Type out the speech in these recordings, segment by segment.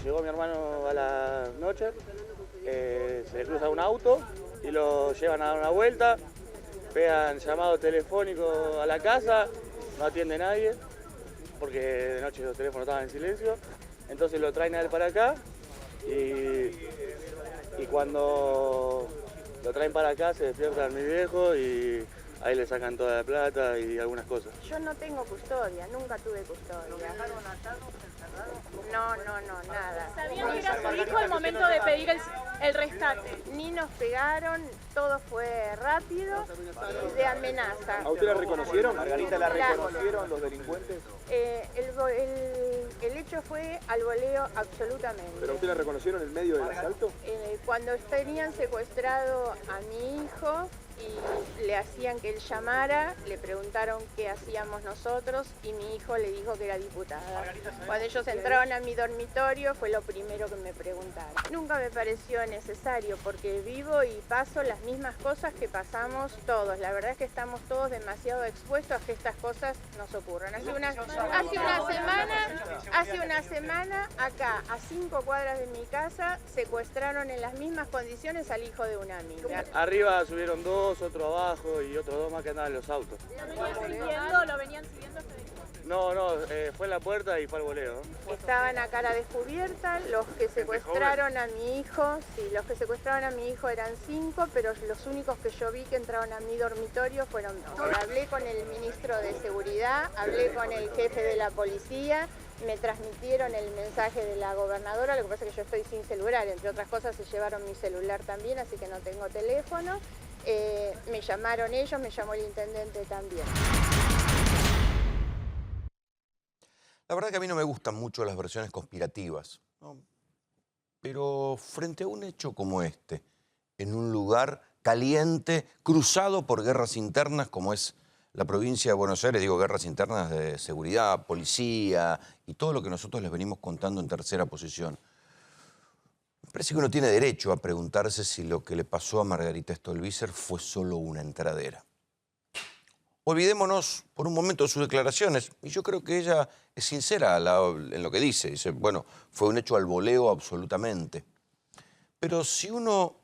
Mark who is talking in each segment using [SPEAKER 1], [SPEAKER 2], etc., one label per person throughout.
[SPEAKER 1] llegó mi hermano a la noche, se le cruza un auto y lo llevan a dar una vuelta, pegan llamado telefónico a la casa, no atiende nadie, porque de noche los teléfonos estaban en silencio, entonces lo traen a él para acá y cuando lo traen para acá se despierta mi viejo y ahí le sacan toda la plata y algunas cosas.
[SPEAKER 2] Yo no tengo custodia, nunca tuve custodia. ¿Lo dejaron atado, encerrado? No, nada.
[SPEAKER 3] ¿Sabían que era su hijo al momento de pedir el rescate?
[SPEAKER 2] Ni nos pegaron, todo fue rápido y de amenaza.
[SPEAKER 4] ¿A usted la reconocieron? ¿Margarita la reconocieron los delincuentes?
[SPEAKER 2] El hecho fue al voleo absolutamente.
[SPEAKER 4] ¿Pero a usted la reconocieron en medio del asalto?
[SPEAKER 2] Cuando tenían secuestrado a mi hijo y le hacían que él llamara, le preguntaron qué hacíamos nosotros y mi hijo le dijo que era diputada. Cuando ellos entraron a mi dormitorio fue lo primero que me preguntaron. Nunca me pareció necesario porque vivo y paso las mismas cosas que pasamos todos. La verdad es que estamos todos demasiado expuestos a que estas cosas nos ocurran. Hace una semana acá, a 5 cuadras de mi casa, secuestraron en las mismas condiciones al hijo de una amiga.
[SPEAKER 1] Arriba subieron 2, otro abajo y otros 2 más que andaban en los autos.
[SPEAKER 3] ¿Lo venían siguiendo?
[SPEAKER 1] No, fue en la puerta y fue al voleo.
[SPEAKER 2] Estaban a cara descubierta, los que secuestraron a mi hijo, los que secuestraron a mi hijo eran 5, pero los únicos que yo vi que entraron a mi dormitorio fueron 2. Hablé con el ministro de Seguridad, hablé con el jefe de la policía, me transmitieron el mensaje de la gobernadora, lo que pasa es que yo estoy sin celular, entre otras cosas se llevaron mi celular también, así que no tengo teléfono. Me llamaron ellos, me llamó el intendente también.
[SPEAKER 5] La verdad que a mí no me gustan mucho las versiones conspirativas, ¿no? Pero frente a un hecho como este, en un lugar caliente, cruzado por guerras internas como es la provincia de Buenos Aires, digo guerras internas de seguridad, policía y todo lo que nosotros les venimos contando en Tercera Posición, me parece que uno tiene derecho a preguntarse si lo que le pasó a Margarita Stolbizer fue solo una entradera. Olvidémonos por un momento de sus declaraciones, y yo creo que ella es sincera en lo que dice. Dice, bueno, fue un hecho al voleo absolutamente. Pero si uno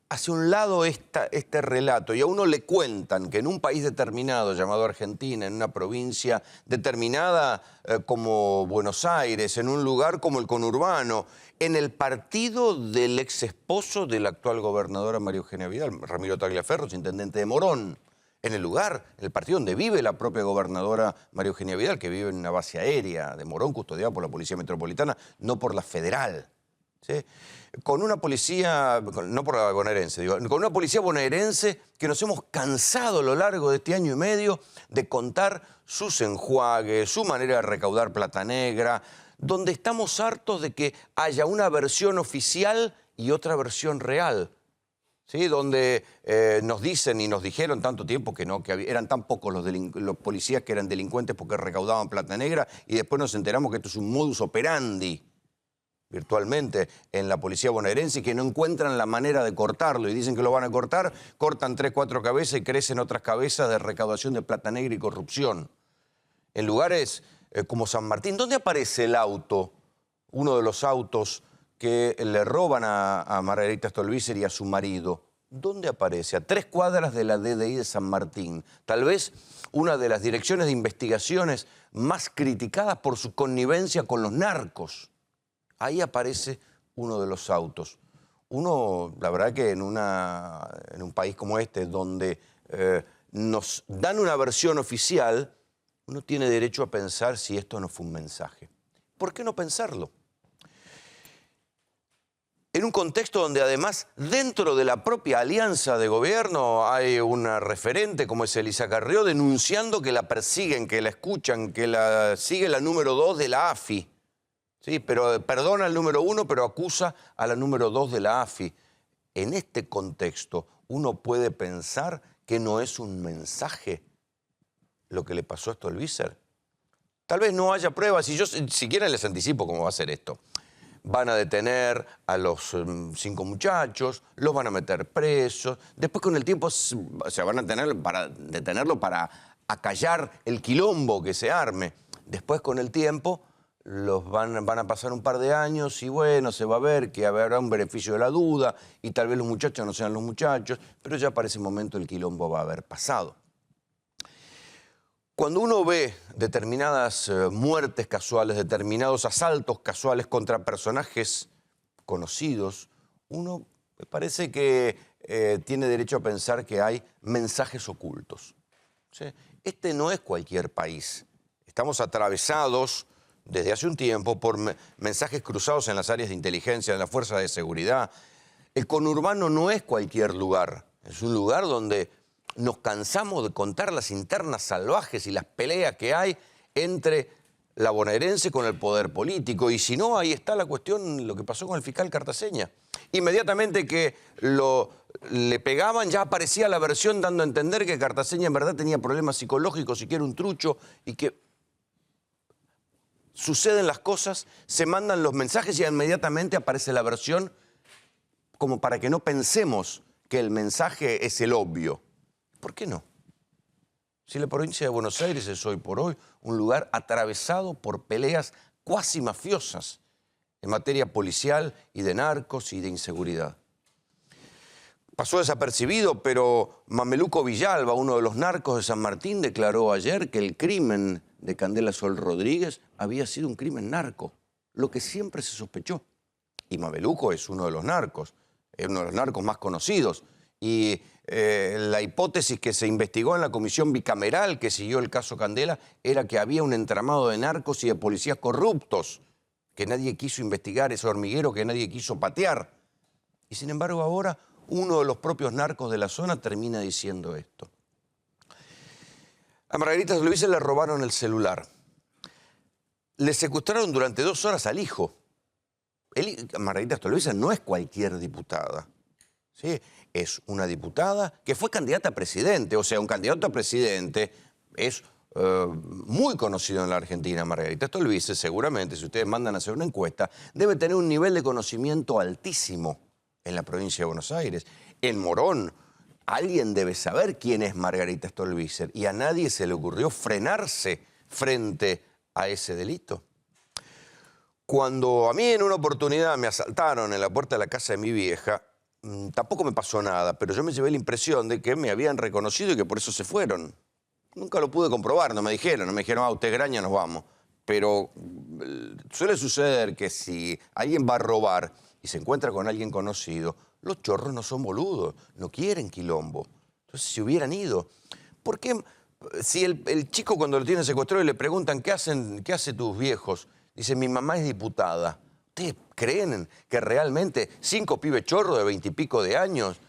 [SPEAKER 5] hace un lado este relato y a uno le cuentan que en un país determinado llamado Argentina, en una provincia determinada como Buenos Aires, en un lugar como el conurbano, en el partido del ex esposo de la actual gobernadora María Eugenia Vidal, Ramiro Tagliaferros, intendente de Morón, en el lugar, en el partido donde vive la propia gobernadora María Eugenia Vidal, que vive en una base aérea de Morón, custodiada por la Policía Metropolitana, no por la Federal, ¿sí? Con una policía, no por la bonaerense, digo, con una policía bonaerense que nos hemos cansado a lo largo de este año y medio de contar sus enjuagues, su manera de recaudar plata negra, donde estamos hartos de que haya una versión oficial y otra versión real. ¿Sí? Donde nos dicen y nos dijeron tanto tiempo que no, que eran tan pocos los policías que eran delincuentes porque recaudaban plata negra y después nos enteramos que esto es un modus operandi virtualmente en la policía bonaerense y que no encuentran la manera de cortarlo y dicen que lo van a cortar, cortan 3, 4 cabezas y crecen otras cabezas de recaudación de plata negra y corrupción. En lugares como San Martín, ¿dónde aparece el auto? Uno de los autos que le roban a Margarita Stolbizer y a su marido. ¿Dónde aparece? A 3 cuadras de la DDI de San Martín. Tal vez una de las direcciones de investigaciones más criticadas por su connivencia con los narcos. Ahí aparece uno de los autos. Uno, la verdad que en un país como este, donde nos dan una versión oficial, uno tiene derecho a pensar si esto no fue un mensaje. ¿Por qué no pensarlo? En un contexto donde además dentro de la propia alianza de gobierno hay una referente como es Elisa Carrió denunciando que la persiguen, que la escuchan, que la sigue la número 2 de la AFI. Sí, pero perdona al número 1, pero acusa a la número 2 de la AFI. En este contexto uno puede pensar que no es un mensaje lo que le pasó a Stolbizer. Tal vez no haya pruebas y yo si quieren les anticipo cómo va a ser esto. Van a detener a los 5 muchachos, los van a meter presos. Después con el tiempo se van a detenerlo para acallar el quilombo que se arme. Después con el tiempo van a pasar un par de años y bueno, se va a ver que habrá un beneficio de la duda y tal vez los muchachos no sean los muchachos, pero ya para ese momento el quilombo va a haber pasado. Cuando uno ve determinadas muertes casuales, determinados asaltos casuales contra personajes conocidos, uno me parece que tiene derecho a pensar que hay mensajes ocultos. ¿Sí? Este no es cualquier país. Estamos atravesados desde hace un tiempo por mensajes cruzados en las áreas de inteligencia, en las fuerzas de seguridad. El conurbano no es cualquier lugar. Es un lugar donde nos cansamos de contar las internas salvajes y las peleas que hay entre la bonaerense con el poder político. Y si no, ahí está la cuestión, lo que pasó con el fiscal Cartaseña. Inmediatamente que le pegaban, ya aparecía la versión dando a entender que Cartaseña en verdad tenía problemas psicológicos y que era un trucho y que suceden las cosas, se mandan los mensajes y inmediatamente aparece la versión como para que no pensemos que el mensaje es el obvio. ¿Por qué no? Si la provincia de Buenos Aires es hoy por hoy un lugar atravesado por peleas cuasi mafiosas en materia policial y de narcos y de inseguridad. Pasó desapercibido, pero Mameluco Villalba, uno de los narcos de San Martín, declaró ayer que el crimen de Candela Sol Rodríguez había sido un crimen narco, lo que siempre se sospechó. Y Mameluco es uno de los narcos más conocidos. Y la hipótesis que se investigó en la comisión bicameral que siguió el caso Candela era que había un entramado de narcos y de policías corruptos que nadie quiso investigar, ese hormiguero que nadie quiso patear. Y sin embargo ahora uno de los propios narcos de la zona termina diciendo esto. A Margarita Stolbizer le robaron el celular. Le secuestraron durante 2 horas al hijo. Margarita Stolbizer no es cualquier diputada. ¿Sí? Es una diputada que fue candidata a presidente. O sea, un candidato a presidente es muy conocido en la Argentina. Margarita Stolbizer, seguramente, si ustedes mandan a hacer una encuesta, debe tener un nivel de conocimiento altísimo en la provincia de Buenos Aires. En Morón, alguien debe saber quién es Margarita Stolbizer y a nadie se le ocurrió frenarse frente a ese delito. Cuando a mí en una oportunidad me asaltaron en la puerta de la casa de mi vieja, tampoco me pasó nada, pero yo me llevé la impresión de que me habían reconocido y que por eso se fueron. Nunca lo pude comprobar, no me dijeron, usted graña, nos vamos. Pero suele suceder que si alguien va a robar y se encuentra con alguien conocido, los chorros no son boludos, no quieren quilombo. Entonces, si hubieran ido, ¿por qué? Si el chico cuando lo tienen secuestrado y le preguntan ¿qué hace tus viejos? Dice, mi mamá es diputada. ¿Ustedes creen que realmente 5 pibes chorros de 20 y pico de años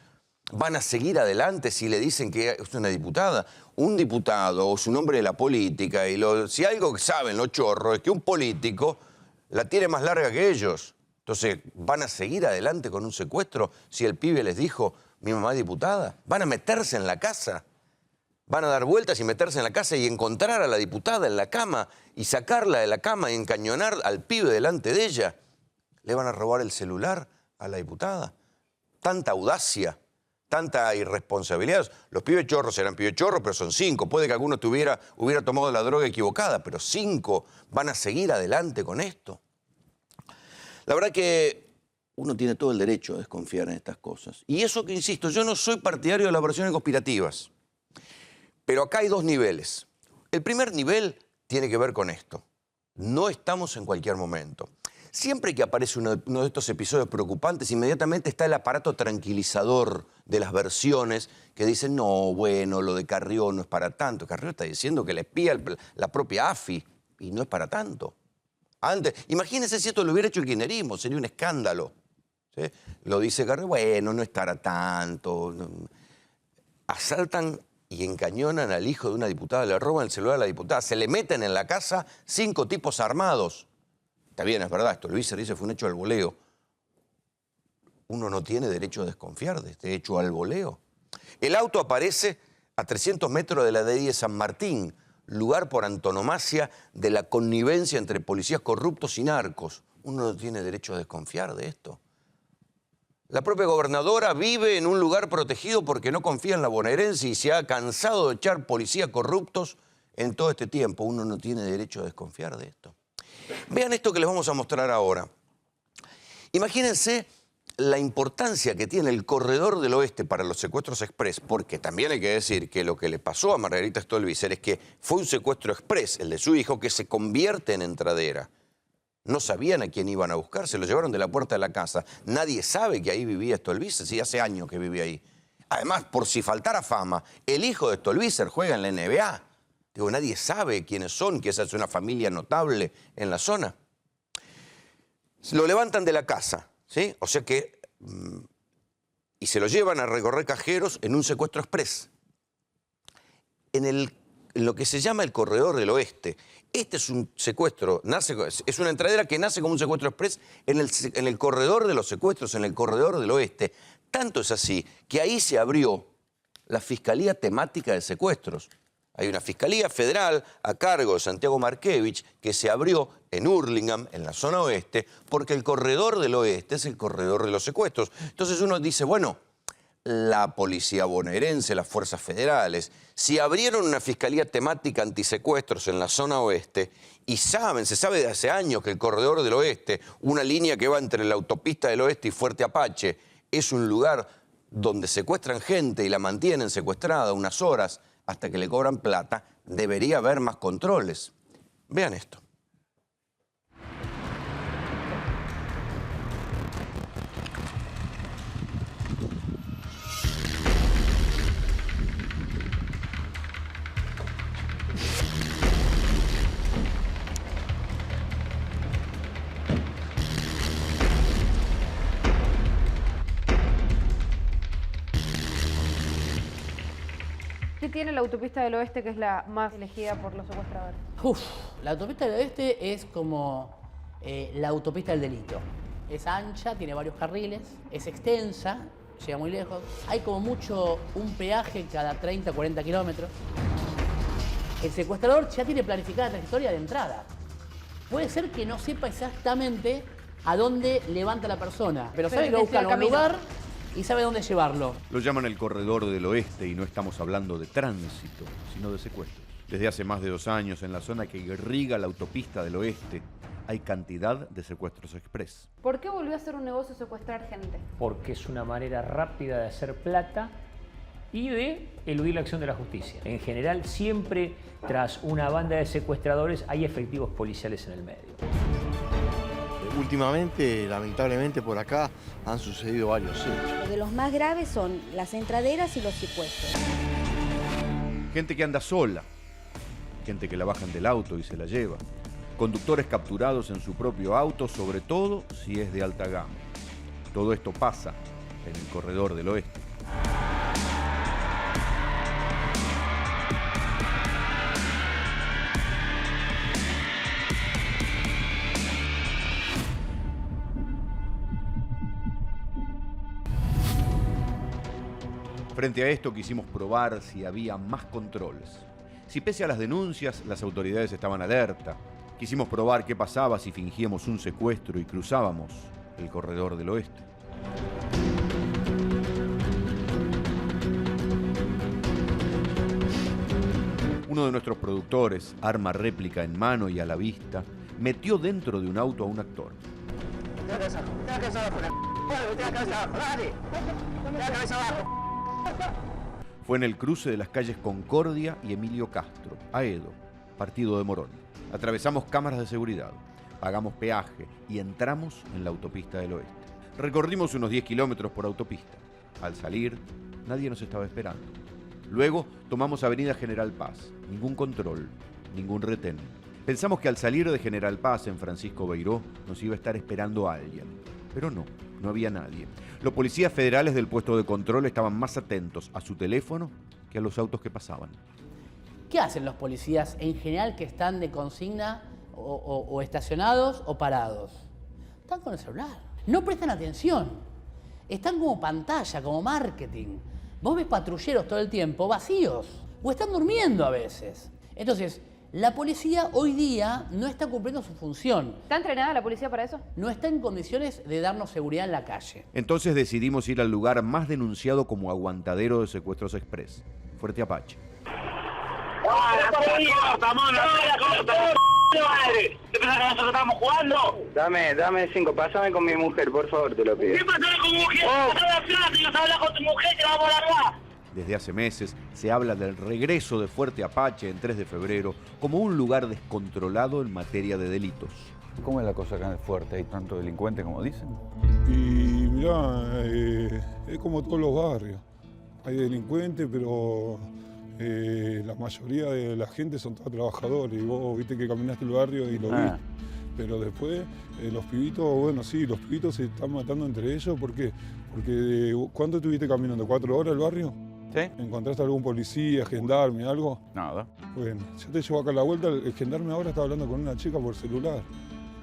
[SPEAKER 5] van a seguir adelante si le dicen que es una diputada? Un diputado o un hombre de la política, si algo que saben los chorros es que un político la tiene más larga que ellos. Entonces, ¿van a seguir adelante con un secuestro si el pibe les dijo, mi mamá es diputada? ¿Van a meterse en la casa? ¿Van a dar vueltas y meterse en la casa y encontrar a la diputada en la cama y sacarla de la cama y encañonar al pibe delante de ella? ¿Le van a robar el celular a la diputada? Tanta audacia, tanta irresponsabilidad. Los pibes chorros eran pibes chorros, pero son 5. Puede que alguno hubiera tomado la droga equivocada, pero 5 van a seguir adelante con esto. La verdad que uno tiene todo el derecho a desconfiar en estas cosas. Y eso que, insisto, yo no soy partidario de las versiones conspirativas. Pero acá hay 2 niveles. El primer nivel tiene que ver con esto. No estamos en cualquier momento. Siempre que aparece uno de estos episodios preocupantes, inmediatamente está el aparato tranquilizador de las versiones que dicen, no, bueno, lo de Carrió no es para tanto. Carrió está diciendo que le espía la propia AFI y no es para tanto. Antes, imagínense si esto lo hubiera hecho el kirchnerismo, sería un escándalo. ¿Sí? Lo dice Carrió, bueno, no es para tanto. Asaltan y encañonan al hijo de una diputada, le roban el celular a la diputada, se le meten en la casa 5 tipos armados. Está bien, es verdad, Stolbizer dice fue un hecho al voleo. Uno no tiene derecho a desconfiar de este hecho al voleo. El auto aparece a 300 metros de la DI de San Martín, lugar por antonomasia de la connivencia entre policías corruptos y narcos. Uno no tiene derecho a desconfiar de esto. La propia gobernadora vive en un lugar protegido porque no confía en la bonaerense y se ha cansado de echar policías corruptos en todo este tiempo. Uno no tiene derecho a desconfiar de esto. Vean esto que les vamos a mostrar ahora. Imagínense la importancia que tiene el corredor del oeste para los secuestros express, porque también hay que decir que lo que le pasó a Margarita Stolbizer es que fue un secuestro express, el de su hijo, que se convierte en entradera. No sabían a quién iban a buscar, se lo llevaron de la puerta de la casa. Nadie sabe que ahí vivía Stolbizer, sí, hace años que vivía ahí. Además, por si faltara fama, el hijo de Stolbizer juega en la NBA. Digo, nadie sabe quiénes son, que esa es una familia notable en la zona. Lo levantan de la casa, ¿sí? O sea que... y se lo llevan a recorrer cajeros en un secuestro express. En lo que se llama el corredor del oeste. Este es un secuestro, es una entradera que nace como un secuestro express en el corredor de los secuestros, en el corredor del oeste. Tanto es así que ahí se abrió la Fiscalía Temática de Secuestros. Hay una Fiscalía Federal a cargo de Santiago Markevich que se abrió en Hurlingham, en la zona oeste, porque el corredor del oeste es el corredor de los secuestros. Entonces uno dice, bueno, la policía bonaerense, las fuerzas federales, si abrieron una Fiscalía Temática Antisecuestros en la zona oeste y se sabe de hace años que el corredor del oeste, una línea que va entre la autopista del oeste y Fuerte Apache, es un lugar donde secuestran gente y la mantienen secuestrada unas horas hasta que le cobran plata, debería haber más controles. Vean esto.
[SPEAKER 6] ¿Qué tiene la autopista del oeste que es la más elegida por los secuestradores?
[SPEAKER 7] La autopista del oeste es como la autopista del delito. Es ancha, tiene varios carriles, es extensa, llega muy lejos. Hay como mucho un peaje cada 30, 40 kilómetros. El secuestrador ya tiene planificada la trayectoria de entrada. Puede ser que no sepa exactamente a dónde levanta la persona, pero sabe que va a buscar un lugar y sabe dónde llevarlo.
[SPEAKER 8] Lo llaman el corredor del oeste y no estamos hablando de tránsito, sino de secuestros. Desde hace más de 2 años, en la zona que irriga la autopista del oeste, hay cantidad de secuestros express.
[SPEAKER 6] ¿Por qué volvió a ser un negocio secuestrar gente?
[SPEAKER 9] Porque es una manera rápida de hacer plata y de eludir la acción de la justicia. En general, siempre tras una banda de secuestradores hay efectivos policiales en el medio.
[SPEAKER 10] Últimamente, lamentablemente por acá, han sucedido varios hechos.
[SPEAKER 11] De los más graves son las entraderas y los secuestros.
[SPEAKER 8] Gente que anda sola, gente que la bajan del auto y se la lleva, conductores capturados en su propio auto, sobre todo si es de alta gama. Todo esto pasa en el corredor del oeste. Frente a esto quisimos probar si había más controles. Si pese a las denuncias, las autoridades estaban alerta. Quisimos probar qué pasaba si fingíamos un secuestro y cruzábamos el corredor del oeste. Uno de nuestros productores, arma réplica en mano y a la vista, metió dentro de un auto a un actor. Fue en el cruce de las calles Concordia y Emilio Castro, Aedo, partido de Morón. Atravesamos cámaras de seguridad, pagamos peaje y entramos en la autopista del oeste. Recorrimos unos 10 kilómetros por autopista. Al salir, nadie nos estaba esperando. Luego tomamos Avenida General Paz. Ningún control, ningún retén. Pensamos que al salir de General Paz en Francisco Beiró nos iba a estar esperando alguien. Pero no había nadie. Los policías federales del puesto de control estaban más atentos a su teléfono que a los autos que pasaban.
[SPEAKER 7] ¿Qué hacen los policías en general que están de consigna o estacionados o parados? Están con el celular. No prestan atención. Están como pantalla, como marketing. Vos ves patrulleros todo el tiempo vacíos o están durmiendo a veces. Entonces, la policía hoy día no está cumpliendo su función.
[SPEAKER 6] ¿Está entrenada la policía para eso?
[SPEAKER 7] No está en condiciones de darnos seguridad en la calle.
[SPEAKER 8] Entonces decidimos ir al lugar más denunciado como aguantadero de secuestros express, Fuerte Apache.
[SPEAKER 12] ¿Te pensás que nosotros estamos jugando?
[SPEAKER 1] Dame 5, pásame con mi mujer, por favor, te lo pido.
[SPEAKER 12] ¿Qué pasa con mi mujer? Yo te hablas con tu mujer, te la vamos a largar.
[SPEAKER 8] Desde hace meses se habla del regreso de Fuerte Apache en 3 de febrero como un lugar descontrolado en materia de delitos.
[SPEAKER 13] ¿Cómo es la cosa acá en el Fuerte? ¿Hay tanto delincuente como dicen?
[SPEAKER 14] Y mirá, es como todos los barrios. Hay delincuentes, pero la mayoría de la gente son todos trabajadores. Y vos viste que caminaste el barrio y lo viste. Pero después los pibitos, bueno, sí, los pibitos se están matando entre ellos. ¿Por qué? Porque ¿cuánto estuviste caminando? ¿4 horas el barrio?
[SPEAKER 13] ¿Sí?
[SPEAKER 14] ¿Encontraste algún policía, gendarme, algo?
[SPEAKER 13] Nada.
[SPEAKER 14] Bueno, yo te llevo acá a la vuelta, el gendarme ahora está hablando con una chica por celular.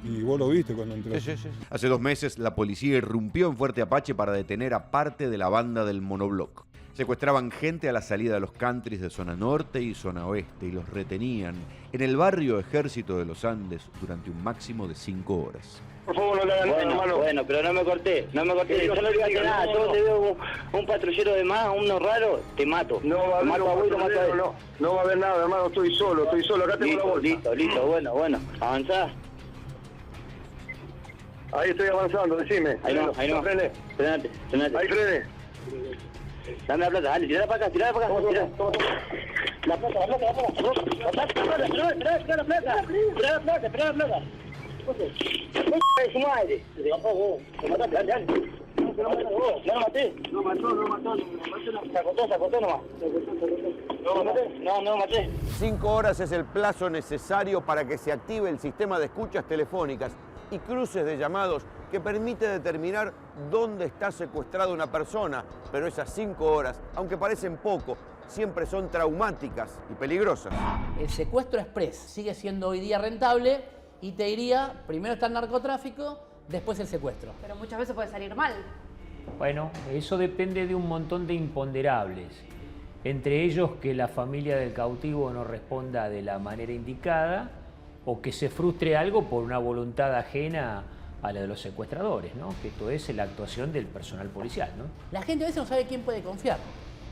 [SPEAKER 14] Y vos lo viste cuando entraste.
[SPEAKER 8] Sí. Hace 2 meses la policía irrumpió en Fuerte Apache para detener a parte de la banda del monobloc. Secuestraban gente a la salida de los countries de zona norte y zona oeste y los retenían en el barrio Ejército de los Andes durante un máximo de 5 horas.
[SPEAKER 1] Por favor, no le hagan nada, hermano. Bueno, pero no me corté. Yo no le digo nada. Yo te veo un patrullero de más, uno raro, te mato. No va a haber no va a haber nada, hermano. Estoy solo. Acá tengo la bolsa. Listo. Bueno. Avanzá. Ahí estoy avanzando, decime. Ahí no. Frenate. Ahí frené. Dame la plata, dale, tirala para acá. La plata. Espera la plata. ¡Es su madre! ¡Te mataste, dale! ¡No maté! No mató. Se acostó nomás. No maté.
[SPEAKER 5] 5 horas es el plazo necesario para que se active el sistema de escuchas telefónicas y cruces de llamados que permite determinar dónde está secuestrada una persona. Pero esas 5 horas, aunque parecen poco, siempre son traumáticas y peligrosas.
[SPEAKER 7] El secuestro express sigue siendo hoy día rentable y te diría, primero está el narcotráfico, después el secuestro.
[SPEAKER 6] Pero muchas veces puede salir mal.
[SPEAKER 9] Bueno, eso depende de un montón de imponderables. Entre ellos que la familia del cautivo no responda de la manera indicada o que se frustre algo por una voluntad ajena a la de los secuestradores, ¿no? Que esto es la actuación del personal policial, ¿no?
[SPEAKER 7] La gente a veces no sabe quién puede confiar.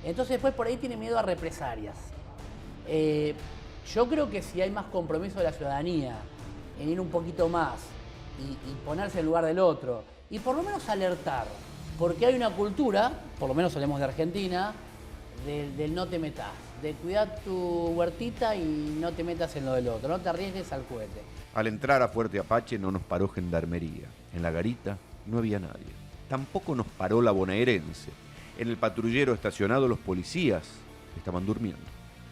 [SPEAKER 7] Entonces después por ahí tiene miedo a represalias. Yo creo que si hay más compromiso de la ciudadanía en ir un poquito más y ponerse en lugar del otro y por lo menos alertar, porque hay una cultura, por lo menos hablemos de Argentina, del no te metas, de cuidar tu huertita y no te metas en lo del otro, no te arriesgues al cohete.
[SPEAKER 8] Al entrar a Fuerte Apache no nos paró gendarmería. En la garita no había nadie. Tampoco nos paró la bonaerense. En el patrullero estacionado los policías estaban durmiendo.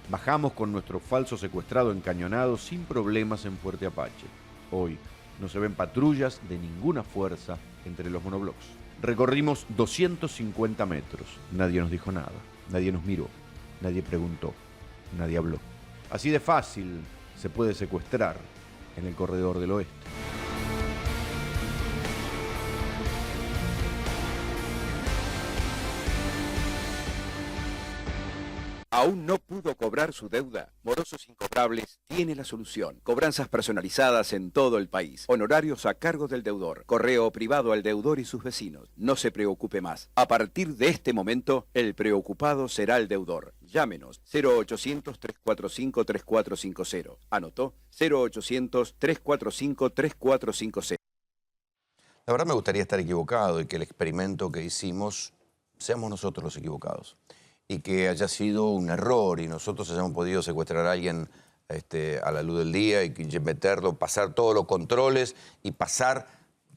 [SPEAKER 8] Bajamos con nuestro falso secuestrado encañonado sin problemas en Fuerte Apache. Hoy no se ven patrullas de ninguna fuerza entre los monoblocks. Recorrimos 250 metros. Nadie nos dijo nada. Nadie nos miró. Nadie preguntó. Nadie habló. Así de fácil se puede secuestrar en el corredor del oeste.
[SPEAKER 15] ¿Aún no pudo cobrar su deuda? Morosos Incobrables tiene la solución. Cobranzas personalizadas en todo el país. Honorarios a cargo del deudor. Correo privado al deudor y sus vecinos. No se preocupe más. A partir de este momento, el preocupado será el deudor. Llámenos 0800-345-3450. ¿Anotó? 0800-345-3450.
[SPEAKER 5] La verdad me gustaría estar equivocado y que el experimento que hicimos seamos nosotros los equivocados. Y que haya sido un error y nosotros hayamos podido secuestrar a alguien a la luz del día y meterlo, pasar todos los controles y pasar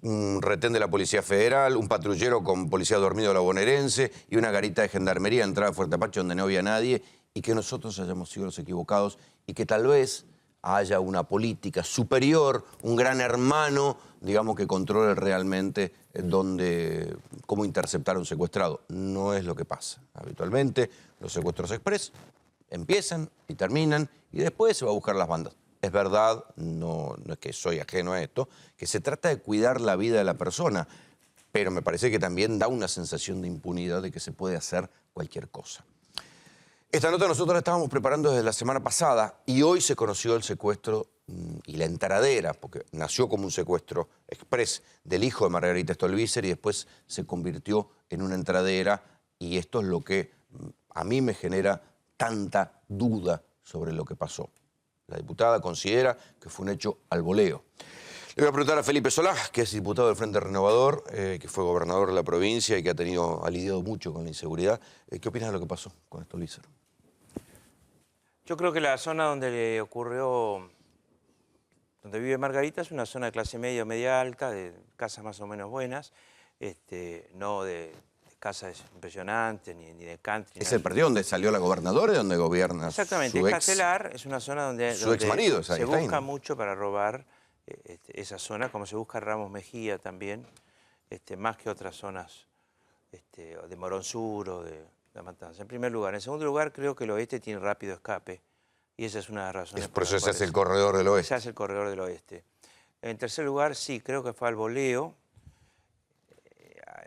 [SPEAKER 5] un retén de la Policía Federal, un patrullero con policía dormido de la bonaerense y una garita de gendarmería, entrada a Fuerte Apache donde no había nadie y que nosotros hayamos sido los equivocados y que tal vez haya una política superior, un gran hermano, digamos, que controle realmente cómo interceptar a un secuestrado. No es lo que pasa. Habitualmente los secuestros express empiezan y terminan y después se va a buscar las bandas. Es verdad, no es que soy ajeno a esto, que se trata de cuidar la vida de la persona, pero me parece que también da una sensación de impunidad de que se puede hacer cualquier cosa. Esta nota nosotros la estábamos preparando desde la semana pasada y hoy se conoció el secuestro y la entradera, porque nació como un secuestro express del hijo de Margarita Stolbizer y después se convirtió en una entradera y esto es lo que a mí me genera tanta duda sobre lo que pasó. La diputada considera que fue un hecho al voleo. Le voy a preguntar a Felipe Solá, que es diputado del Frente Renovador, que fue gobernador de la provincia y que ha lidiado mucho con la inseguridad. ¿Qué opinas de lo que pasó con Stolbizer?
[SPEAKER 16] Yo creo que la zona donde le ocurrió, donde vive Margarita, es una zona de clase media o media alta, de casas más o menos buenas, no de casas impresionantes, ni de country.
[SPEAKER 5] ¿Es el partido donde salió la gobernadora y donde gobierna
[SPEAKER 16] exactamente,
[SPEAKER 5] su
[SPEAKER 16] es
[SPEAKER 5] ex?
[SPEAKER 16] Castelar, es una zona donde,
[SPEAKER 5] Su ex marido,
[SPEAKER 16] se busca mucho para robar esa zona, como se busca Ramos Mejía también, más que otras zonas de Morón Sur o de La Matanza, en primer lugar. En segundo lugar, creo que el oeste tiene rápido escape, y esa es una de las razones.
[SPEAKER 5] Por eso se hace el corredor del oeste.
[SPEAKER 16] Se hace el corredor del oeste. En tercer lugar, sí, creo que fue al voleo.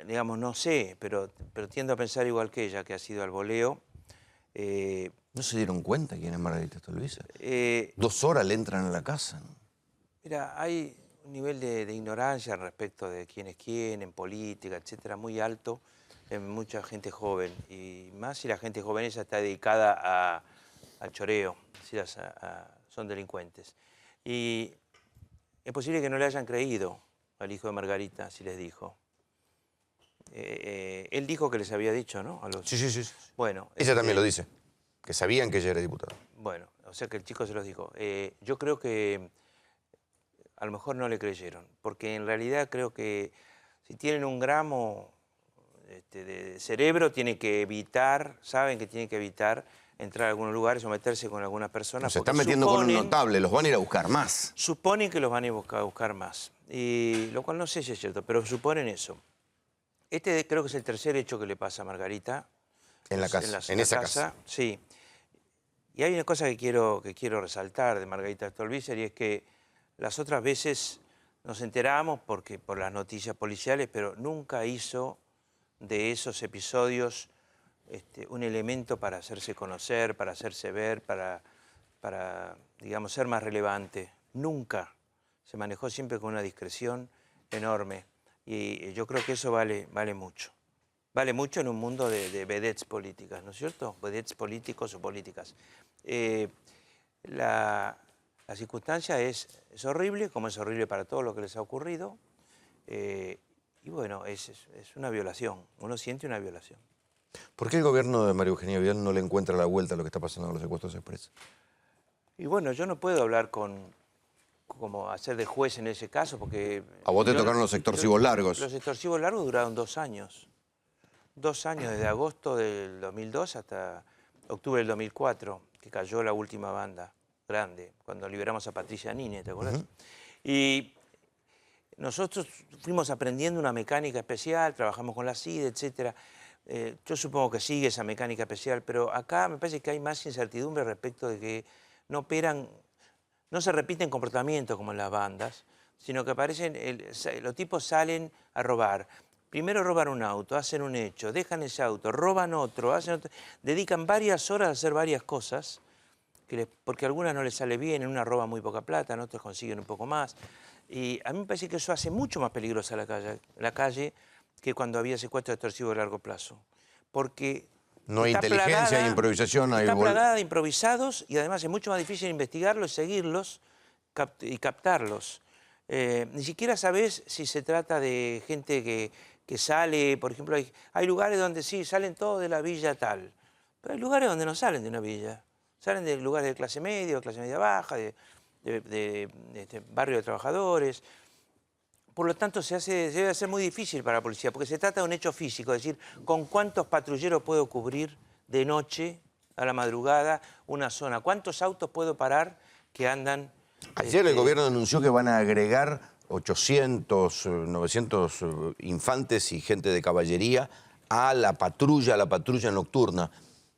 [SPEAKER 16] Digamos, no sé, pero tiendo a pensar igual que ella, que ha sido al voleo.
[SPEAKER 5] ¿No se dieron cuenta quién es Margarita Stolbizer? 2 horas le entran a la casa, ¿no?
[SPEAKER 16] Mira, hay un nivel de ignorancia respecto de quién es quién, en política, etcétera, muy alto en mucha gente joven. Y más si la gente joven esa está dedicada al choreo, si son delincuentes. Y es posible que no le hayan creído al hijo de Margarita, si les dijo. Él dijo que les había dicho, ¿no?
[SPEAKER 5] Sí.
[SPEAKER 16] Bueno,
[SPEAKER 5] ella también lo dice, que sabían que ella era diputada.
[SPEAKER 16] Bueno, o sea que el chico se los dijo. Yo creo que a lo mejor no le creyeron, porque en realidad creo que si tienen un gramo de cerebro, tienen que evitar, saben que tienen que evitar entrar a algunos lugares o meterse con algunas personas.
[SPEAKER 5] Se están metiendo con un notable, los van a ir a buscar más.
[SPEAKER 16] Suponen que los van a ir a buscar más, y lo cual no sé si es cierto, pero suponen eso. Creo que es el tercer hecho que le pasa a Margarita.
[SPEAKER 5] En la casa, en esa casa.
[SPEAKER 16] Sí. Y hay una cosa que quiero resaltar de Margarita Stolbizer, y es que las otras veces nos enteramos por las noticias policiales, pero nunca hizo de esos episodios un elemento para hacerse conocer, para hacerse ver, para digamos, ser más relevante. Nunca. Se manejó siempre con una discreción enorme. Y yo creo que eso vale mucho. Vale mucho en un mundo de vedettes políticas, ¿no es cierto? Vedettes políticos o políticas. La circunstancia es horrible, como es horrible para todo lo que les ha ocurrido. Y bueno, es una violación. Uno siente una violación.
[SPEAKER 5] ¿Por qué el gobierno de María Eugenia Vidal no le encuentra la vuelta a lo que está pasando con los secuestros express?
[SPEAKER 16] Y bueno, yo no puedo hablar como hacer de juez en ese caso, porque...
[SPEAKER 5] A vos te tocaron los extorsivos largos.
[SPEAKER 16] Los extorsivos largos duraron 2 años. 2 años, desde agosto del 2002 hasta octubre del 2004, que cayó la última banda grande, cuando liberamos a Patricia Nine, ¿te acuerdas? Y nosotros fuimos aprendiendo una mecánica especial, trabajamos con la CIDE, etc. Yo supongo que sigue esa mecánica especial, pero acá me parece que hay más incertidumbre respecto de que no se repiten comportamientos como en las bandas, sino que los tipos salen a robar. Primero roban un auto, hacen un hecho, dejan ese auto, roban otro, hacen otro, dedican varias horas a hacer varias cosas, porque a algunas no les sale bien, en una roban muy poca plata, en otras consiguen un poco más. Y a mí me parece que eso hace mucho más peligrosa la calle que cuando había secuestro extorsivo de largo plazo. Porque
[SPEAKER 5] no hay inteligencia, hay improvisación.
[SPEAKER 16] Está plagada de improvisados y además es mucho más difícil investigarlos, seguirlos y captarlos. Ni siquiera sabes si se trata de gente que sale, por ejemplo, hay lugares donde sí, salen todos de la villa tal, pero hay lugares donde no salen de una villa. Salen de lugares de clase media baja, de barrio de trabajadores. Por lo tanto, debe ser muy difícil para la policía, porque se trata de un hecho físico, es decir, con cuántos patrulleros puedo cubrir de noche, a la madrugada, una zona. ¿Cuántos autos puedo parar que andan?
[SPEAKER 5] Ayer el gobierno anunció que van a agregar 800, 900 infantes y gente de caballería a la patrulla nocturna.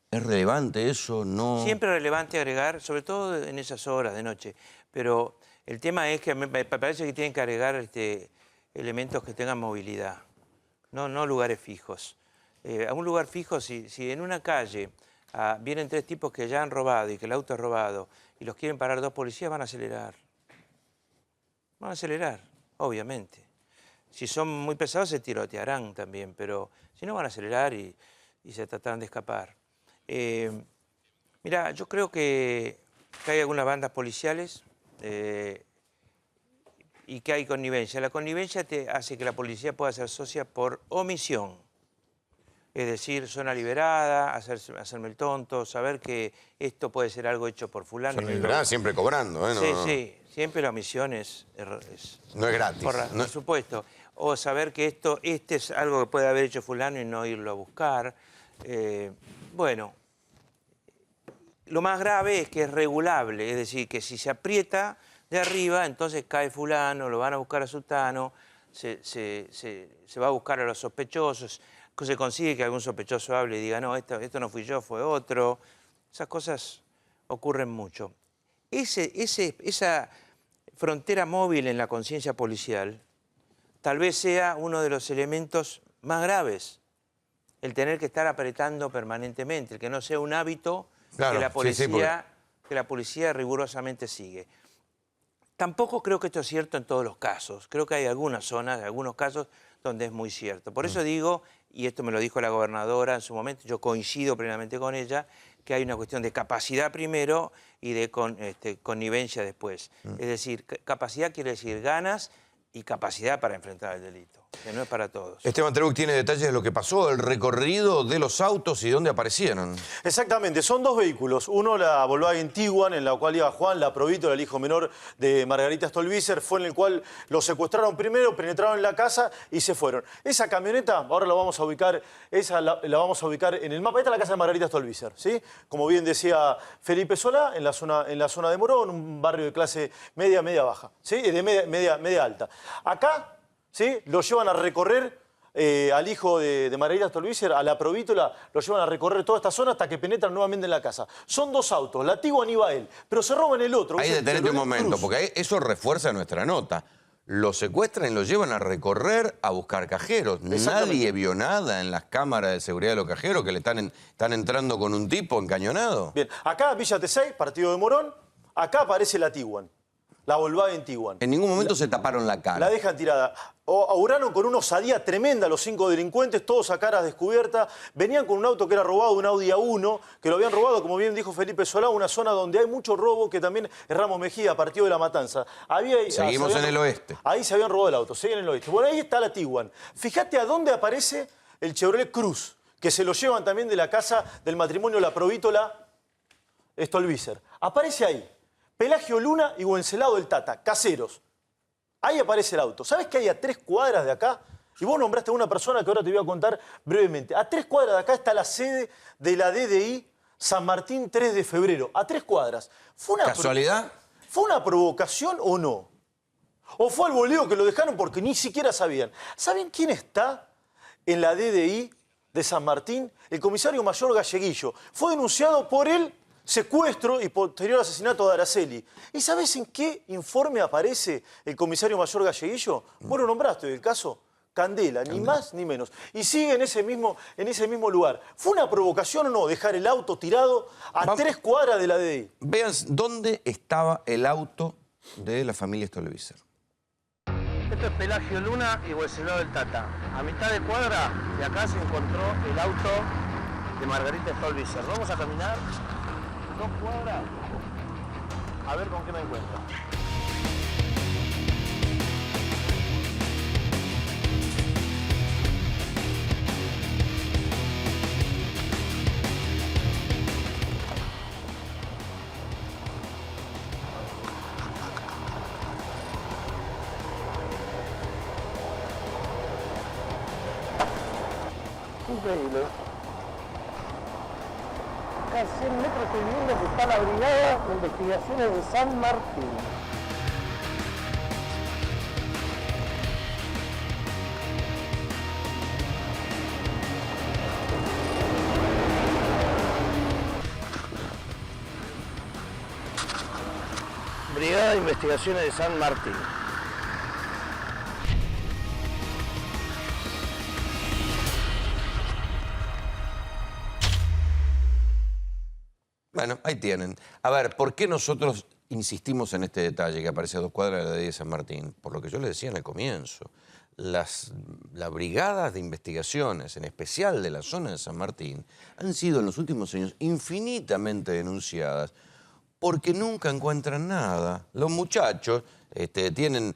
[SPEAKER 5] ¿Es relevante eso? No.
[SPEAKER 16] Siempre es relevante agregar, sobre todo en esas horas de noche. Pero el tema es que me parece que tienen que agregar elementos que tengan movilidad, no lugares fijos. A un lugar fijo, si en una calle vienen 3 tipos que ya han robado y que el auto es robado y los quieren parar 2 policías, van a acelerar. Van a acelerar, obviamente. Si son muy pesados se tirotearán también, pero si no van a acelerar y se tratarán de escapar. Mira, Mira, yo creo que hay algunas bandas policiales y que hay connivencia. La connivencia te hace que la policía pueda ser socia por omisión. Es decir, zona liberada, hacerme el tonto, saber que esto puede ser algo hecho por fulano.
[SPEAKER 5] Zona liberada siempre cobrando, ¿eh?
[SPEAKER 16] Sí, sí, siempre la omisión
[SPEAKER 5] no es gratis.
[SPEAKER 16] Por supuesto. O saber que este es algo que puede haber hecho fulano y no irlo a buscar. Bueno, lo más grave es que es regulable, es decir, que si se aprieta de arriba, entonces cae fulano, lo van a buscar a sutano, se va a buscar a los sospechosos, se consigue que algún sospechoso hable y diga, no, esto no fui yo, fue otro. Esas cosas ocurren mucho. Esa frontera móvil en la conciencia policial tal vez sea uno de los elementos más graves, el tener que estar apretando permanentemente, el que no sea un hábito
[SPEAKER 5] claro,
[SPEAKER 16] que la policía rigurosamente sigue. Tampoco creo que esto es cierto en todos los casos. Creo que hay algunas zonas, algunos casos, donde es muy cierto. Por eso digo, y esto me lo dijo la gobernadora en su momento, yo coincido plenamente con ella, que hay una cuestión de capacidad primero y de connivencia después. Es decir, capacidad quiere decir ganas y capacidad para enfrentar el delito, que no es para todos.
[SPEAKER 5] Esteban Trebuch tiene detalles de lo que pasó, el recorrido de los autos y dónde aparecieron.
[SPEAKER 17] Exactamente, son dos vehículos. Uno, la Volkswagen Tiguan, en la cual iba Juan, la Provítola, el hijo menor de Margarita Stolbizer, fue en el cual lo secuestraron primero, penetraron en la casa y se fueron. Esa camioneta, ahora la vamos a ubicar, la vamos a ubicar en el mapa. Esta es la casa de Margarita Stolbizer, ¿sí? Como bien decía Felipe Solá, en la zona de Morón, un barrio de clase media, media-baja, ¿sí? De media alta. Acá, ¿sí? Lo llevan a recorrer al hijo de Margarita Stolbizer, a la Provítola, lo llevan a recorrer toda esta zona hasta que penetran nuevamente en la casa. Son dos autos, la Tiguan iba él, pero se roban el otro.
[SPEAKER 5] Ahí detenete un momento, porque eso refuerza nuestra nota. Lo secuestran y lo llevan a recorrer a buscar cajeros. Nadie vio nada en las cámaras de seguridad de los cajeros que le están entrando con un tipo encañonado.
[SPEAKER 17] Bien, acá Villa T6, partido de Morón, acá aparece la Tiguan. La Volkswagen Tiguan.
[SPEAKER 5] En ningún momento se taparon la cara.
[SPEAKER 17] La dejan tirada. Auraron con una osadía tremenda los 5 delincuentes, todos a caras descubiertas. Venían con un auto que era robado, un Audi A1, que lo habían robado, como bien dijo Felipe Solá, una zona donde hay mucho robo, que también es Ramos Mejía, partido de La Matanza.
[SPEAKER 5] Seguimos en el oeste.
[SPEAKER 17] Ahí se habían robado el auto, siguen en el oeste. Bueno, ahí está la Tiguan. Fíjate a dónde aparece el Chevrolet Cruz, que se lo llevan también de la casa del matrimonio La Provítola Stolbizer. Aparece ahí. Pelagio Luna y Wencelado el Tata, caseros. Ahí aparece el auto. ¿Sabes que hay a 3 cuadras de acá? Y vos nombraste a una persona que ahora te voy a contar brevemente. A 3 cuadras de acá está la sede de la DDI San Martín 3 de febrero. A 3 cuadras.
[SPEAKER 5] ¿Casualidad?
[SPEAKER 17] ¿Fue una provocación o no? ¿O fue al boleo que lo dejaron porque ni siquiera sabían? ¿Saben quién está en la DDI de San Martín? El comisario mayor Galleguillo. Fue denunciado por él secuestro y posterior asesinato de Araceli. ¿Y sabes en qué informe aparece el comisario mayor Galleguillo? Vos lo nombraste, el caso Candela, ni más ni menos. Y sigue en ese mismo lugar. ¿Fue una provocación o no dejar el auto tirado a 3 cuadras de la DDI?
[SPEAKER 5] Vean dónde estaba el auto de la familia Stolbizer.
[SPEAKER 18] Esto es Pelagio Luna y Wencelado del Tata. A mitad de cuadra de acá se encontró el auto de Margarita Stolbizer. Vamos a caminar 2 cuadras a ver con qué me encuentro. Increíble. Acá a 100 metros estoy viendo que está la Brigada de Investigaciones de San Martín. Brigada de Investigaciones de San Martín.
[SPEAKER 5] Bueno, ahí tienen. A ver, ¿por qué nosotros insistimos en este detalle que aparece a 2 cuadras de la DDI de San Martín? Por lo que yo les decía en el comienzo. las brigadas de investigaciones, en especial de la zona de San Martín, han sido en los últimos años infinitamente denunciadas porque nunca encuentran nada. Los muchachos tienen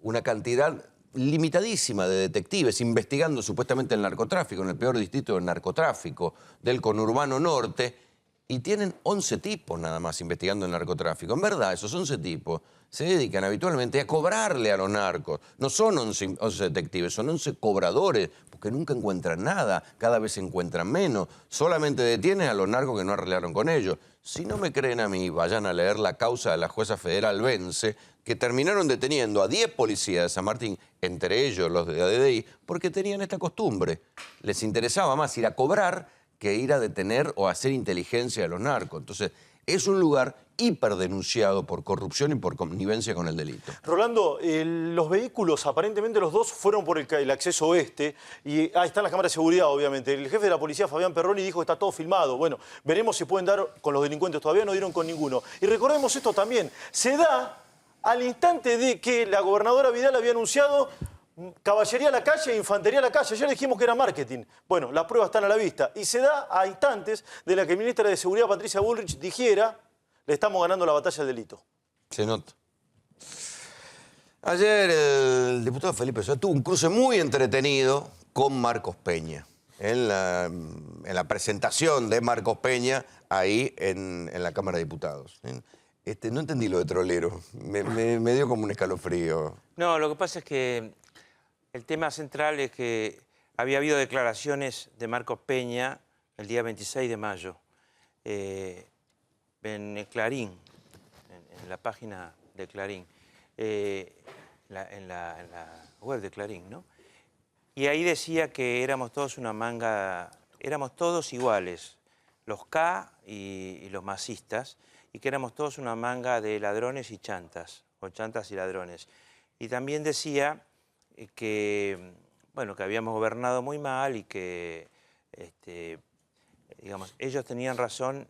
[SPEAKER 5] una cantidad limitadísima de detectives investigando supuestamente el narcotráfico, en el peor distrito del narcotráfico del conurbano norte, y tienen 11 tipos nada más investigando el narcotráfico. En verdad, esos 11 tipos se dedican habitualmente a cobrarle a los narcos. No son 11 detectives, son 11 cobradores, porque nunca encuentran nada, cada vez encuentran menos. Solamente detienen a los narcos que no arreglaron con ellos. Si no me creen a mí, vayan a leer la causa de la jueza federal Vence, que terminaron deteniendo a 10 policías de San Martín, entre ellos los de ADDI, porque tenían esta costumbre. Les interesaba más ir a cobrar que ir a detener o a hacer inteligencia de los narcos. Entonces, es un lugar hiperdenunciado por corrupción y por connivencia con el delito.
[SPEAKER 17] Rolando, los vehículos, aparentemente los dos fueron por el acceso oeste, y ahí están las cámaras de seguridad, obviamente. El jefe de la policía, Fabián Perroni, dijo que está todo filmado. Bueno, veremos si pueden dar con los delincuentes. Todavía no dieron con ninguno. Y recordemos esto también, se da al instante de que la gobernadora Vidal había anunciado caballería a la calle e infantería a la calle. Ayer dijimos que era marketing. Bueno, las pruebas están a la vista. Y se da a instantes de la que la ministra de Seguridad, Patricia Bullrich, dijera: le estamos ganando la batalla al delito.
[SPEAKER 5] Se nota. Ayer el diputado Felipe Solá tuvo un cruce muy entretenido con Marcos Peña. En la presentación de Marcos Peña ahí en la Cámara de Diputados. No entendí lo de trolero. Me dio como un escalofrío.
[SPEAKER 16] No, lo que pasa es que el tema central es que había habido declaraciones de Marcos Peña el día 26 de mayo en Clarín, en la página de Clarín, en la web de Clarín, ¿no? Y ahí decía que éramos todos una manga, éramos todos iguales, los K y los masistas, y que éramos todos una manga de ladrones y chantas, o chantas y ladrones. Y también decía que, bueno, que habíamos gobernado muy mal y que, digamos, ellos tenían razón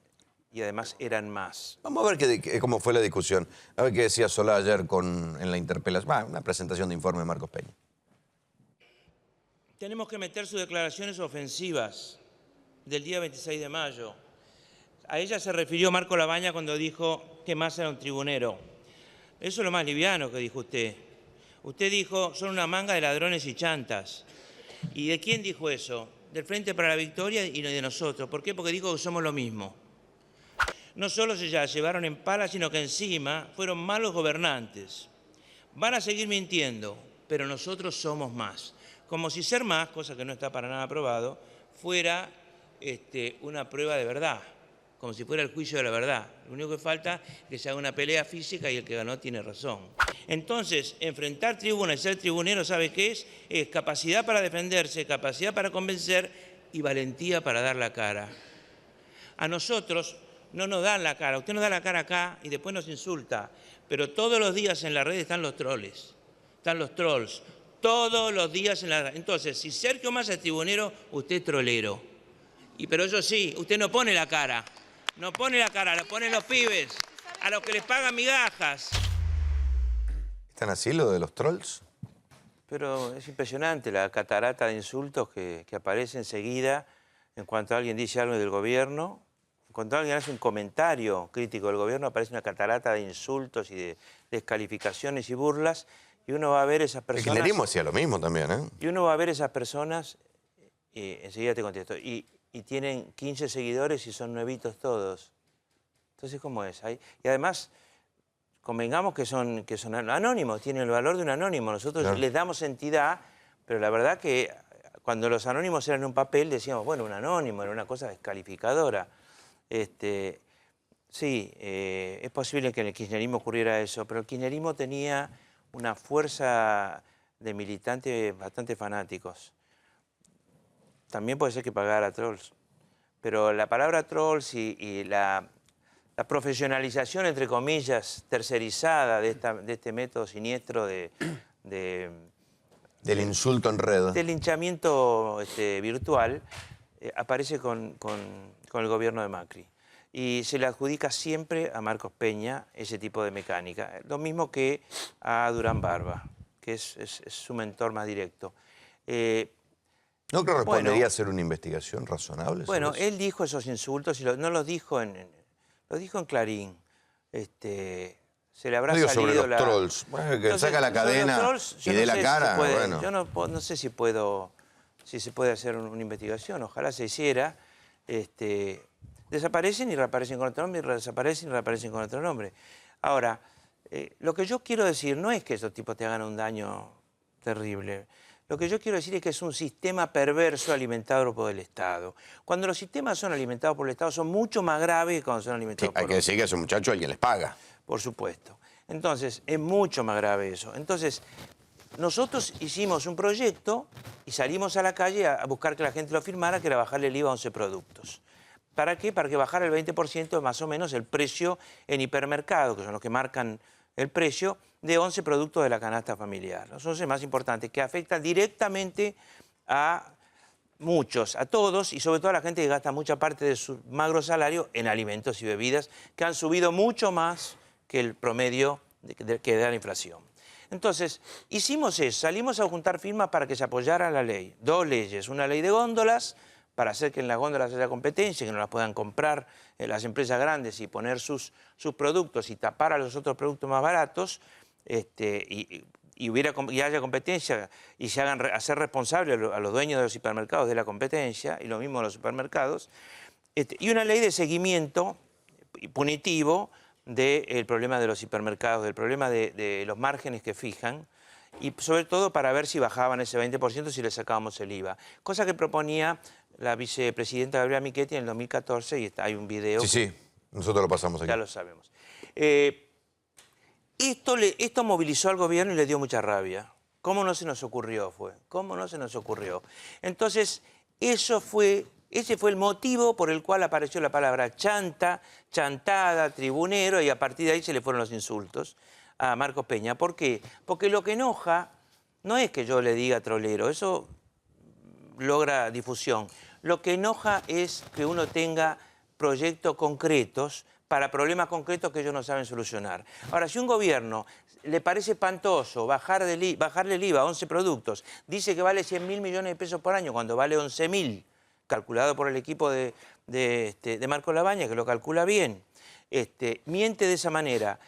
[SPEAKER 16] y además eran más.
[SPEAKER 5] Vamos a ver cómo fue la discusión. A ver qué decía Solá ayer en la interpelación, una presentación de informe de Marcos Peña.
[SPEAKER 16] Tenemos que meter sus declaraciones ofensivas del día 26 de mayo. A ella se refirió Marco Labaña cuando dijo que Massa era un tribunero. Eso es lo más liviano que dijo usted. Usted dijo, son una manga de ladrones y chantas. ¿Y de quién dijo eso? Del Frente para la Victoria y de nosotros. ¿Por qué? Porque dijo que somos lo mismo. No solo se la llevaron en pala, sino que encima fueron malos gobernantes. Van a seguir mintiendo, pero nosotros somos más. Como si ser más, cosa que no está para nada probado, fuera una prueba de verdad. Como si fuera el juicio de la verdad. Lo único que falta es que se haga una pelea física y el que ganó tiene razón. Entonces, enfrentar tribuna y ser tribunero, ¿sabe qué es? Es capacidad para defenderse, capacidad para convencer y valentía para dar la cara. A nosotros no nos dan la cara. Usted nos da la cara acá y después nos insulta. Pero todos los días en la red están los troles. Están los trolls. Todos los días en la red. Entonces, si Sergio Massa es tribunero, usted es trolero. Pero eso sí, usted no pone la cara. No pone la cara, la ponen los pibes, a los que les pagan migajas.
[SPEAKER 5] ¿Están así lo de los trolls?
[SPEAKER 16] Pero es impresionante la catarata de insultos que aparece enseguida en cuanto alguien dice algo del gobierno. En cuanto alguien hace un comentario crítico del gobierno, aparece una catarata de insultos y de descalificaciones y burlas. Y uno va a ver esas personas...
[SPEAKER 5] El kirchnerismo hacía lo mismo también, ¿eh?
[SPEAKER 16] Y uno va a ver esas personas, enseguida te contesto, y tienen 15 seguidores y son nuevitos todos. Entonces, ¿cómo es? Y además, convengamos que son anónimos, tienen el valor de un anónimo. Nosotros claro, les damos entidad, pero la verdad que cuando los anónimos eran un papel, decíamos, bueno, un anónimo, era una cosa descalificadora. Sí, es posible que en el kirchnerismo ocurriera eso, pero el kirchnerismo tenía una fuerza de militantes bastante fanáticos. También puede ser que pagara trolls. Pero la palabra trolls y la profesionalización, entre comillas, tercerizada de este método siniestro del
[SPEAKER 5] insulto en red,
[SPEAKER 16] del linchamiento virtual, aparece con el gobierno de Macri. Y se le adjudica siempre a Marcos Peña ese tipo de mecánica. Lo mismo que a Durán Barba. que es su mentor más directo.
[SPEAKER 5] ¿No correspondería hacer una investigación razonable?
[SPEAKER 16] Bueno, él dijo esos insultos y no los dijo lo dijo en Clarín. Se le habrá salido
[SPEAKER 5] sobre los trolls. Bueno, que
[SPEAKER 16] entonces,
[SPEAKER 5] saca la cadena
[SPEAKER 16] trolls,
[SPEAKER 5] y dé la cara. Bueno.
[SPEAKER 16] Yo no sé si se puede hacer una investigación. Ojalá se hiciera. Desaparecen y reaparecen con otro nombre, y desaparecen y reaparecen con otro nombre. Ahora, lo que yo quiero decir no es que esos tipos te hagan un daño terrible. Lo que yo quiero decir es que es un sistema perverso alimentado por el Estado. Cuando los sistemas son alimentados por el Estado son mucho más graves que cuando son alimentados por
[SPEAKER 5] hay que decir que a esos muchachos alguien les paga.
[SPEAKER 16] Por supuesto. Entonces, es mucho más grave eso. Entonces, nosotros hicimos un proyecto y salimos a la calle a buscar que la gente lo firmara, que era bajarle el IVA a 11 productos. ¿Para qué? Para que bajara el 20% más o menos el precio en hipermercado, que son los que marcan el precio, de 11 productos de la canasta familiar. Los 11 más importantes, que afectan directamente a muchos, a todos, y sobre todo a la gente que gasta mucha parte de su magro salario en alimentos y bebidas, que han subido mucho más que el promedio que da la inflación. Entonces, hicimos eso, salimos a juntar firmas para que se apoyara la ley. 2 leyes, una ley de góndolas, para hacer que en las góndolas haya competencia, que no las puedan comprar las empresas grandes y poner sus productos y tapar a los otros productos más baratos, y haya competencia y se hagan hacer responsables a los dueños de los hipermercados de la competencia, y lo mismo a los supermercados, y una ley de seguimiento punitivo del problema de los hipermercados, del problema de los márgenes que fijan, y sobre todo para ver si bajaban ese 20% si le sacábamos el IVA. Cosa que proponía la vicepresidenta Gabriela Michetti en el 2014, y hay un video.
[SPEAKER 5] Sí, nosotros lo pasamos aquí.
[SPEAKER 16] Ya lo sabemos. Esto movilizó al gobierno y le dio mucha rabia. ¿Cómo no se nos ocurrió? ¿Cómo no se nos ocurrió? Entonces, ese fue el motivo por el cual apareció la palabra chanta, chantada, tribunero, y a partir de ahí se le fueron los insultos a Marcos Peña. ¿Por qué? Porque lo que enoja no es que yo le diga trolero, eso logra difusión. Lo que enoja es que uno tenga proyectos concretos para problemas concretos que ellos no saben solucionar. Ahora, si un gobierno le parece espantoso bajarle el IVA a 11 productos, dice que vale 100.000 millones de pesos por año cuando vale 11.000, calculado por el equipo de Marco Labaña, que lo calcula bien, miente de esa manera,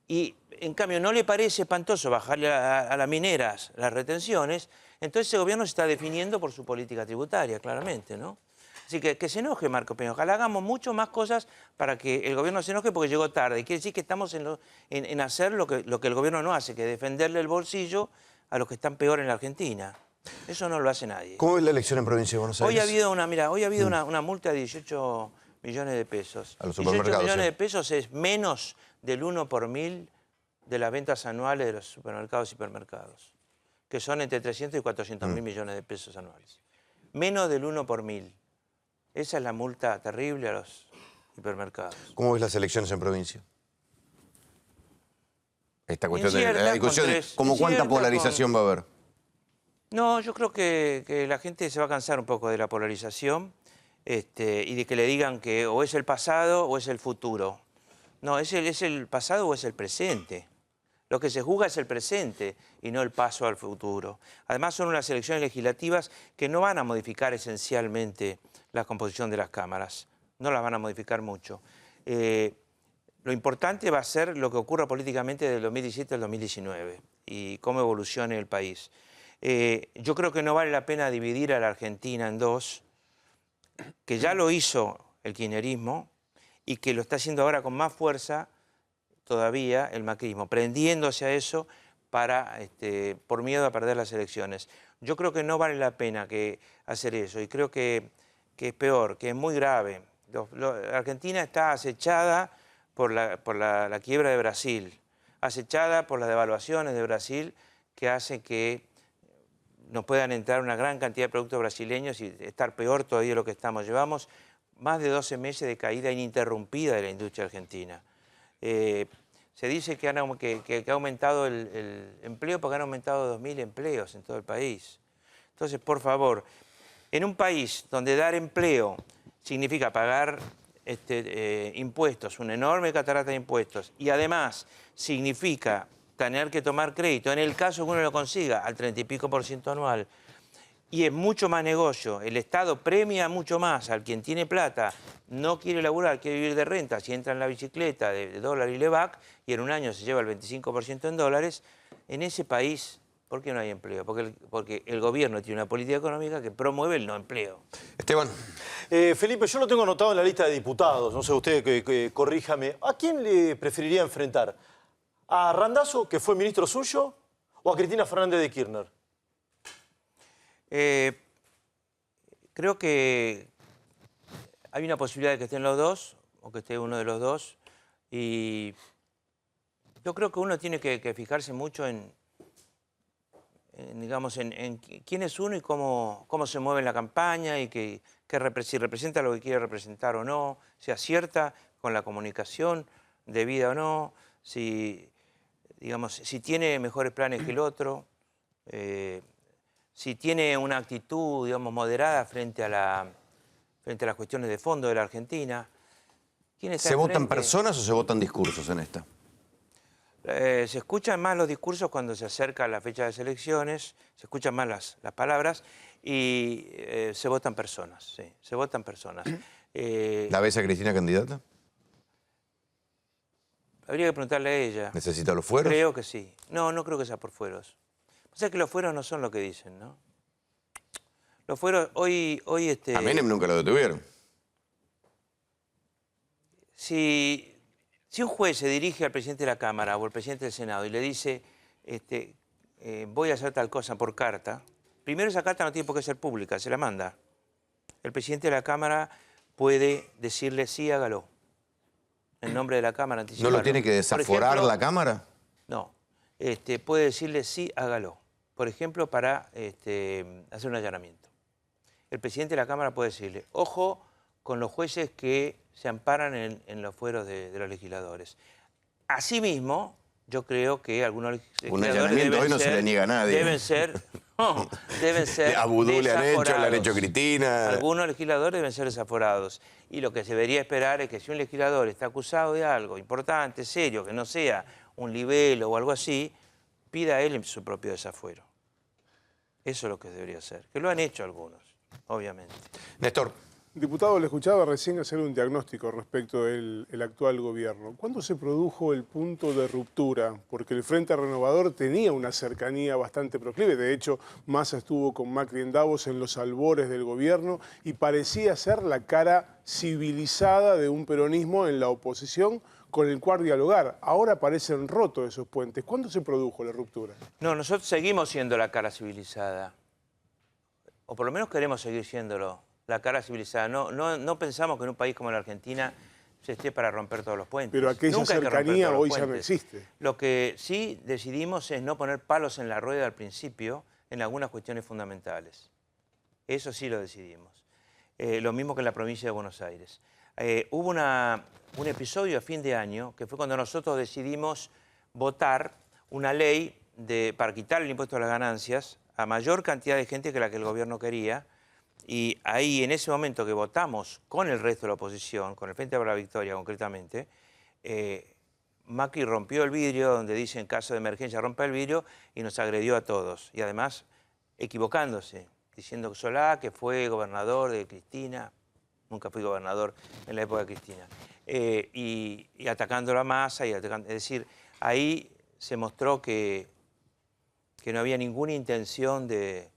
[SPEAKER 16] y en cambio no le parece espantoso bajarle a las mineras las retenciones, entonces ese gobierno se está definiendo por su política tributaria, claramente, ¿no? Así que se enoje Marcos Peña. Ojalá hagamos mucho más cosas para que el gobierno se enoje porque llegó tarde. Quiere decir que estamos en hacer lo que el gobierno no hace, que defenderle el bolsillo a los que están peor en la Argentina. Eso no lo hace nadie.
[SPEAKER 5] ¿Cómo es la elección en Provincia de Buenos Aires?
[SPEAKER 16] Hoy ha habido una multa de 18 millones de pesos.
[SPEAKER 5] A los supermercados.
[SPEAKER 16] 18 millones de pesos es menos del 1 por 1000 de las ventas anuales de los supermercados y hipermercados, que son entre 300 y 400.000 millones de pesos anuales. Menos del 1 por 1000. Esa es la multa terrible a los hipermercados.
[SPEAKER 5] ¿Cómo ves las elecciones en provincia? Esta cuestión de la discusión, ¿cómo cuánta polarización va a haber?
[SPEAKER 16] No, yo creo que la gente se va a cansar un poco de la polarización y de que le digan que o es el pasado o es el futuro. No, es el pasado o es el presente. Lo que se juzga es el presente y no el paso al futuro. Además, son unas elecciones legislativas que no van a modificar esencialmente la composición de las cámaras. No las van a modificar mucho. Lo importante va a ser lo que ocurra políticamente del 2017 al 2019 y cómo evolucione el país. Yo creo que no vale la pena dividir a la Argentina en dos, que ya lo hizo el kirchnerismo y que lo está haciendo ahora con más fuerza todavía el macrismo, prendiéndose a eso por miedo a perder las elecciones. Yo creo que no vale la pena hacer eso y creo que es peor, que es muy grave. Argentina está acechada por la quiebra de Brasil, acechada por las devaluaciones de Brasil que hacen que nos puedan entrar una gran cantidad de productos brasileños y estar peor todavía de lo que estamos. Llevamos más de 12 meses de caída ininterrumpida de la industria argentina. Se dice que ha aumentado el empleo porque han aumentado 2.000 empleos en todo el país. Entonces, por favor, en un país donde dar empleo significa pagar impuestos, una enorme catarata de impuestos, y además significa tener que tomar crédito, en el caso que uno lo consiga, al 30 y pico % anual, y es mucho más negocio, el Estado premia mucho más al quien tiene plata, no quiere laburar, quiere vivir de renta, si entra en la bicicleta de dólar y LEVAC, y en un año se lleva el 25% en dólares, en ese país, ¿por qué no hay empleo? Porque el gobierno tiene una política económica que promueve el no empleo.
[SPEAKER 5] Esteban.
[SPEAKER 17] Felipe, yo lo tengo anotado en la lista de diputados, no sé usted, corríjame. ¿A quién le preferiría enfrentar? ¿A Randazzo, que fue ministro suyo, o a Cristina Fernández de Kirchner?
[SPEAKER 16] Creo que hay una posibilidad de que estén los dos, o que esté uno de los dos, y yo creo que uno tiene que fijarse mucho en quién es uno y cómo se mueve en la campaña, y si representa lo que quiere representar o no, si acierta con la comunicación debida o no, si tiene mejores planes que el otro, si tiene una actitud, moderada frente a las cuestiones de fondo de la Argentina.
[SPEAKER 5] ¿Se votan personas o se votan discursos en esta?
[SPEAKER 16] Se escuchan más los discursos cuando se acerca la fecha de las elecciones, se escuchan más las palabras y se votan personas, sí, se votan personas.
[SPEAKER 5] ¿La ves a Cristina candidata?
[SPEAKER 16] Habría que preguntarle a ella.
[SPEAKER 5] ¿Necesita los fueros?
[SPEAKER 16] Creo que sí. No creo que sea por fueros. O sea que los fueros no son lo que dicen, ¿no? Los fueros, hoy
[SPEAKER 5] A Menem nunca lo detuvieron.
[SPEAKER 16] Si un juez se dirige al presidente de la Cámara o al presidente del Senado y le dice, voy a hacer tal cosa por carta, primero esa carta no tiene por qué ser pública, se la manda. El presidente de la Cámara puede decirle sí, hágalo. En nombre de la Cámara, anticiparlo.
[SPEAKER 5] ¿No lo tiene que desaforar la Cámara?
[SPEAKER 16] No. Puede decirle sí, hágalo. Por ejemplo, para hacer un allanamiento. El presidente de la Cámara puede decirle, ojo con los jueces que se amparan en los fueros de los legisladores. Asimismo, yo creo que algunos legisladores
[SPEAKER 5] un allanamiento hoy no se le niega a nadie.
[SPEAKER 16] Deben ser
[SPEAKER 5] a Vudú le han hecho a Cristina.
[SPEAKER 16] Algunos legisladores deben ser desaforados. Y lo que se debería esperar es que si un legislador está acusado de algo importante, serio, que no sea un libelo o algo así, pida a él su propio desafuero. Eso es lo que debería hacer. Que lo han hecho algunos, obviamente.
[SPEAKER 5] Néstor.
[SPEAKER 19] Diputado, le escuchaba recién hacer un diagnóstico respecto del actual gobierno. ¿Cuándo se produjo el punto de ruptura? Porque el Frente Renovador tenía una cercanía bastante proclive. De hecho, Massa estuvo con Macri en Davos en los albores del gobierno y parecía ser la cara civilizada de un peronismo en la oposición con el cual dialogar. Ahora parecen rotos esos puentes. ¿Cuándo se produjo la ruptura?
[SPEAKER 16] No, nosotros seguimos siendo la cara civilizada. O por lo menos queremos seguir siéndolo. La cara civilizada. No pensamos que en un país como la Argentina se esté para romper todos los puentes.
[SPEAKER 19] Pero aquella cercanía hoy ya no existe.
[SPEAKER 16] Lo que sí decidimos es no poner palos en la rueda al principio en algunas cuestiones fundamentales. Eso sí lo decidimos. Lo mismo que en la provincia de Buenos Aires. Hubo un episodio a fin de año que fue cuando nosotros decidimos votar una ley para quitar el impuesto a las ganancias a mayor cantidad de gente que la que el gobierno quería. Y ahí, en ese momento que votamos con el resto de la oposición, con el Frente para la Victoria concretamente, Macri rompió el vidrio, donde dice en caso de emergencia rompe el vidrio, y nos agredió a todos. Y además, equivocándose, diciendo que Solá, que fue gobernador de Cristina, nunca fui gobernador en la época de Cristina, y atacando a Massa, es decir, ahí se mostró que no había ninguna intención de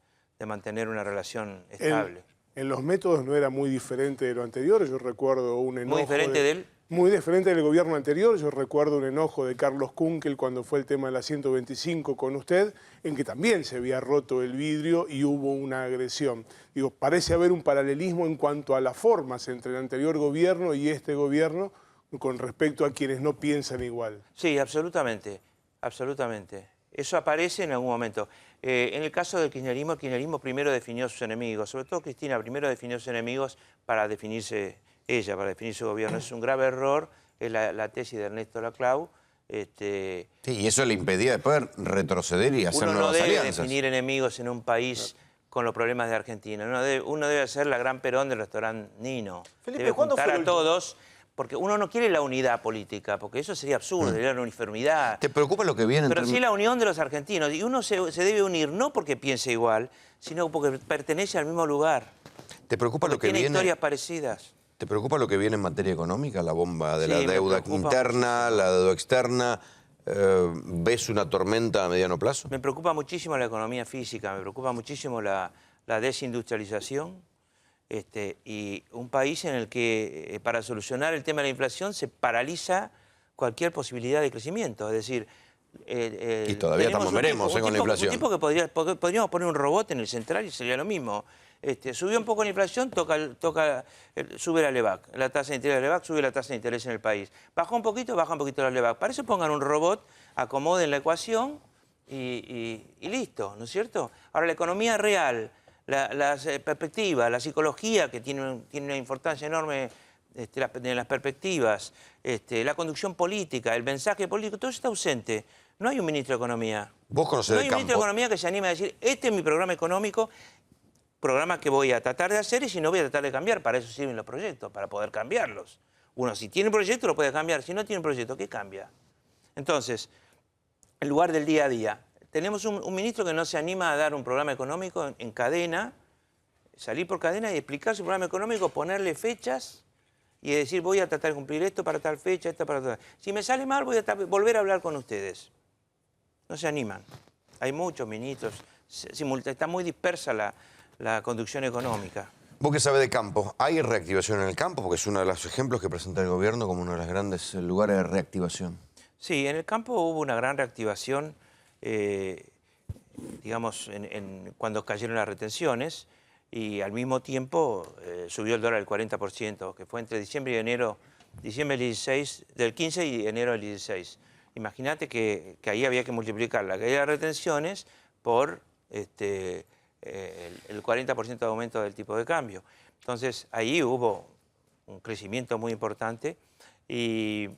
[SPEAKER 16] mantener una relación estable.
[SPEAKER 19] En los métodos no era muy diferente de lo anterior. Yo recuerdo un enojo...
[SPEAKER 16] ¿Muy diferente de él?
[SPEAKER 19] Muy diferente del gobierno anterior. Yo recuerdo un enojo de Carlos Kunkel cuando fue el tema de la 125 con usted, en que también se había roto el vidrio y hubo una agresión. Digo, parece haber un paralelismo en cuanto a las formas entre el anterior gobierno y este gobierno con respecto a quienes no piensan igual.
[SPEAKER 16] Sí, absolutamente, absolutamente. Eso aparece en algún momento. En el caso del kirchnerismo, el kirchnerismo primero definió sus enemigos. Sobre todo Cristina primero definió sus enemigos para definirse ella, para definir su gobierno. Es un grave error, es la tesis de Ernesto Laclau.
[SPEAKER 5] Sí, y eso le impedía después retroceder y hacer nuevas alianzas.
[SPEAKER 16] Uno no debe definir enemigos en un país con los problemas de Argentina. Uno debe hacer la gran Perón del restaurante Nino.
[SPEAKER 17] Felipe,
[SPEAKER 16] debe juntar a todos Porque uno no quiere la unidad política, porque eso sería absurdo, sería la uniformidad.
[SPEAKER 5] ¿Te preocupa lo que viene?
[SPEAKER 16] Pero sí la unión de los argentinos. Y uno se debe unir no porque piense igual, sino porque pertenece al mismo lugar.
[SPEAKER 5] ¿Te preocupa lo que
[SPEAKER 16] tiene
[SPEAKER 5] viene?
[SPEAKER 16] historias parecidas.
[SPEAKER 5] ¿Te preocupa lo que viene en materia económica? La bomba de
[SPEAKER 16] Sí,
[SPEAKER 5] la
[SPEAKER 16] me
[SPEAKER 5] deuda
[SPEAKER 16] preocupa
[SPEAKER 5] interna, la deuda externa. ¿Ves una tormenta a mediano plazo?
[SPEAKER 16] Me preocupa muchísimo la economía física, me preocupa muchísimo la desindustrialización. Y un país en el que para solucionar el tema de la inflación se paraliza cualquier posibilidad de crecimiento. Es decir,
[SPEAKER 5] y todavía estamos veremos con la inflación.
[SPEAKER 16] Un tipo que podríamos poner un robot en el central y sería lo mismo. Subió un poco la inflación, sube la LEVAC. La tasa de interés de la LEVAC, sube la tasa de interés en el país. Bajó un poquito, baja un poquito la LEVAC. Para eso pongan un robot, acomoden la ecuación y listo, ¿no es cierto? Ahora, la economía real, las perspectivas, la psicología, que tiene una importancia enorme en las perspectivas, la conducción política, el mensaje político, todo eso está ausente. No hay un ministro de Economía.
[SPEAKER 5] ¿Vos conocés
[SPEAKER 16] No
[SPEAKER 5] el
[SPEAKER 16] hay un
[SPEAKER 5] campo?
[SPEAKER 16] ministro de Economía que se anime a decir, este es mi programa económico, programa que voy a tratar de hacer y si no voy a tratar de cambiar. Para eso sirven los proyectos, para poder cambiarlos. Uno, si tiene proyecto, lo puede cambiar. Si no tiene proyecto, ¿qué cambia? Entonces, en lugar del día a día, tenemos un ministro que no se anima a dar un programa económico en cadena, salir por cadena y explicar su programa económico, ponerle fechas y decir, voy a tratar de cumplir esto para tal fecha, esto para tal. Si me sale mal, voy a volver a hablar con ustedes. No se animan. Hay muchos ministros, está muy dispersa la conducción económica.
[SPEAKER 5] Vos que sabés de campo, ¿hay reactivación en el campo? Porque es uno de los ejemplos que presenta el gobierno como uno de los grandes lugares de reactivación.
[SPEAKER 16] Sí, en el campo hubo una gran reactivación, digamos, cuando cayeron las retenciones y al mismo tiempo subió el dólar al 40%, que fue entre diciembre y enero, diciembre del 15 y enero del 16. Imagínate que ahí había que multiplicar la caída de retenciones por el 40% de aumento del tipo de cambio. Entonces, ahí hubo un crecimiento muy importante y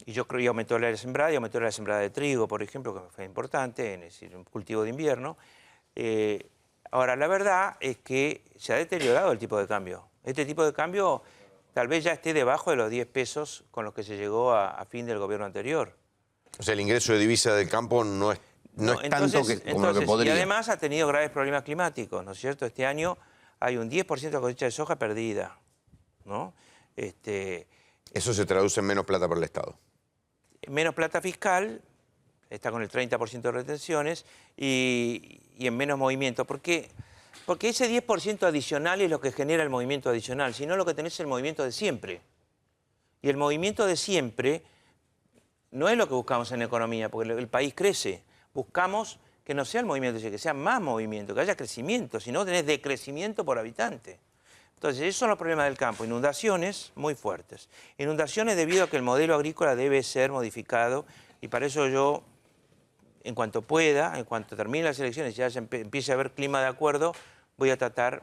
[SPEAKER 16] yo creo que aumentó la sembrada y aumentó la sembrada de trigo, por ejemplo, que fue importante, es decir, un cultivo de invierno. Ahora, la verdad es que se ha deteriorado el tipo de cambio. Este tipo de cambio tal vez ya esté debajo de los 10 pesos con los que se llegó a fin del gobierno anterior.
[SPEAKER 5] O sea, el ingreso de divisa del campo no es tanto como lo que podría.
[SPEAKER 16] Y además ha tenido graves problemas climáticos, ¿no es cierto? Este año hay un 10% de cosecha de soja perdida, ¿no?
[SPEAKER 5] Eso se traduce en menos plata para el Estado.
[SPEAKER 16] Menos plata fiscal, está con el 30% de retenciones y en menos movimiento. Porque ese 10% adicional es lo que genera el movimiento adicional, sino lo que tenés es el movimiento de siempre. Y el movimiento de siempre no es lo que buscamos en economía, porque el país crece. Buscamos que no sea el movimiento, que sea más movimiento, que haya crecimiento, si no tenés decrecimiento por habitante. Entonces, esos son los problemas del campo. Inundaciones muy fuertes. Inundaciones debido a que el modelo agrícola debe ser modificado y para eso yo, en cuanto pueda, en cuanto termine las elecciones y ya empiece a haber clima de acuerdo, voy a tratar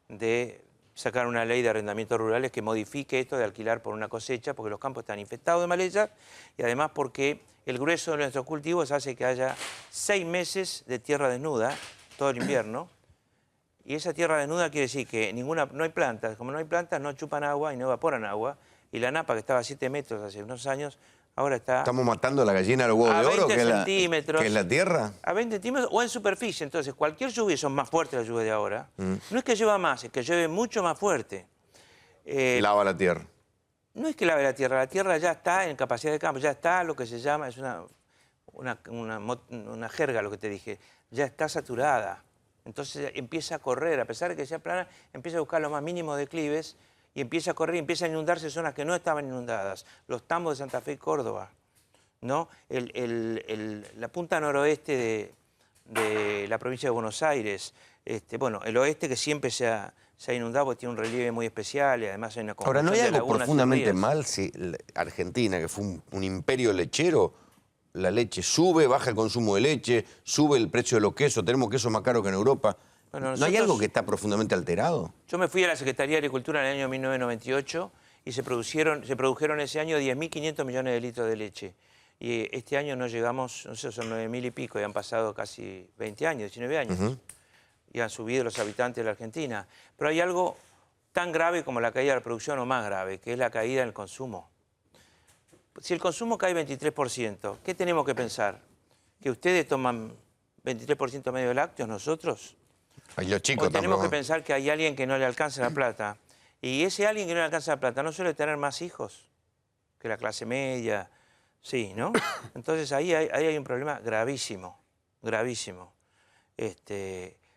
[SPEAKER 16] de sacar una ley de arrendamientos rurales que modifique esto de alquilar por una cosecha, porque los campos están infestados de malezas y además porque el grueso de nuestros cultivos hace que haya 6 meses de tierra desnuda todo el invierno. Y esa tierra desnuda quiere decir que no hay plantas. Como no hay plantas, no chupan agua y no evaporan agua. Y la napa, que estaba a 7 metros hace unos años, ahora está...
[SPEAKER 5] ¿Estamos matando la gallina al huevo de oro, que es la tierra?
[SPEAKER 16] A 20 centímetros o en superficie. Entonces, cualquier lluvia, son más fuertes las lluvias de ahora, no es que llueva más, es que llueve mucho más fuerte.
[SPEAKER 5] Lava la tierra.
[SPEAKER 16] No es que lave la tierra ya está en capacidad de campo, ya está lo que se llama, es una jerga lo que te dije, ya está saturada. Entonces empieza a correr, a pesar de que sea plana, empieza a buscar los más mínimos declives y empieza a correr y empieza a inundarse zonas que no estaban inundadas. Los tambos de Santa Fe y Córdoba, ¿no? La punta noroeste de la provincia de Buenos Aires, bueno, el oeste que siempre se ha inundado porque tiene un relieve muy especial y además hay una
[SPEAKER 5] Ahora, ¿no hay algo
[SPEAKER 16] lagunas
[SPEAKER 5] profundamente
[SPEAKER 16] y ríos?
[SPEAKER 5] mal si Argentina, que fue un imperio lechero, la leche sube, baja el consumo de leche, sube el precio de los quesos, tenemos quesos más caros que en Europa?
[SPEAKER 16] Bueno,
[SPEAKER 5] ¿No hay algo que está profundamente alterado?
[SPEAKER 16] Yo me fui a la Secretaría de Agricultura en el año 1998 y se produjeron ese año 10.500 millones de litros de leche. Y este año no llegamos, no sé, son 9.000 y pico, y han pasado casi 20 años, 19 años. Y han subido los habitantes de la Argentina. Pero hay algo tan grave como la caída de la producción o más grave, que es la caída en el consumo. Si el consumo cae 23%, ¿qué tenemos que pensar? ¿Que ustedes toman 23% medio de lácteos, nosotros?
[SPEAKER 5] Ay, los chicos
[SPEAKER 16] o tenemos que
[SPEAKER 5] tampoco.
[SPEAKER 16] pensar que hay alguien que no le alcanza la plata. Y ese alguien que no le alcanza la plata no suele tener más hijos que la clase media. Sí, ¿no? Entonces ahí hay un problema gravísimo, gravísimo.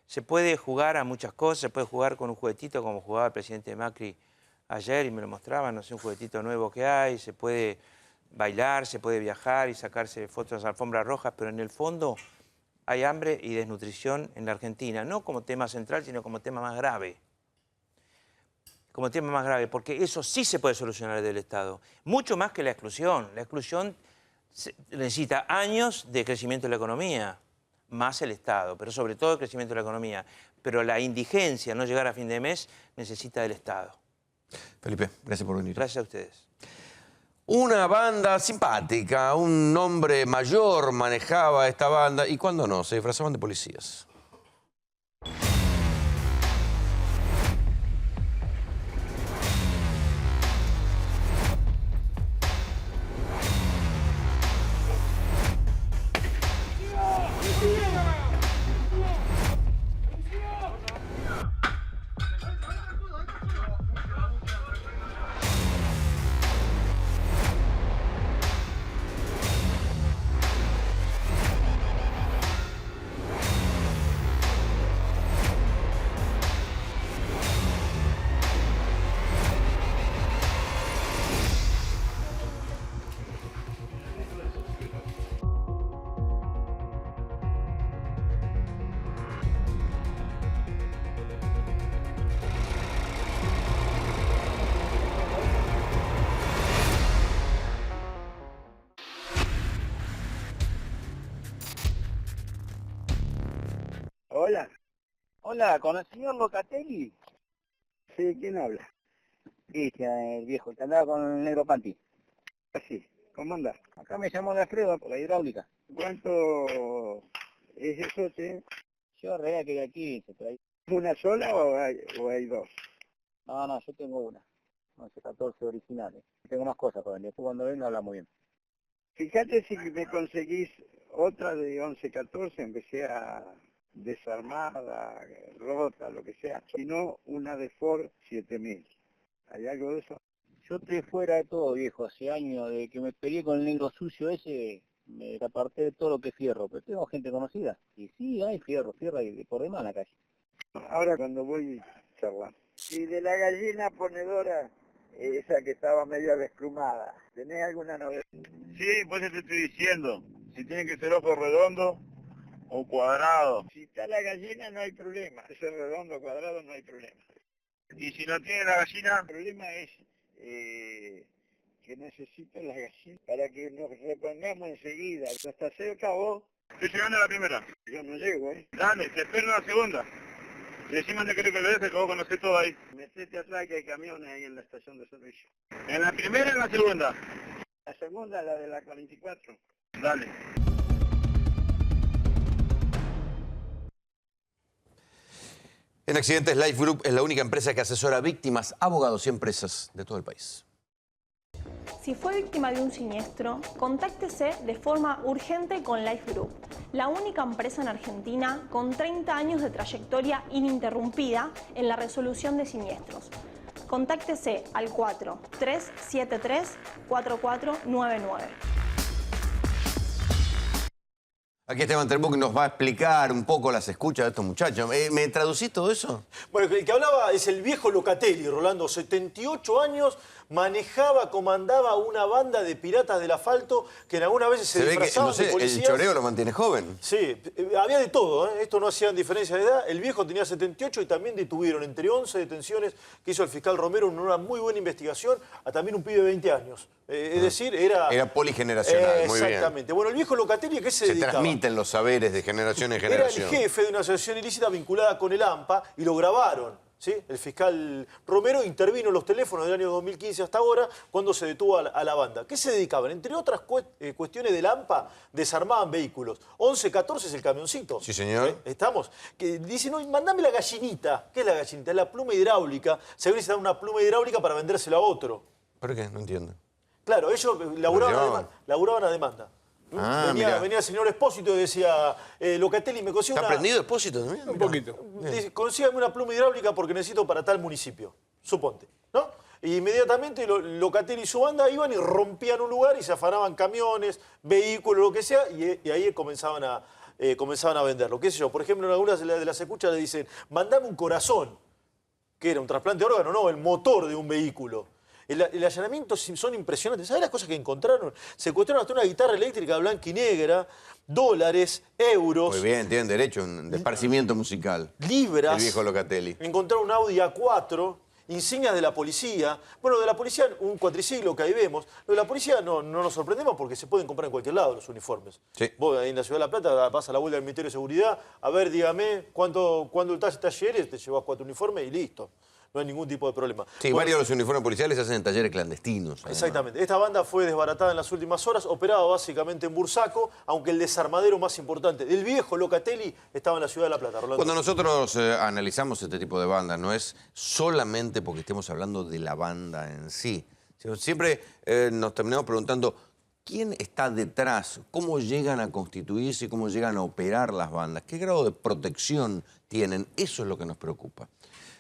[SPEAKER 16] Se puede jugar a muchas cosas, se puede jugar con un juguetito como jugaba el presidente Macri ayer y me lo mostraba, no sé, un juguetito nuevo que hay, se puede bailar, se puede viajar y sacarse fotos en alfombras rojas, pero en el fondo hay hambre y desnutrición en la Argentina, no como tema central, sino como tema más grave. Como tema más grave, porque eso sí se puede solucionar desde el Estado, mucho más que la exclusión. La exclusión necesita años de crecimiento de la economía, más el Estado, pero sobre todo el crecimiento de la economía. Pero la indigencia, no llegar a fin de mes, necesita del Estado.
[SPEAKER 5] Felipe, gracias por venir.
[SPEAKER 16] Gracias a ustedes.
[SPEAKER 5] Una banda simpática, un hombre mayor manejaba esta banda y cuando no, se disfrazaban de policías.
[SPEAKER 20] Hola. Hola, ¿con el señor Locatelli? Sí, ¿quién habla? Cristian, el viejo, que andaba con el negro Panti. Sí, ¿cómo anda? Acá me llamó Alfredo por la hidráulica. ¿Cuánto es eso, sí? Yo reía que aquí se trae. ¿Una sola o hay dos? No, yo tengo una. 11-14 originales. Tengo más cosas para venir. Después cuando venga hablamos bien. Fíjate si me conseguís otra de 11-14, aunque sea desarmada, rota, lo que sea. Si no, una de Ford 7000. ¿Hay algo de eso? Yo estoy fuera de todo, viejo. Hace años de que me peleé con el negro sucio ese, me aparté de todo lo que es fierro. Pero tengo gente conocida. Y sí, hay fierro y por demás en la calle. Ahora cuando voy charlando. Y de la gallina ponedora, esa que estaba medio desplumada, ¿tenés alguna novedad? Sí, pues te estoy diciendo. Si tiene que ser ojo redondo o cuadrado. Si está la gallina no hay problema. Si es redondo o cuadrado no hay problema. Y si no tiene la gallina, el problema es que necesito la gallina para que nos repongamos enseguida. ¿Hasta cerca vos? Estoy llegando a la primera. Yo no llego, Dale, te espero en la segunda. Y decime dónde creo que lo dejes, que vos conocés todo ahí. Metete atrás que hay camiones ahí en la estación de servicio. ¿En la primera o en la segunda? La segunda, la de la 44. Dale.
[SPEAKER 5] En Accidentes Life Group es la única empresa que asesora a víctimas, abogados y empresas de todo el país.
[SPEAKER 3] Si fue víctima de un siniestro, contáctese de forma urgente con Life Group, la única empresa en Argentina con 30 años de trayectoria ininterrumpida en la resolución de siniestros. Contáctese al 4373-4499.
[SPEAKER 5] Aquí Esteban Terbuc nos va a explicar un poco las escuchas de estos muchachos. ¿Me traducís todo eso?
[SPEAKER 17] Bueno, el que hablaba es el viejo Locatelli, Rolando, 78 años, manejaba, comandaba una banda de piratas del asfalto que en algunas veces se disfrazaban de policías.
[SPEAKER 5] El choreo lo mantiene joven.
[SPEAKER 17] Sí, había de todo, Esto no hacían diferencia de edad. El viejo tenía 78 y también detuvieron entre 11 detenciones que hizo el fiscal Romero en una muy buena investigación a también un pibe de 20 años. Es decir, era
[SPEAKER 5] poligeneracional, muy bien.
[SPEAKER 17] Exactamente. Bueno, el viejo Locatelli, ¿a qué se dedicaba?
[SPEAKER 5] Transmiten los saberes de generación en generación.
[SPEAKER 17] Era el jefe de una asociación ilícita vinculada con el AMPA y lo grabaron. ¿sí? El fiscal Romero intervino en los teléfonos del año 2015 hasta ahora cuando se detuvo a la banda. ¿Qué se dedicaban? Entre otras cuestiones del AMPA, desarmaban vehículos. 1114 es el camioncito.
[SPEAKER 5] Sí, señor.
[SPEAKER 17] ¿Estamos? Que dicen, no, mandame la gallinita. ¿Qué es la gallinita? Es la pluma hidráulica. Se necesita una pluma hidráulica para vendérsela a otro.
[SPEAKER 5] ¿Por qué? No entiendo.
[SPEAKER 17] Claro, ellos laburaban a demanda. Venía el señor Espósito y decía, Locatelli, me consigue
[SPEAKER 5] ¿Está prendido Espósito también?
[SPEAKER 19] Un poquito.
[SPEAKER 17] Dice, consígame una pluma hidráulica porque necesito para tal municipio, suponte, ¿no? Y inmediatamente Locatelli y su banda iban y rompían un lugar y se afanaban camiones, vehículos, lo que sea, y ahí comenzaban a venderlo. ¿Qué sé yo? Por ejemplo, en algunas de las escuchas le dicen, mandame un corazón, que era un trasplante de órgano, no, el motor de un vehículo. El allanamiento son impresionantes. ¿Sabes las cosas que encontraron? Secuestraron hasta una guitarra eléctrica blanca y negra, dólares, euros.
[SPEAKER 5] Muy bien, tienen derecho a un esparcimiento musical.
[SPEAKER 17] Libras.
[SPEAKER 5] El viejo Locatelli.
[SPEAKER 17] Encontraron un Audi A4, insignias de la policía. Bueno, de la policía un cuatriciclo que ahí vemos. Lo de la policía no nos sorprendemos porque se pueden comprar en cualquier lado los uniformes.
[SPEAKER 5] Sí.
[SPEAKER 17] Vos ahí en la Ciudad de La Plata vas a la vuelta del Ministerio de Seguridad, a ver, dígame, cuánto el talleres, te llevas 4 uniformes y listo. No hay ningún tipo de problema.
[SPEAKER 5] Sí,
[SPEAKER 17] Bueno,
[SPEAKER 5] varios de los uniformes policiales se hacen en talleres clandestinos. Además.
[SPEAKER 17] Exactamente. Esta banda fue desbaratada en las últimas horas, operaba básicamente en Bursaco, aunque el desarmadero más importante del viejo Locatelli estaba en la Ciudad de La Plata. Rolando.
[SPEAKER 5] Cuando nosotros analizamos este tipo de bandas, no es solamente porque estemos hablando de la banda en sí. Siempre nos terminamos preguntando quién está detrás, cómo llegan a constituirse y cómo llegan a operar las bandas, qué grado de protección tienen. Eso es lo que nos preocupa.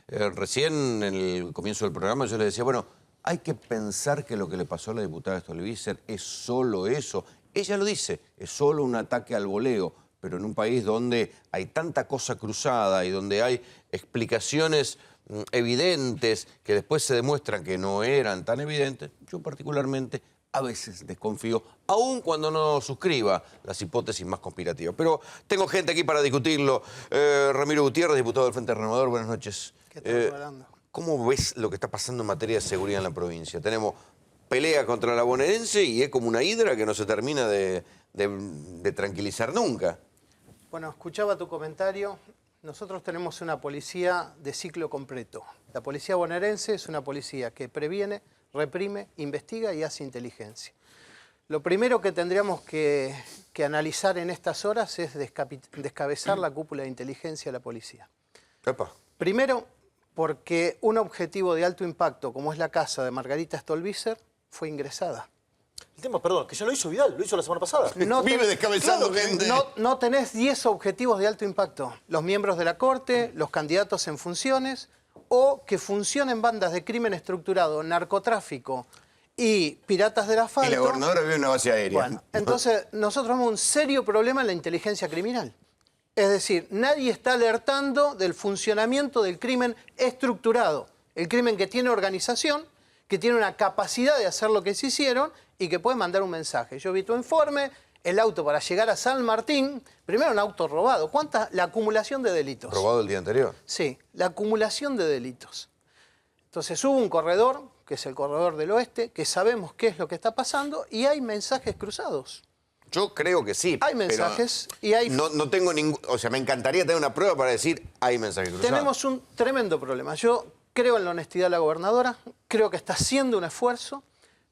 [SPEAKER 5] Recién en el comienzo del programa yo le decía, bueno, hay que pensar que lo que le pasó a la diputada Stolbizer es solo eso. Ella lo dice, es solo un ataque al voleo, pero en un país donde hay tanta cosa cruzada y donde hay explicaciones evidentes que después se demuestran que no eran tan evidentes, yo particularmente a veces desconfío, aun cuando no suscriba las hipótesis más conspirativas. Pero tengo gente aquí para discutirlo. Ramiro Gutiérrez, diputado del Frente Renovador, buenas noches. ¿Cómo ves lo que está pasando en materia de seguridad en la provincia? Tenemos pelea contra la bonaerense y es como una hidra que no se termina de tranquilizar nunca.
[SPEAKER 21] Bueno, escuchaba tu comentario. Nosotros tenemos una policía de ciclo completo. La policía bonaerense es una policía que previene, reprime, investiga y hace inteligencia. Lo primero que tendríamos que analizar en estas horas es descabezar la cúpula de inteligencia de la policía.
[SPEAKER 5] Epa.
[SPEAKER 21] Primero, porque un objetivo de alto impacto, como es la casa de Margarita Stolbizer, fue ingresada.
[SPEAKER 17] El tema, perdón, que ya lo hizo Vidal, lo hizo la semana pasada.
[SPEAKER 21] Vive descabezando gente. No tenés 10 objetivos de alto impacto. Los miembros de la Corte, los candidatos en funciones, o que funcionen bandas de crimen estructurado, narcotráfico y piratas del asfalto.
[SPEAKER 5] Y la gobernadora vive en una base aérea.
[SPEAKER 21] Bueno, entonces nosotros tenemos un serio problema en la inteligencia criminal. Es decir, nadie está alertando del funcionamiento del crimen estructurado. El crimen que tiene organización, que tiene una capacidad de hacer lo que se hicieron y que puede mandar un mensaje. Yo vi tu informe, el auto para llegar a San Martín, primero un auto robado. La acumulación de delitos.
[SPEAKER 5] ¿Robado el día anterior?
[SPEAKER 21] Sí, la acumulación de delitos. Entonces hubo un corredor, que es el corredor del oeste, que sabemos qué es lo que está pasando y hay mensajes cruzados.
[SPEAKER 5] Yo creo que sí.
[SPEAKER 21] Hay mensajes y hay...
[SPEAKER 5] No tengo ningún... O sea, me encantaría tener una prueba para decir hay mensajes cruzados.
[SPEAKER 21] Tenemos un tremendo problema. Yo creo en la honestidad de la gobernadora, creo que está haciendo un esfuerzo,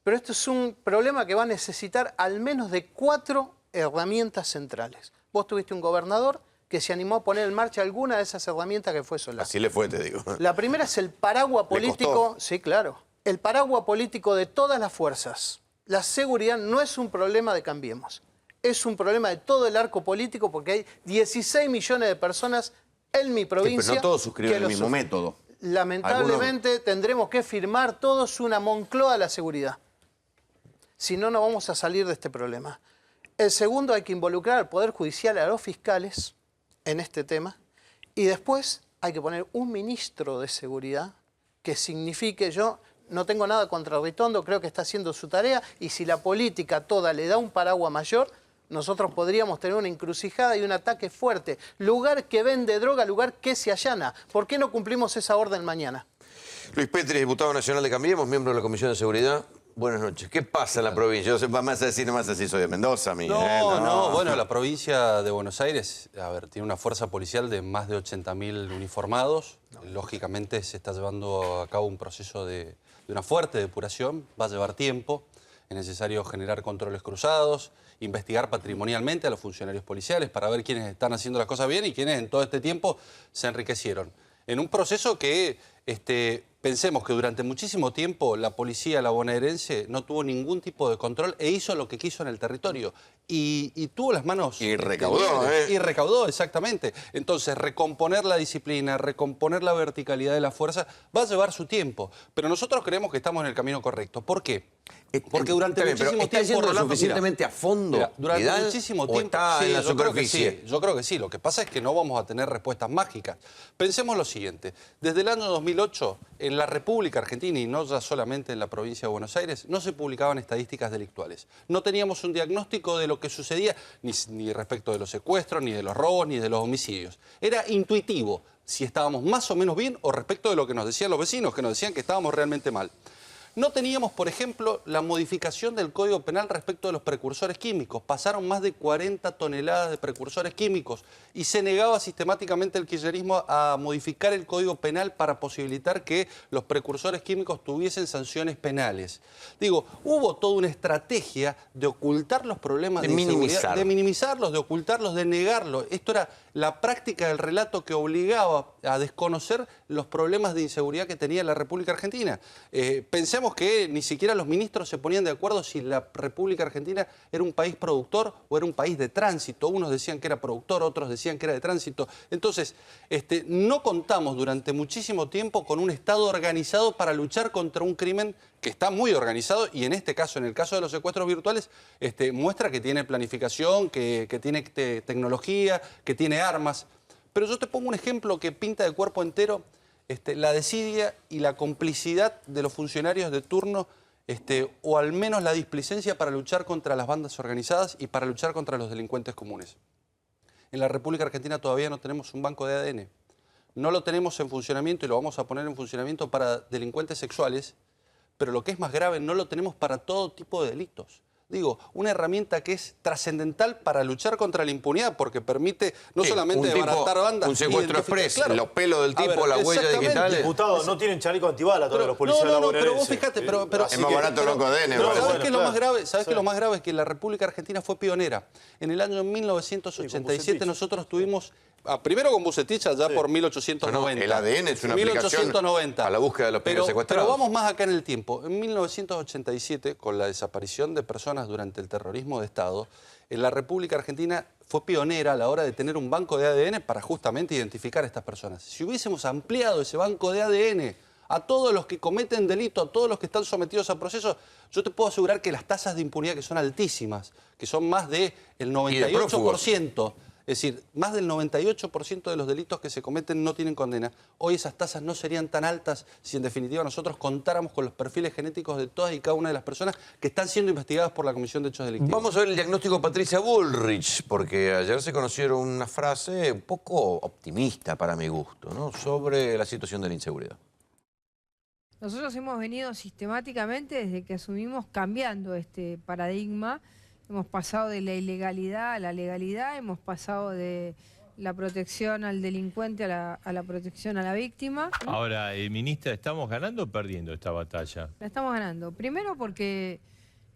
[SPEAKER 21] pero esto es un problema que va a necesitar al menos de 4 herramientas centrales. Vos tuviste un gobernador que se animó a poner en marcha alguna de esas herramientas que fue Solá.
[SPEAKER 5] Así le fue, te digo.
[SPEAKER 21] La primera es el paraguas político... Sí, claro. El paraguas político de todas las fuerzas. La seguridad no es un problema de Cambiemos. Es un problema de todo el arco político porque hay 16 millones de personas en mi provincia...
[SPEAKER 5] Sí, pero no todos suscriben el mismo método.
[SPEAKER 21] Lamentablemente tendremos que firmar todos una Moncloa de la seguridad. Si no, no vamos a salir de este problema. El segundo, hay que involucrar al Poder Judicial, a los fiscales en este tema. Y después hay que poner un ministro de seguridad que signifique, yo no tengo nada contra Ritondo, creo que está haciendo su tarea. Y si la política toda le da un paraguas mayor, nosotros podríamos tener una encrucijada y un ataque fuerte. Lugar que vende droga, lugar que se allana. ¿Por qué no cumplimos esa orden mañana?
[SPEAKER 5] Luis Petri, diputado nacional de Cambiemos, miembro de la Comisión de Seguridad. buenas noches. ¿Qué pasa en la provincia? Yo sé, más a decir, nomás así soy de Mendoza, a mí.
[SPEAKER 4] No, bueno, la provincia de Buenos Aires, a ver, tiene una fuerza policial de más de 80.000 uniformados. Lógicamente se está llevando a cabo un proceso de una fuerte depuración, va a llevar tiempo. Es necesario generar controles cruzados, investigar patrimonialmente a los funcionarios policiales para ver quiénes están haciendo las cosas bien y quiénes en todo este tiempo se enriquecieron. En un proceso que pensemos que durante muchísimo tiempo la policía, la bonaerense, no tuvo ningún tipo de control e hizo lo que quiso en el territorio. Y tuvo las manos...
[SPEAKER 5] Y recaudó,
[SPEAKER 4] Y recaudó, exactamente. Entonces, recomponer la disciplina, recomponer la verticalidad de la fuerza, va a llevar su tiempo. Pero nosotros creemos que estamos en el camino correcto. ¿Por qué? Porque durante muchísimo tiempo...
[SPEAKER 5] ¿Está suficientemente a fondo?
[SPEAKER 4] Durante
[SPEAKER 5] Vidal,
[SPEAKER 4] muchísimo
[SPEAKER 5] ¿o
[SPEAKER 4] tiempo...
[SPEAKER 5] está en la superficie?
[SPEAKER 4] Yo creo que sí. Lo que pasa es que no vamos a tener respuestas mágicas. Pensemos lo siguiente. Desde el año 2008, en la República Argentina, y no ya solamente en la provincia de Buenos Aires, no se publicaban estadísticas delictuales. No teníamos un diagnóstico de lo que sucedía, ni respecto de los secuestros, ni de los robos, ni de los homicidios. Era intuitivo si estábamos más o menos bien o respecto de lo que nos decían los vecinos, que nos decían que estábamos realmente mal. No teníamos, por ejemplo, la modificación del Código Penal respecto de los precursores químicos. Pasaron más de 40 toneladas de precursores químicos y se negaba sistemáticamente el kirchnerismo a modificar el Código Penal para posibilitar que los precursores químicos tuviesen sanciones penales. Digo, hubo toda una estrategia de ocultar los problemas de inseguridad, de minimizarlos, de ocultarlos, de negarlos. Esto era la práctica del relato que obligaba a desconocer los problemas de inseguridad que tenía la República Argentina. Pensemos que ni siquiera los ministros se ponían de acuerdo si la República Argentina era un país productor o era un país de tránsito. Unos decían que era productor, otros decían que era de tránsito. Entonces, no contamos durante muchísimo tiempo con un Estado organizado para luchar contra un crimen que está muy organizado y en este caso, en el caso de los secuestros virtuales, muestra que tiene planificación, que tiene tecnología, que tiene armas. Pero yo te pongo un ejemplo que pinta de cuerpo entero la desidia y la complicidad de los funcionarios de turno, o al menos la displicencia para luchar contra las bandas organizadas y para luchar contra los delincuentes comunes. En la República Argentina todavía no tenemos un banco de ADN. No lo tenemos en funcionamiento y lo vamos a poner en funcionamiento para delincuentes sexuales, pero lo que es más grave, no lo tenemos para todo tipo de delitos. Digo, una herramienta que es trascendental para luchar contra la impunidad porque permite no solamente desbaratar bandas...
[SPEAKER 5] Un secuestro express,
[SPEAKER 4] claro,
[SPEAKER 5] los pelos del tipo, la huella digital...
[SPEAKER 17] Diputado, no tienen chaleco antibala todos los policías laborerenses.
[SPEAKER 4] Pero vos fíjate, pero
[SPEAKER 5] es más barato el banco de ADN.
[SPEAKER 4] ¿Sabés qué es lo más grave? ¿Sabés qué es lo más grave? Es que la República Argentina fue pionera. En el año 1987 nosotros tuvimos... primero con Bucetich allá por 1890.
[SPEAKER 5] El ADN es una aplicación a la búsqueda de los pibes secuestrados.
[SPEAKER 4] Pero vamos más acá en el tiempo. En 1987, con la desaparición de personas durante el terrorismo de Estado, en la República Argentina fue pionera a la hora de tener un banco de ADN para justamente identificar a estas personas. Si hubiésemos ampliado ese banco de ADN a todos los que cometen delito, a todos los que están sometidos a procesos, yo te puedo asegurar que las tasas de impunidad, que son altísimas, que son más del 98%, es decir, más del 98% de los delitos que se cometen no tienen condena. Hoy esas tasas no serían tan altas si en definitiva nosotros contáramos con los perfiles genéticos de todas y cada una de las personas que están siendo investigadas por la Comisión de Hechos Delictivos.
[SPEAKER 5] Vamos a ver el diagnóstico de Patricia Bullrich, porque ayer se conocieron una frase un poco optimista para mi gusto, ¿no?, sobre la situación de la inseguridad.
[SPEAKER 6] Nosotros hemos venido sistemáticamente desde que asumimos cambiando este paradigma. Hemos pasado de la ilegalidad a la legalidad, hemos pasado de la protección al delincuente a la protección a la víctima.
[SPEAKER 22] Ahora, ministra, ¿estamos ganando o perdiendo esta batalla?
[SPEAKER 6] La estamos ganando. Primero porque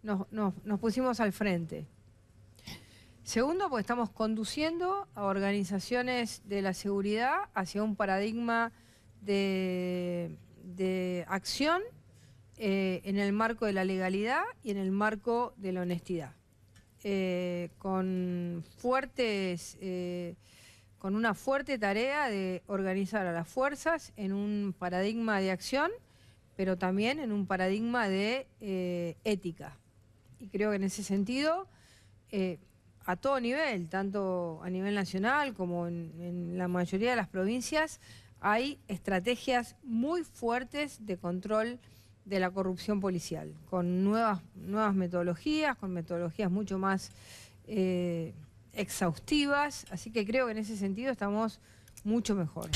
[SPEAKER 6] nos pusimos al frente. Segundo, porque estamos conduciendo a organizaciones de la seguridad hacia un paradigma de acción en el marco de la legalidad y en el marco de la honestidad. Con una fuerte tarea de organizar a las fuerzas en un paradigma de acción, pero también en un paradigma de ética. Y creo que en ese sentido, a todo nivel, tanto a nivel nacional como en la mayoría de las provincias, hay estrategias muy fuertes de control de la corrupción policial, con nuevas metodologías, con metodologías mucho más exhaustivas, así que creo que en ese sentido estamos mucho mejor.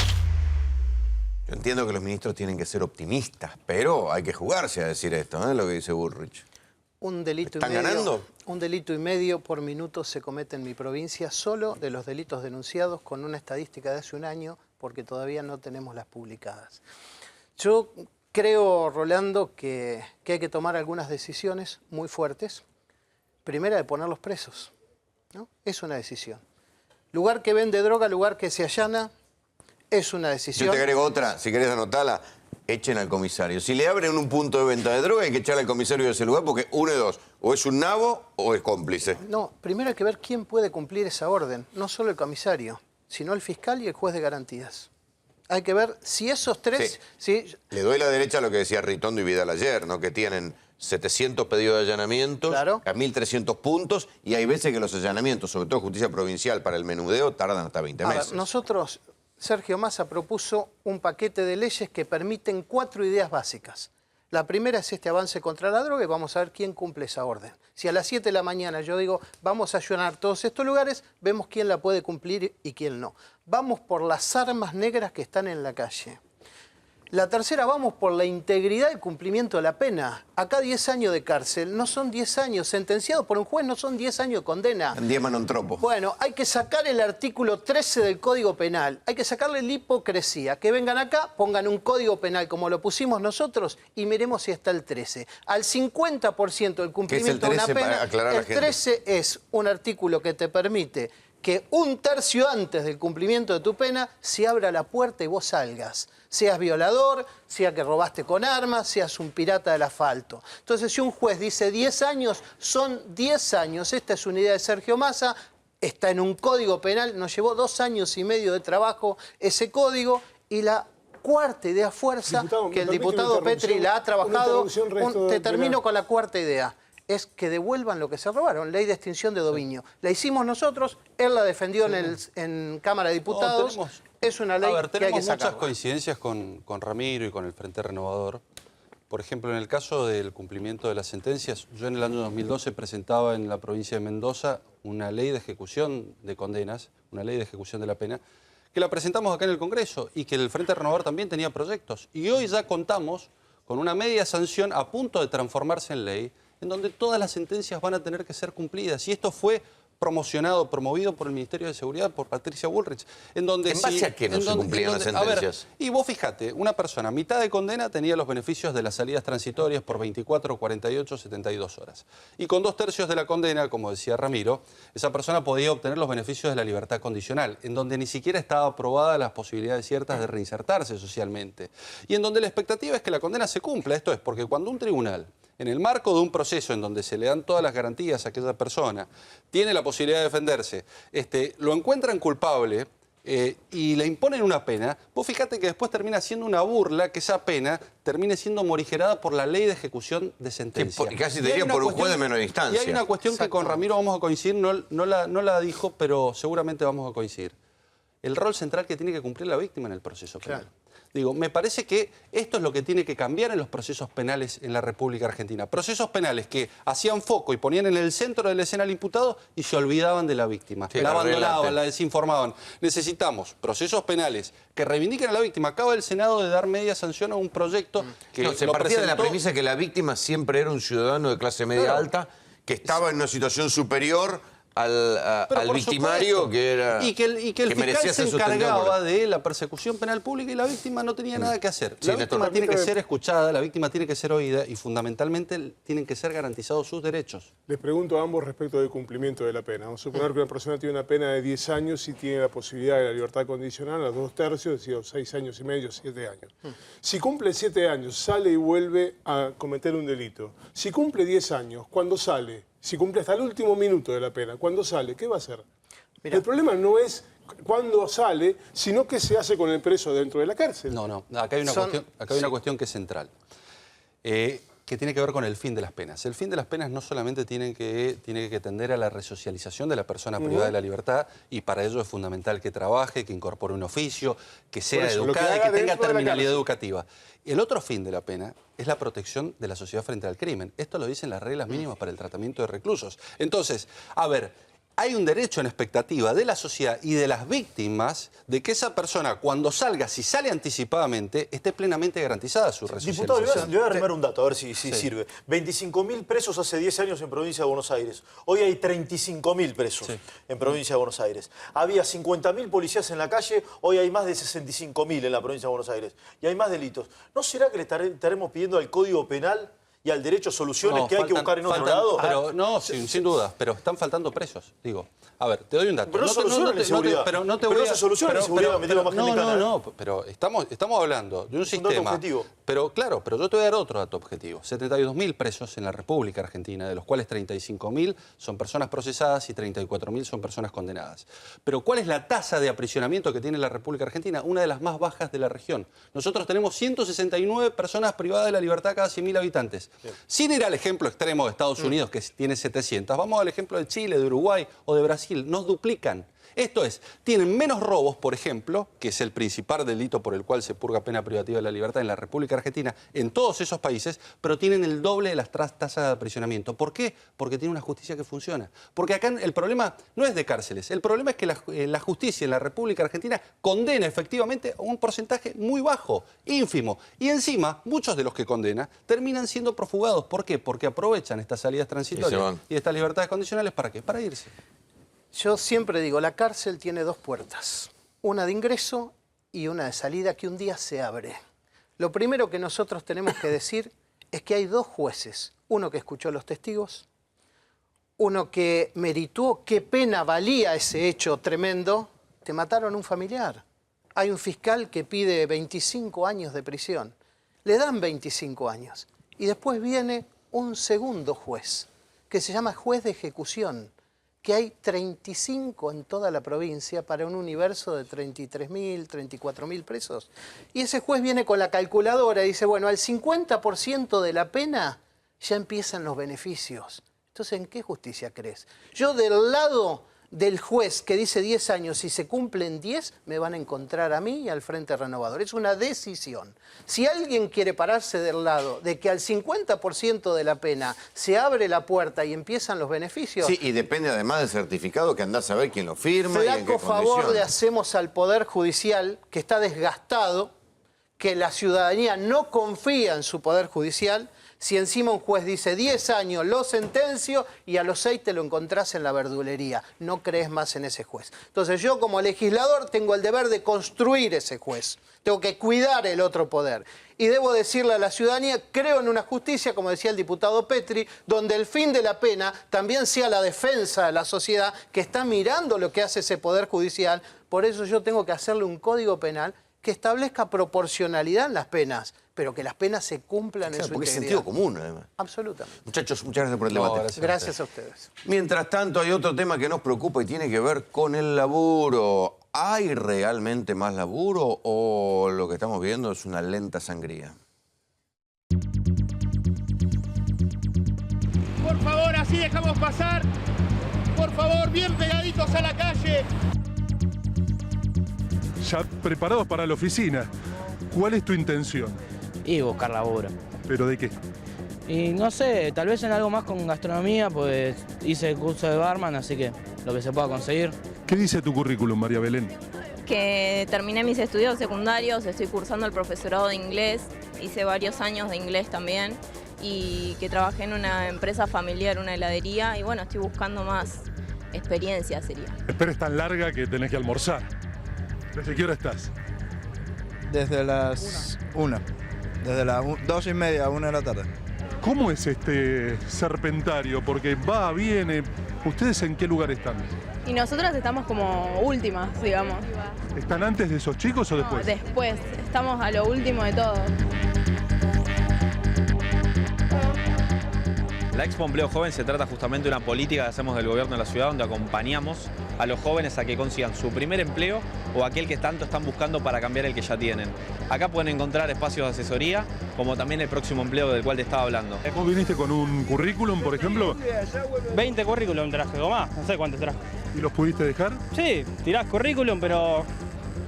[SPEAKER 5] Yo entiendo que los ministros tienen que ser optimistas, pero hay que jugarse a decir esto, ¿eh? Lo que dice Bullrich.
[SPEAKER 21] Un delito
[SPEAKER 5] ¿Están ganando?
[SPEAKER 21] Un delito y medio por minuto se comete en mi provincia solo de los delitos denunciados, con una estadística de hace un año, porque todavía no tenemos las publicadas. Yo creo, Rolando, que hay que tomar algunas decisiones muy fuertes. Primera, de ponerlos presos, ¿no? Es una decisión. Lugar que vende droga, lugar que se allana, es una decisión.
[SPEAKER 5] Yo te agrego otra, si querés anotarla. Echen al comisario. Si le abren un punto de venta de droga, hay que echar al comisario de ese lugar porque uno de dos, o es un nabo o es cómplice.
[SPEAKER 21] No, primero hay que ver quién puede cumplir esa orden. No solo el comisario, sino el fiscal y el juez de garantías. Hay que ver si esos tres...
[SPEAKER 5] Sí. Le doy la derecha a lo que decía Ritondo y Vidal ayer, ¿no? Que tienen 700 pedidos de allanamientos,
[SPEAKER 21] claro,
[SPEAKER 5] a 1.300 puntos, y hay veces que los allanamientos, sobre todo justicia provincial para el menudeo, tardan hasta 20 meses.
[SPEAKER 21] Ver, nosotros... Sergio Massa propuso un paquete de leyes que permiten 4 ideas básicas. La primera es este avance contra la droga y vamos a ver quién cumple esa orden. Si a las 7 de la mañana yo digo vamos a allanar todos estos lugares, vemos quién la puede cumplir y quién no. Vamos por las armas negras que están en la calle. La tercera, vamos por la integridad y cumplimiento de la pena. Acá 10 años de cárcel no son 10 años. Sentenciados por un juez no son 10 años de condena.
[SPEAKER 5] 10 manontropo.
[SPEAKER 21] Bueno, hay que sacar el artículo 13 del Código Penal. Hay que sacarle la hipocresía. Que vengan acá, pongan un Código Penal como lo pusimos nosotros y miremos si está el 13. Al 50% del cumplimiento de una pena, el 13 es un artículo que te permite que un tercio antes del cumplimiento de tu pena se abra la puerta y vos salgas. Seas violador, sea que robaste con armas, seas un pirata del asfalto. Entonces, si un juez dice 10 años, son 10 años. Esta es una idea de Sergio Massa, está en un código penal, nos llevó 2 años y medio de trabajo ese código, y la cuarta idea fuerza, diputado, que el diputado Petri la ha trabajado, te termino con la cuarta idea. Es que devuelvan lo que se robaron, ley de extinción de dominio. La hicimos nosotros, él la defendió en Cámara de Diputados. Es una ley que hay que sacar.
[SPEAKER 4] Tenemos muchas coincidencias con Ramiro y con el Frente Renovador. Por ejemplo, en el caso del cumplimiento de las sentencias, yo en el año 2012 presentaba en la provincia de Mendoza una ley de ejecución de condenas, una ley de ejecución de la pena, que la presentamos acá en el Congreso y que el Frente Renovador también tenía proyectos. Y hoy ya contamos con una media sanción a punto de transformarse en ley, en donde todas las sentencias van a tener que ser cumplidas. Y esto fue promovido por el Ministerio de Seguridad, por Patricia Bullrich. ¿En
[SPEAKER 5] base a qué no se cumplían las sentencias?
[SPEAKER 4] Y vos fíjate, una persona, mitad de condena, tenía los beneficios de las salidas transitorias por 24, 48, 72 horas. Y con 2/3 de la condena, como decía Ramiro, esa persona podía obtener los beneficios de la libertad condicional, en donde ni siquiera estaba aprobada las posibilidades ciertas de reinsertarse socialmente. Y en donde la expectativa es que la condena se cumpla. Esto es porque cuando un tribunal, en el marco de un proceso en donde se le dan todas las garantías a aquella persona, tiene la posibilidad de defenderse, lo encuentran culpable y le imponen una pena, vos fíjate que después termina siendo una burla que esa pena termine siendo morigerada por la ley de ejecución de sentencia.
[SPEAKER 5] Que casi te diría por un juez de menor instancia.
[SPEAKER 4] Y hay una cuestión que con Ramiro vamos a coincidir, no la dijo, pero seguramente vamos a coincidir. El rol central que tiene que cumplir la víctima en el proceso penal. Claro. Digo, me parece que esto es lo que tiene que cambiar en los procesos penales en la República Argentina. Procesos penales que hacían foco y ponían en el centro de la escena al imputado y se olvidaban de la víctima. La abandonaban, la desinformaban. Necesitamos procesos penales que reivindiquen a la víctima. Acaba el Senado de dar media sanción a un proyecto que
[SPEAKER 5] se partía de la premisa que la víctima siempre era un ciudadano de clase media alta que estaba en una situación superior al victimario, supuesto, que era
[SPEAKER 4] y que el fiscal se encargaba de la persecución penal pública y la víctima no tenía nada que hacer. La víctima tiene que ser escuchada, la víctima tiene que ser oída y fundamentalmente tienen que ser garantizados sus derechos.
[SPEAKER 19] Les pregunto a ambos respecto del cumplimiento de la pena. Vamos a suponer que una persona tiene una pena de 10 años y tiene la posibilidad de la libertad condicional a los 2/3, es decir, 6 años y medio, 7 años. Si cumple 7 años, sale y vuelve a cometer un delito. Si cumple 10 años, ¿cuándo sale? Si cumple hasta el último minuto de la pena, ¿cuándo sale? ¿Qué va a hacer? Mirá. El problema no es cuándo sale, sino qué se hace con el preso dentro de la cárcel.
[SPEAKER 4] No, acá hay una cuestión que es central, que tiene que ver con el fin de las penas. El fin de las penas no solamente tiene que tender a la resocialización de la persona privada de la libertad, y para ello es fundamental que trabaje, que incorpore un oficio, que sea educada y que tenga terminalidad educativa. El otro fin de la pena es la protección de la sociedad frente al crimen. Esto lo dicen las reglas mínimas para el tratamiento de reclusos. Entonces, a ver, hay un derecho en expectativa de la sociedad y de las víctimas de que esa persona, cuando salga, si sale anticipadamente, esté plenamente garantizada su resocialización.
[SPEAKER 17] Diputado, le voy a armar un dato, a ver si sirve. 25.000 presos hace 10 años en provincia de Buenos Aires. Hoy hay 35.000 presos en provincia de Buenos Aires. Había 50.000 policías en la calle, hoy hay más de 65.000 en la provincia de Buenos Aires. Y hay más delitos. ¿No será que le estaremos pidiendo al Código Penal y al derecho soluciones que hay que buscar en otro lado?
[SPEAKER 4] Pero, no, sin duda, pero están faltando presos, digo. A ver, te doy un dato.
[SPEAKER 17] Pero no solucionan la seguridad.
[SPEAKER 4] Pero no te
[SPEAKER 17] pero
[SPEAKER 4] voy
[SPEAKER 17] no se soluciona la seguridad metiendo más gente en cana.
[SPEAKER 4] No, pero estamos hablando de un sistema...
[SPEAKER 17] dato objetivo.
[SPEAKER 4] Pero claro, pero yo te voy a dar otro dato objetivo. 72.000 presos en la República Argentina, de los cuales 35.000 son personas procesadas y 34.000 son personas condenadas. Pero ¿cuál es la tasa de aprisionamiento que tiene la República Argentina? Una de las más bajas de la región. Nosotros tenemos 169 personas privadas de la libertad cada 100.000 habitantes. Bien. Sin ir al ejemplo extremo de Estados Unidos, que tiene 700, vamos al ejemplo de Chile, de Uruguay o de Brasil. Nos duplican. Esto es, tienen menos robos, por ejemplo, que es el principal delito por el cual se purga pena privativa de la libertad en la República Argentina, en todos esos países, pero tienen el doble de las tasas de aprisionamiento. ¿Por qué? Porque tiene una justicia que funciona. Porque acá el problema no es de cárceles, el problema es que la justicia en la República Argentina condena efectivamente a un porcentaje muy bajo, ínfimo. Y encima, muchos de los que condena terminan siendo profugados. ¿Por qué? Porque aprovechan estas salidas transitorias y estas libertades condicionales. ¿Para qué? Para irse.
[SPEAKER 21] Yo siempre digo, la cárcel tiene dos puertas, una de ingreso y una de salida que un día se abre. Lo primero que nosotros tenemos que decir es que hay dos jueces, uno que escuchó a los testigos, uno que meritó qué pena valía ese hecho tremendo, te mataron a un familiar. Hay un fiscal que pide 25 años de prisión, le dan 25 años y después viene un segundo juez que se llama juez de ejecución, que hay 35 en toda la provincia para un universo de 33.000, 34.000 presos. Y ese juez viene con la calculadora y dice, bueno, al 50% de la pena ya empiezan los beneficios. Entonces, ¿en qué justicia crees? Yo del lado del juez que dice 10 años y se cumplen 10, me van a encontrar a mí y al Frente Renovador. Es una decisión. Si alguien quiere pararse del lado de que al 50% de la pena se abre la puerta y empiezan los beneficios...
[SPEAKER 5] Sí, y depende además del certificado que andás a ver quién lo firma y en qué
[SPEAKER 21] flaco favor
[SPEAKER 5] condiciones.
[SPEAKER 21] le hacemos al Poder Judicial, que está desgastado, que la ciudadanía no confía en su Poder Judicial, si encima un juez dice 10 años, lo sentencio y a los 6 te lo encontrás en la verdulería. No crees más en ese juez. Entonces yo como legislador tengo el deber de construir ese juez. Tengo que cuidar el otro poder. Y debo decirle a la ciudadanía, creo en una justicia, como decía el diputado Petri, donde el fin de la pena también sea la defensa de la sociedad que está mirando lo que hace ese Poder Judicial. Por eso yo tengo que hacerle un código penal que establezca proporcionalidad en las penas, pero que las penas se cumplan en su
[SPEAKER 5] porque
[SPEAKER 21] integridad.
[SPEAKER 5] es sentido común, además.
[SPEAKER 21] Absolutamente.
[SPEAKER 5] Muchachos, muchas gracias por el debate.
[SPEAKER 21] Gracias a ustedes.
[SPEAKER 5] Mientras tanto, hay otro tema que nos preocupa y tiene que ver con el laburo. ¿Hay realmente más laburo o lo que estamos viendo es una lenta sangría?
[SPEAKER 2] Por favor, así dejamos pasar. Por favor, bien pegaditos a la calle.
[SPEAKER 10] Ya preparados para la oficina. ¿Cuál es tu intención?
[SPEAKER 23] Y buscar laburo.
[SPEAKER 10] ¿Pero de qué?
[SPEAKER 23] Y no sé, tal vez en algo más con gastronomía, pues hice el curso de barman, así que lo que se pueda conseguir.
[SPEAKER 10] ¿Qué dice tu currículum, María Belén?
[SPEAKER 24] Que terminé mis estudios secundarios, estoy cursando el profesorado de inglés, hice varios años de inglés también y que trabajé en una empresa familiar, una heladería y bueno, estoy buscando más experiencia sería.
[SPEAKER 10] Espera, es tan larga que tenés que almorzar. ¿Desde qué hora estás?
[SPEAKER 25] Desde las 1. Desde las 2:30 a 1 de la tarde.
[SPEAKER 10] ¿Cómo es este serpentario? Porque va, viene. ¿Ustedes en qué lugar están?
[SPEAKER 26] Y nosotros estamos como últimas, digamos.
[SPEAKER 10] ¿Están antes de esos chicos o después?
[SPEAKER 26] Después, estamos a lo último de todo.
[SPEAKER 27] La Expo Empleo Joven se trata justamente de una política que hacemos del gobierno de la ciudad donde acompañamos a los jóvenes a que consigan su primer empleo o aquel que tanto están buscando para cambiar el que ya tienen. Acá pueden encontrar espacios de asesoría, como también el próximo empleo del cual te estaba hablando.
[SPEAKER 10] ¿Vos viniste con un currículum, por ejemplo?
[SPEAKER 23] 20 currículum traje o más, no sé cuántos traje.
[SPEAKER 10] ¿Y los pudiste dejar?
[SPEAKER 23] Sí, tirás currículum, pero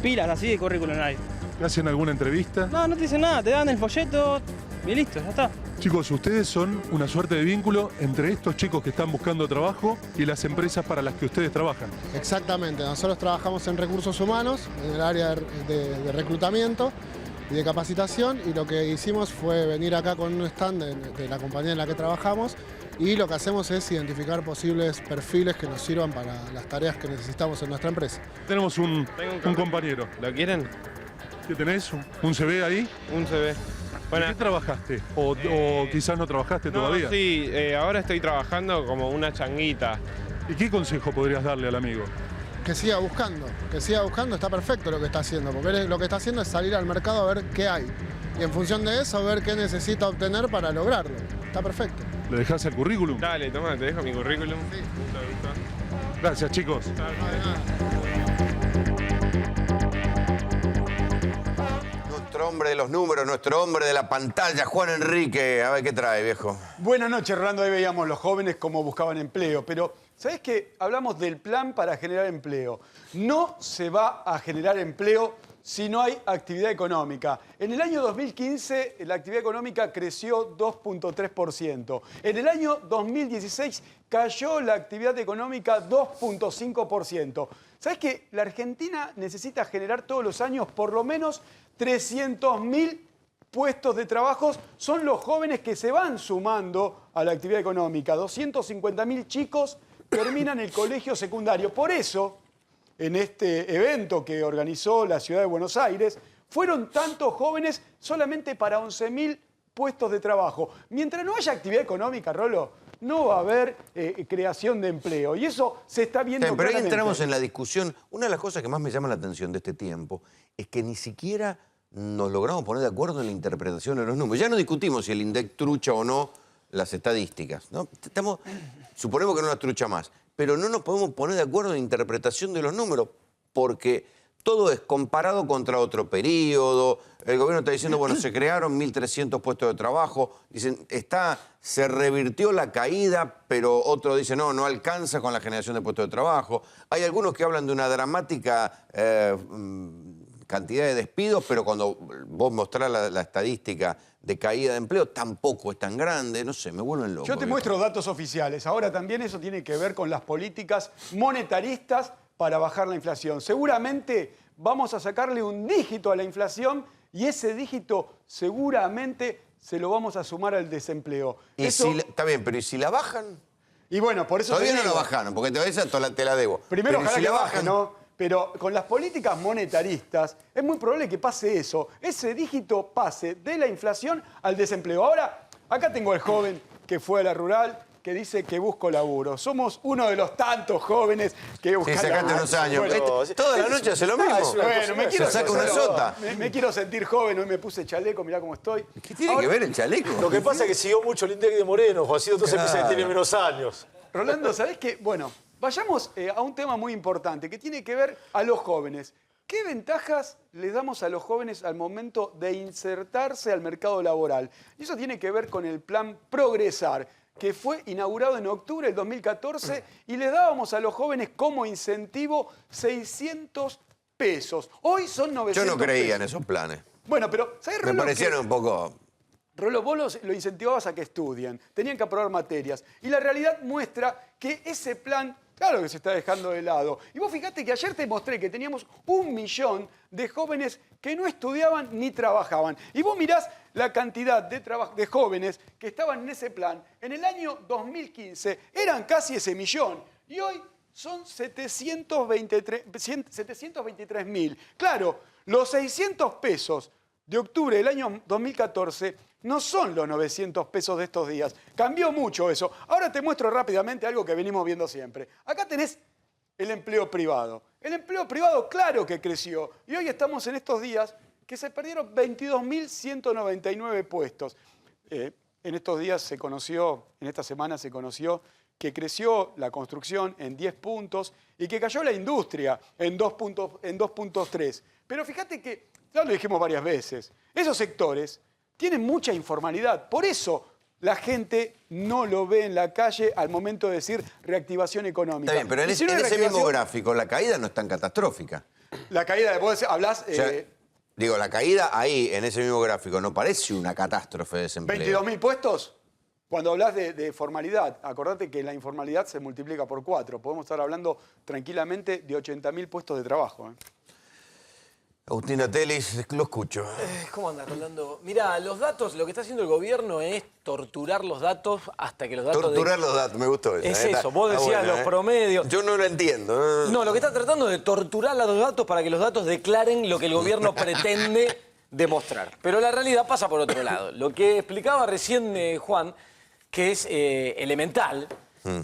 [SPEAKER 23] pilas así de currículum no hay.
[SPEAKER 10] ¿Te hacen alguna entrevista?
[SPEAKER 23] No, no te dicen nada, te dan el folleto,
[SPEAKER 1] Y listo, ya está.
[SPEAKER 10] Chicos, ustedes son una suerte de vínculo entre estos chicos que están buscando trabajo y las empresas para las que ustedes trabajan.
[SPEAKER 7] Exactamente, nosotros trabajamos en recursos humanos, en el área de reclutamiento y de capacitación, y lo que hicimos fue venir acá con un stand de la compañía en la que trabajamos, y lo que hacemos es identificar posibles perfiles que nos sirvan para las tareas que necesitamos en nuestra empresa.
[SPEAKER 10] Tenemos un compañero.
[SPEAKER 1] ¿Lo quieren?
[SPEAKER 10] ¿Qué tenés? ¿Un CV ahí?
[SPEAKER 1] Un CV.
[SPEAKER 10] Bueno, ¿en qué trabajaste? ¿O quizás no trabajaste todavía?
[SPEAKER 1] Sí, ahora estoy trabajando como una changuita.
[SPEAKER 10] ¿Y qué consejo podrías darle al amigo?
[SPEAKER 7] Que siga buscando, está perfecto lo que está haciendo, porque él lo que está haciendo es salir al mercado a ver qué hay. Y en función de eso, ver qué necesita obtener para lograrlo. Está perfecto.
[SPEAKER 10] ¿Le dejás el currículum?
[SPEAKER 1] Dale, toma, te dejo mi currículum.
[SPEAKER 7] Sí.
[SPEAKER 10] Gracias, chicos.
[SPEAKER 5] Nuestro hombre de los números, nuestro hombre de la pantalla, Juan Enrique. A ver qué trae, viejo.
[SPEAKER 9] Buenas noches, Rolando. Ahí veíamos los jóvenes cómo buscaban empleo, pero ¿sabés qué? Hablamos del plan para generar empleo. No se va a generar empleo si no hay actividad económica. En el año 2015 la actividad económica creció 2.3%. En el año 2016 cayó la actividad económica 2.5%. ¿Sabés que la Argentina necesita generar todos los años por lo menos 300.000 puestos de trabajo? Son los jóvenes que se van sumando a la actividad económica. 250.000 chicos terminan el colegio secundario. Por eso, en este evento que organizó la Ciudad de Buenos Aires, fueron tantos jóvenes solamente para 11.000 puestos de trabajo. Mientras no haya actividad económica, Rolo, no va a haber creación de empleo. Y eso se está viendo
[SPEAKER 5] Pero ahí
[SPEAKER 9] claramente.
[SPEAKER 5] entramos en la discusión. Una de las cosas que más me llama la atención de este tiempo es que ni siquiera nos logramos poner de acuerdo en la interpretación de los números. Ya no discutimos si el INDEC trucha o no las estadísticas, ¿no? Suponemos que no las trucha más, pero no nos podemos poner de acuerdo en la interpretación de los números, porque todo es comparado contra otro periodo. El gobierno está diciendo, bueno, se crearon 1.300 puestos de trabajo. Dicen, se revirtió la caída, pero otro dice, no, no alcanza con la generación de puestos de trabajo. Hay algunos que hablan de una dramática cantidad de despidos, pero cuando vos mostrás la estadística de caída de empleo, tampoco es tan grande. No sé, me vuelven loco.
[SPEAKER 9] Yo te muestro datos oficiales. Ahora también eso tiene que ver con las políticas monetaristas para bajar la inflación. Seguramente vamos a sacarle un dígito a la inflación y ese dígito seguramente se lo vamos a sumar al desempleo.
[SPEAKER 5] Y
[SPEAKER 9] eso...
[SPEAKER 5] está bien, pero ¿y si la bajan?
[SPEAKER 9] Y bueno, por eso...
[SPEAKER 5] Todavía no la bajaron, porque esa te la debo.
[SPEAKER 9] Primero,
[SPEAKER 5] pero
[SPEAKER 9] ojalá
[SPEAKER 5] si
[SPEAKER 9] que
[SPEAKER 5] la
[SPEAKER 9] baje,
[SPEAKER 5] bajan,
[SPEAKER 9] ¿no? Pero con las políticas monetaristas es muy probable que pase eso. Ese dígito pase de la inflación al desempleo. Ahora, acá tengo al joven que fue a la rural, que dice que busco laburo. Somos uno de los tantos jóvenes que buscan laburo.
[SPEAKER 5] sacaste unos años. Bueno, toda la noche hace lo mismo.
[SPEAKER 9] Bueno, me quiero
[SPEAKER 5] saca una sota.
[SPEAKER 9] Me quiero sentir joven, hoy me puse chaleco, mirá cómo estoy.
[SPEAKER 5] ¿Qué tiene que ver el chaleco?
[SPEAKER 17] Lo que pasa es que siguió mucho el INDEC de Moreno, Juancito, entonces piensa que tiene menos años.
[SPEAKER 9] Rolando, ¿sabés qué? Bueno, vayamos a un tema muy importante que tiene que ver a los jóvenes. ¿Qué ventajas les damos a los jóvenes al momento de insertarse al mercado laboral? Y eso tiene que ver con el plan Progresar, que fue inaugurado en octubre del 2014 y le dábamos a los jóvenes como incentivo 600 pesos. Hoy son 900
[SPEAKER 5] Yo no creía
[SPEAKER 9] pesos.
[SPEAKER 5] en esos planes.
[SPEAKER 9] Bueno, pero ¿sabés, Rolo?
[SPEAKER 5] Me parecieron un poco...
[SPEAKER 9] Rolo, vos lo incentivabas a que estudien, tenían que aprobar materias. Y la realidad muestra que ese plan, claro que se está dejando de lado. Y vos fíjate que ayer te mostré que teníamos 1 millón de jóvenes que no estudiaban ni trabajaban. Y vos mirás la cantidad de jóvenes que estaban en ese plan. En el año 2015 eran casi ese millón. Y hoy son 723.000. Claro, los 600 pesos de octubre del año 2014 no son los 900 pesos de estos días. Cambió mucho eso. Ahora te muestro rápidamente algo que venimos viendo siempre. Acá tenés el empleo privado. El empleo privado, claro que creció. Y hoy estamos en estos días que se perdieron 22.199 puestos. En estos días se conoció, en esta semana se conoció que creció la construcción en 10 puntos y que cayó la industria en 2.3. Pero fíjate que, ya lo dijimos varias veces, esos sectores tienen mucha informalidad. Por eso la gente no lo ve en la calle al momento de decir reactivación económica.
[SPEAKER 5] Está bien, pero en ese mismo gráfico la caída no es tan catastrófica.
[SPEAKER 9] La caída, vos hablás...
[SPEAKER 5] Digo, la caída ahí, en ese mismo gráfico, no parece una catástrofe de desempleo.
[SPEAKER 9] ¿22.000 puestos? Cuando hablas de formalidad, acordate que la informalidad se multiplica por 4. Podemos estar hablando tranquilamente de 80.000 puestos de trabajo.
[SPEAKER 5] Agustina Telis, lo escucho.
[SPEAKER 8] ¿Cómo andas, Rolando? Mirá, los datos, lo que está haciendo el gobierno es torturar los datos hasta que los datos...
[SPEAKER 5] Torturar los datos, me gustó eso.
[SPEAKER 8] Es eso, vos decías los promedios.
[SPEAKER 5] Yo no lo entiendo.
[SPEAKER 8] No, lo que está tratando es de torturar los datos para que los datos declaren lo que el gobierno pretende demostrar. Pero la realidad pasa por otro lado. Lo que explicaba recién Juan, que es elemental,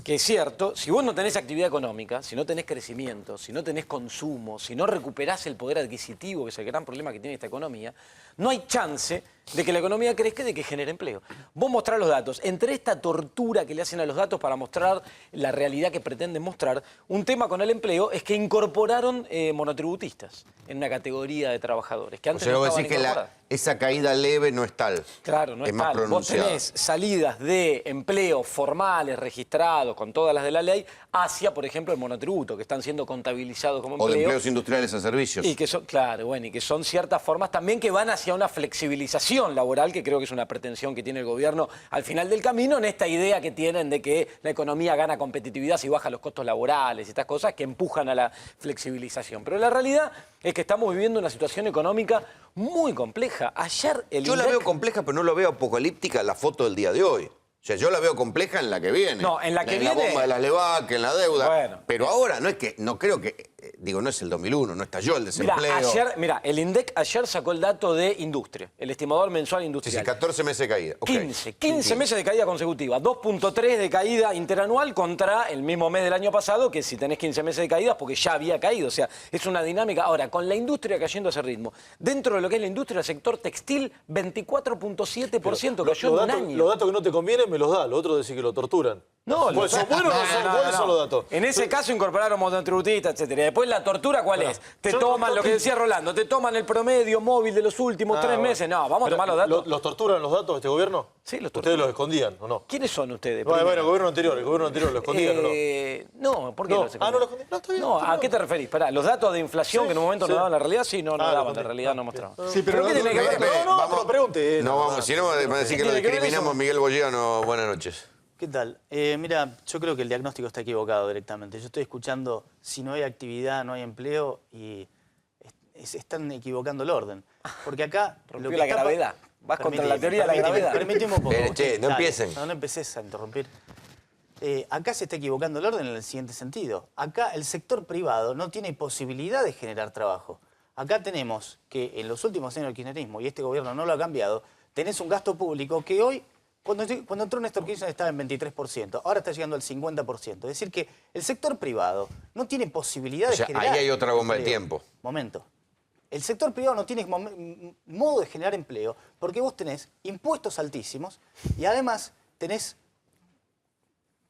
[SPEAKER 8] que es cierto, si vos no tenés actividad económica, si no tenés crecimiento, si no tenés consumo, si no recuperás el poder adquisitivo, que es el gran problema que tiene esta economía, no hay chance de que la economía crezca y de que genere empleo. Vos mostrás los datos. Entre esta tortura que le hacen a los datos para mostrar la realidad que pretenden mostrar, un tema con el empleo es que incorporaron monotributistas en una categoría de trabajadores que antes no estaban incorporadas.
[SPEAKER 5] Esa caída leve no es tal.
[SPEAKER 8] Claro, no es
[SPEAKER 5] más
[SPEAKER 8] tal. Vos tenés salidas de empleo formales, registrados, con todas las de la ley, hacia, por ejemplo, el monotributo, que están siendo contabilizados como empleo.
[SPEAKER 5] O de empleos industriales a servicios.
[SPEAKER 8] Y que son, claro, bueno, y que son ciertas formas también que van hacia una flexibilización laboral, que creo que es una pretensión que tiene el gobierno al final del camino, en esta idea que tienen de que la economía gana competitividad si baja los costos laborales y estas cosas que empujan a la flexibilización. Pero la realidad es que estamos viviendo una situación económica muy compleja. Ayer el
[SPEAKER 5] Yo la veo compleja, pero no lo veo apocalíptica la foto del día de hoy. O sea, yo la veo compleja en la que viene.
[SPEAKER 8] No, en la que viene...
[SPEAKER 5] En la bomba de las LEVAC, en la deuda.
[SPEAKER 8] Bueno.
[SPEAKER 5] Pero ahora no es que, no creo que, digo, no es el 2001, no estalló el desempleo.
[SPEAKER 8] Mira, el INDEC ayer sacó el dato de industria, el estimador mensual industrial.
[SPEAKER 5] Sí, 14 meses de caída. Okay.
[SPEAKER 8] 15 meses de caída consecutiva, 2.3 de caída interanual contra el mismo mes del año pasado, que si tenés 15 meses de caída, porque ya había caído. O sea, es una dinámica. Ahora, con la industria cayendo a ese ritmo, dentro de lo que es la industria, el sector textil, 24.7% cayó en un año.
[SPEAKER 17] Los datos que no te convienen me los da, los otros decís que lo torturan.
[SPEAKER 8] No,
[SPEAKER 17] ¿Son buenos o no son buenos son los datos?
[SPEAKER 8] En ese caso incorporaron monotributistas, etcétera. Después la tortura, ¿cuál es? Te toman, lo que decía Rolando, te toman el promedio móvil de los últimos 3 meses. No, vamos a tomar los datos.
[SPEAKER 17] ¿Los torturan los datos de este gobierno?
[SPEAKER 8] Sí, los torturan.
[SPEAKER 17] ¿Ustedes los escondían o no?
[SPEAKER 8] ¿Quiénes son ustedes?
[SPEAKER 17] Bueno, el gobierno anterior lo escondían o no.
[SPEAKER 8] No, ¿por qué no se escondían?
[SPEAKER 17] ¿No lo escondían? No, está bien.
[SPEAKER 8] No, ¿a qué te referís? Pará, los datos de inflación que en un momento no daban la realidad, sí, no daban, la realidad no mostraban.
[SPEAKER 9] Sí, pero
[SPEAKER 8] ¿qué tiene que ver?
[SPEAKER 17] No, pregunte.
[SPEAKER 5] No vamos, si no van a decir que lo discriminamos, Miguel Boyano. Buenas noches.
[SPEAKER 11] ¿Qué tal? Mira, yo creo que el diagnóstico está equivocado directamente. Yo estoy escuchando, si no hay actividad, no hay empleo, y se están equivocando el orden. Porque acá...
[SPEAKER 8] Rompió la gravedad. Vas contra la teoría de la gravedad.
[SPEAKER 11] Permíteme un poco.
[SPEAKER 5] Che, no empiecen.
[SPEAKER 11] No empeces a interrumpir. Acá se está equivocando el orden en el siguiente sentido. Acá el sector privado no tiene posibilidad de generar trabajo. Acá tenemos que en los últimos años del kirchnerismo, y este gobierno no lo ha cambiado, tenés un gasto público que hoy... Cuando entró Néstor Kirchner estaba en 23%, ahora está llegando al 50%. Es decir que el sector privado no tiene posibilidad de generar...
[SPEAKER 5] Ahí hay otra bomba de tiempo.
[SPEAKER 11] Momento. El sector privado no tiene modo de generar empleo porque vos tenés impuestos altísimos y además tenés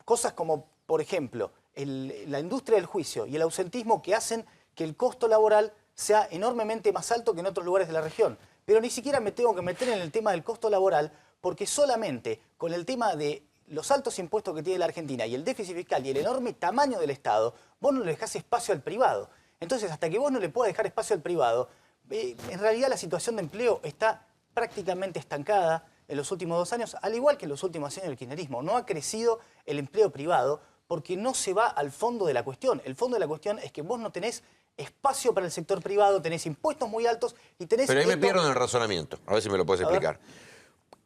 [SPEAKER 11] cosas como, por ejemplo, la industria del juicio y el ausentismo que hacen que el costo laboral sea enormemente más alto que en otros lugares de la región. Pero ni siquiera me tengo que meter en el tema del costo laboral porque solamente con el tema de los altos impuestos que tiene la Argentina y el déficit fiscal y el enorme tamaño del Estado, vos no le dejás espacio al privado. Entonces, hasta que vos no le puedas dejar espacio al privado, en realidad la situación de empleo está prácticamente estancada en los últimos 2 años, al igual que en los últimos años del kirchnerismo. No ha crecido el empleo privado porque no se va al fondo de la cuestión. El fondo de la cuestión es que vos no tenés espacio para el sector privado, tenés impuestos muy altos y tenés...
[SPEAKER 5] Pero ahí me pierdo en el razonamiento. A ver si me lo puedes explicar.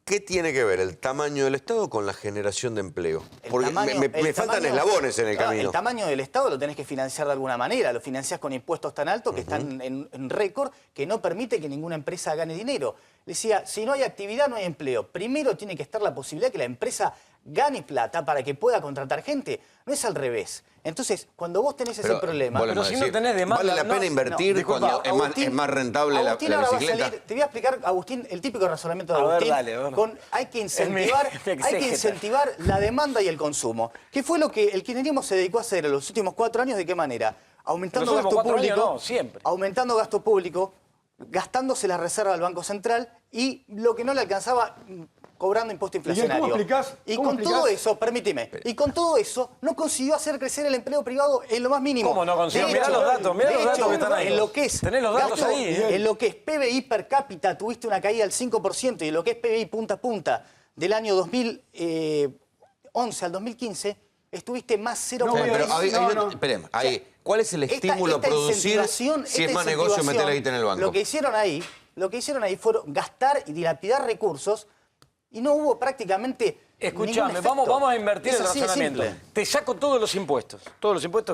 [SPEAKER 5] ¿Qué tiene que ver el tamaño del Estado con la generación de empleo? Porque me faltan eslabones en el camino.
[SPEAKER 11] El tamaño del Estado lo tenés que financiar de alguna manera. Lo financiás con impuestos tan altos que están en récord que no permite que ninguna empresa gane dinero. Decía, si no hay actividad, no hay empleo. Primero tiene que estar la posibilidad que la empresa gane plata para que pueda contratar gente. No es al revés. Entonces, cuando vos tenés ese problema...
[SPEAKER 8] Pero si no tenés demanda...
[SPEAKER 5] ¿Vale la pena invertir cuando es más rentable
[SPEAKER 11] Agustín,
[SPEAKER 5] la
[SPEAKER 11] ahora
[SPEAKER 5] bicicleta?
[SPEAKER 11] Va a salir, te voy a explicar, Agustín, el típico razonamiento de Agustín. Hay que incentivar la demanda y el consumo. ¿Qué fue lo que el kirchnerismo se dedicó a hacer en los últimos 4 años? ¿De qué manera? Aumentando gasto público.
[SPEAKER 8] No, siempre.
[SPEAKER 11] Aumentando gasto público, gastándose la reserva del Banco Central y lo que no le alcanzaba cobrando impuesto
[SPEAKER 9] Miguel,
[SPEAKER 11] inflacionario.
[SPEAKER 9] ¿cómo explicás?
[SPEAKER 11] Y
[SPEAKER 9] ¿Cómo
[SPEAKER 11] con
[SPEAKER 9] explicás?
[SPEAKER 11] todo eso, permíteme, y con todo eso no consiguió hacer crecer el empleo privado en lo más mínimo.
[SPEAKER 8] ¿Cómo no consiguió?
[SPEAKER 11] De
[SPEAKER 8] Mirá
[SPEAKER 11] hecho,
[SPEAKER 8] los datos, mirá
[SPEAKER 11] de
[SPEAKER 8] los datos
[SPEAKER 11] hecho,
[SPEAKER 8] que están ahí.
[SPEAKER 11] En lo que es,
[SPEAKER 8] Tenés los datos
[SPEAKER 11] Gato,
[SPEAKER 8] ahí, ¿eh?
[SPEAKER 11] En lo que es PBI per cápita tuviste una caída del 5% y en lo que es PBI punta a punta del año 2011 al 2015 estuviste más 0,10.
[SPEAKER 5] Esperemos, ahí. ¿Cuál es el estímulo a producir
[SPEAKER 11] incentivación,
[SPEAKER 5] si es
[SPEAKER 11] esta
[SPEAKER 5] más negocio meter la
[SPEAKER 11] incentivación,
[SPEAKER 5] guita en el banco?
[SPEAKER 11] Lo que hicieron ahí fue gastar y dilapidar recursos y no hubo prácticamente
[SPEAKER 8] Escuchame,
[SPEAKER 11] ningún efecto.
[SPEAKER 8] vamos a invertir
[SPEAKER 11] Es
[SPEAKER 8] el
[SPEAKER 11] así de
[SPEAKER 8] razonamiento.
[SPEAKER 11] simple.
[SPEAKER 8] Te saco todos los impuestos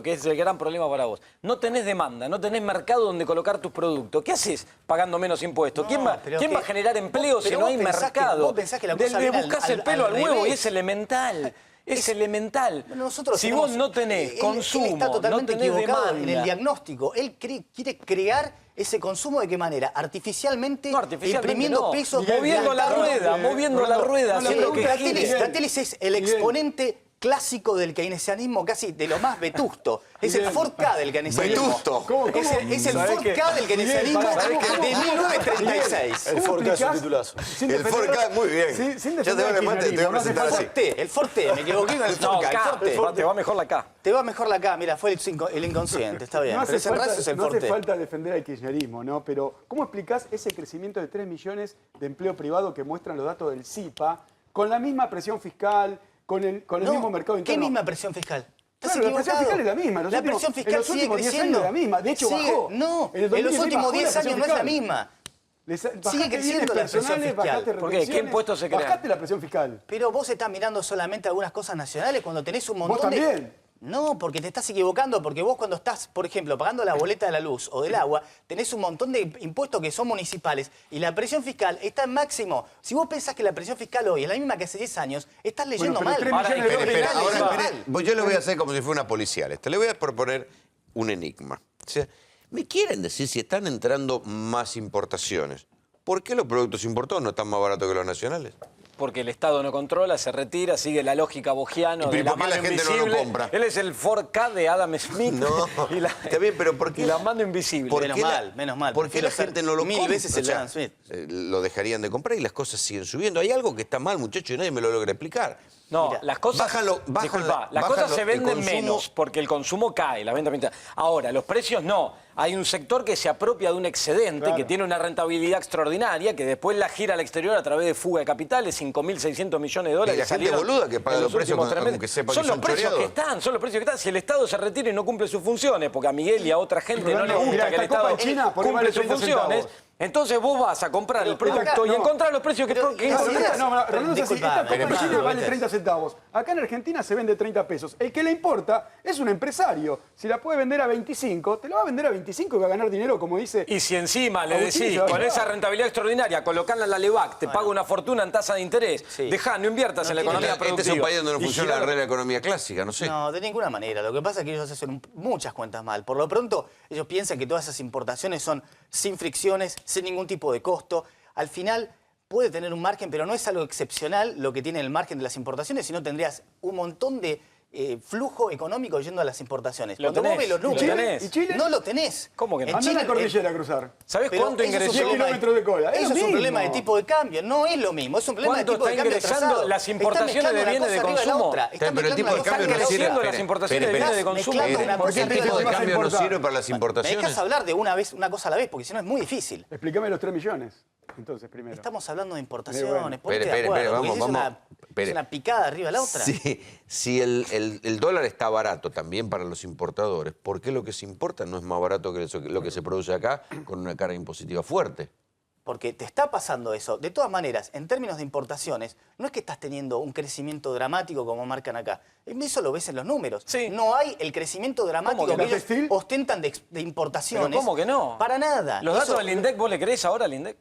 [SPEAKER 8] que es el gran problema para vos. No tenés demanda, no tenés mercado donde colocar tus productos. ¿Qué haces pagando menos impuestos? ¿Quién va a generar empleo si no hay mercado?
[SPEAKER 11] Vos pensás que la
[SPEAKER 8] Le
[SPEAKER 11] cosa viene
[SPEAKER 8] buscás
[SPEAKER 11] al-
[SPEAKER 8] el pelo al huevo y
[SPEAKER 11] revés.
[SPEAKER 8] es elemental. Es elemental.
[SPEAKER 11] Nosotros
[SPEAKER 8] si
[SPEAKER 11] tenemos-
[SPEAKER 8] vos no tenés
[SPEAKER 11] él
[SPEAKER 8] consumo,
[SPEAKER 11] está totalmente
[SPEAKER 8] no tenés
[SPEAKER 11] equivocado en
[SPEAKER 8] demanda.
[SPEAKER 11] el diagnóstico. Él quiere crear ese consumo de qué manera, artificialmente, imprimiendo
[SPEAKER 8] no.
[SPEAKER 11] pesos,
[SPEAKER 8] Moviendo la rueda, moviendo la rueda, haciendo que gire.
[SPEAKER 11] Fratellis es el exponente clásico del keynesianismo, casi de lo más vetusto. Es el Ford K del keynesianismo.
[SPEAKER 5] ¿Vetusto?
[SPEAKER 11] Es el Ford K del keynesianismo de 1936.
[SPEAKER 17] El Ford K es un titulazo.
[SPEAKER 5] El Ford K, muy bien. Ya te voy a presentar así.
[SPEAKER 11] El Ford T, me equivoqué con el Ford K. El Ford T.
[SPEAKER 8] Te va mejor la K.
[SPEAKER 11] Te va mejor la K, mira, fue el inconsciente, está bien.
[SPEAKER 9] No
[SPEAKER 11] Pero
[SPEAKER 9] hace
[SPEAKER 11] ese raso es el
[SPEAKER 9] no
[SPEAKER 11] Ford
[SPEAKER 9] hace
[SPEAKER 11] T.
[SPEAKER 9] falta defender al kirchnerismo, ¿no? Pero ¿cómo explicás ese crecimiento de 3 millones de empleo privado que muestran los datos del CIPA con la misma presión fiscal, con el mismo mercado interno?
[SPEAKER 11] ¿Qué misma presión fiscal?
[SPEAKER 9] Claro, la presión fiscal es la misma.
[SPEAKER 11] La presión fiscal
[SPEAKER 9] en los
[SPEAKER 11] sigue
[SPEAKER 9] últimos 10
[SPEAKER 11] creciendo.
[SPEAKER 9] años es la misma. De hecho, bajó.
[SPEAKER 11] No,
[SPEAKER 9] En el
[SPEAKER 11] en los
[SPEAKER 9] 2016
[SPEAKER 11] últimos
[SPEAKER 9] bajó la
[SPEAKER 11] 10 años
[SPEAKER 9] presión
[SPEAKER 11] no es la
[SPEAKER 9] fiscal.
[SPEAKER 11] misma.
[SPEAKER 9] Bajaste
[SPEAKER 11] Sigue creciendo
[SPEAKER 9] bienes
[SPEAKER 11] la presión
[SPEAKER 9] personales,
[SPEAKER 11] fiscal.
[SPEAKER 9] bajaste
[SPEAKER 8] ¿Por qué? ¿Qué
[SPEAKER 9] retenciones,
[SPEAKER 8] impuestos se crean?
[SPEAKER 9] Bajaste la presión fiscal.
[SPEAKER 11] Pero vos estás mirando solamente algunas cosas nacionales cuando tenés un montón
[SPEAKER 9] ¿Vos también?
[SPEAKER 11] No, porque te estás equivocando, porque vos cuando estás, por ejemplo, pagando la boleta de la luz o del agua, tenés un montón de impuestos que son municipales y la presión fiscal está en máximo. Si vos pensás que la presión fiscal hoy es la misma que hace 10 años, estás leyendo mal.
[SPEAKER 5] Yo lo voy a hacer como si fuera una policial. Le voy a proponer un enigma. O sea, ¿me quieren decir si están entrando más importaciones? ¿Por qué los productos importados no están más baratos que los nacionales?
[SPEAKER 8] Porque el Estado no controla, se retira, sigue la lógica bogiano
[SPEAKER 5] ¿Y
[SPEAKER 8] de
[SPEAKER 5] por
[SPEAKER 8] la
[SPEAKER 5] qué la
[SPEAKER 8] mano
[SPEAKER 5] gente no lo
[SPEAKER 8] invisible.
[SPEAKER 5] compra?
[SPEAKER 8] Él es el 4K de Adam Smith.
[SPEAKER 5] No, está bien, pero ¿por qué?
[SPEAKER 8] Y la mano invisible.
[SPEAKER 11] Menos mal.
[SPEAKER 5] ¿Por qué la gente no lo compra?
[SPEAKER 11] Mil veces el
[SPEAKER 5] O sea,
[SPEAKER 11] Adam Smith.
[SPEAKER 5] lo dejarían de comprar y las cosas siguen subiendo. Hay algo que está mal, muchachos, y nadie me lo logra explicar.
[SPEAKER 8] No,
[SPEAKER 11] Mira,
[SPEAKER 8] las cosas, las cosas se venden menos porque el consumo cae, la venta aumenta. Ahora, los precios no. Hay un sector que se apropia de un excedente, que tiene una rentabilidad extraordinaria, que después la gira al exterior a través de fuga de capitales, 5.600 millones de dólares.
[SPEAKER 5] Y la gente boluda que paga los precios aunque sepa
[SPEAKER 8] son
[SPEAKER 5] que
[SPEAKER 8] los
[SPEAKER 5] son
[SPEAKER 8] precios que
[SPEAKER 5] choreados.
[SPEAKER 8] están, son los precios que están. Si el Estado se retira y no cumple sus funciones, porque a Miguel y a otra gente no le gusta que el Estado cumple sus funciones, entonces vos vas a comprar el producto y encontrar los precios que encontrás.
[SPEAKER 9] No, esta copa china vale 30 centavos. Acá en Argentina se vende 30 pesos. El que le importa es un empresario. Si la puede vender a 25, te la va a vender a 25 y va a ganar dinero, como dice.
[SPEAKER 8] Y si encima le
[SPEAKER 9] Agustín,
[SPEAKER 8] decís,
[SPEAKER 9] se va a
[SPEAKER 8] con
[SPEAKER 9] llevar.
[SPEAKER 8] esa rentabilidad extraordinaria, colocarla en la LEVAC, te paga una fortuna en tasa de interés, dejá, no inviertas en la economía productiva.
[SPEAKER 5] Este es un país donde no
[SPEAKER 8] Y
[SPEAKER 5] funciona la
[SPEAKER 8] giralo.
[SPEAKER 5] regla de la economía clásica, no sé.
[SPEAKER 11] No, de ninguna manera. Lo que pasa es que ellos hacen muchas cuentas mal. Por lo pronto, ellos piensan que todas esas importaciones son sin fricciones, sin ningún tipo de costo. Al final puede tener un margen, pero no es algo excepcional lo que tiene el margen de las importaciones, sino tendrías un montón de flujo económico yendo a las importaciones.
[SPEAKER 8] Lo
[SPEAKER 11] Cuando vos
[SPEAKER 8] tenés,
[SPEAKER 11] ves los
[SPEAKER 8] lo
[SPEAKER 11] números,
[SPEAKER 8] tenés.
[SPEAKER 9] ¿Y Chile?
[SPEAKER 11] no lo tenés.
[SPEAKER 8] ¿Cómo que no?
[SPEAKER 11] En
[SPEAKER 9] Anda a la
[SPEAKER 11] Chile,
[SPEAKER 9] cordillera a cruzar.
[SPEAKER 8] ¿Sabés
[SPEAKER 11] pero
[SPEAKER 8] cuánto
[SPEAKER 11] eso es un
[SPEAKER 8] ingresó?
[SPEAKER 11] problema
[SPEAKER 9] 10 kilómetros de cola. Es
[SPEAKER 11] Eso
[SPEAKER 9] lo
[SPEAKER 11] es un
[SPEAKER 9] mismo.
[SPEAKER 11] problema de tipo de cambio. No es lo mismo. Es un problema de
[SPEAKER 8] ¿Cuánto
[SPEAKER 11] tipo de
[SPEAKER 8] está
[SPEAKER 11] cambio
[SPEAKER 8] ingresando
[SPEAKER 11] atrasado.
[SPEAKER 8] las importaciones de bienes de consumo?
[SPEAKER 5] Pero el tipo de cambio no sirve.
[SPEAKER 8] creciendo las importaciones de bienes de consumo.
[SPEAKER 5] ¿Por qué el tipo de cambio no sirve para las
[SPEAKER 11] ¿Me
[SPEAKER 5] importaciones?
[SPEAKER 11] dejas hablar de una cosa a la vez? Porque si no es muy difícil.
[SPEAKER 9] Explícame los 3 millones. Entonces, primero.
[SPEAKER 11] Estamos hablando de
[SPEAKER 9] Bueno.
[SPEAKER 11] importaciones. Ponete
[SPEAKER 5] Espere,
[SPEAKER 11] de acuerdo,
[SPEAKER 5] espere,
[SPEAKER 11] porque
[SPEAKER 5] vamos.
[SPEAKER 11] es una picada arriba de la otra.
[SPEAKER 5] Si el dólar está barato también para los importadores, ¿por qué lo que se importa no es más barato que lo que se produce acá con una carga impositiva fuerte?
[SPEAKER 11] Porque te está pasando eso. De todas maneras, en términos de importaciones, no es que estás teniendo un crecimiento dramático como marcan acá. Eso lo ves en los números. No hay el crecimiento dramático
[SPEAKER 8] ¿Cómo
[SPEAKER 11] que
[SPEAKER 8] que
[SPEAKER 11] ellos
[SPEAKER 8] no?
[SPEAKER 11] ostentan de importaciones.
[SPEAKER 8] ¿Pero cómo que no?
[SPEAKER 11] Para nada.
[SPEAKER 8] ¿Los datos
[SPEAKER 11] Eso-
[SPEAKER 8] del INDEC vos le creés ahora al INDEC?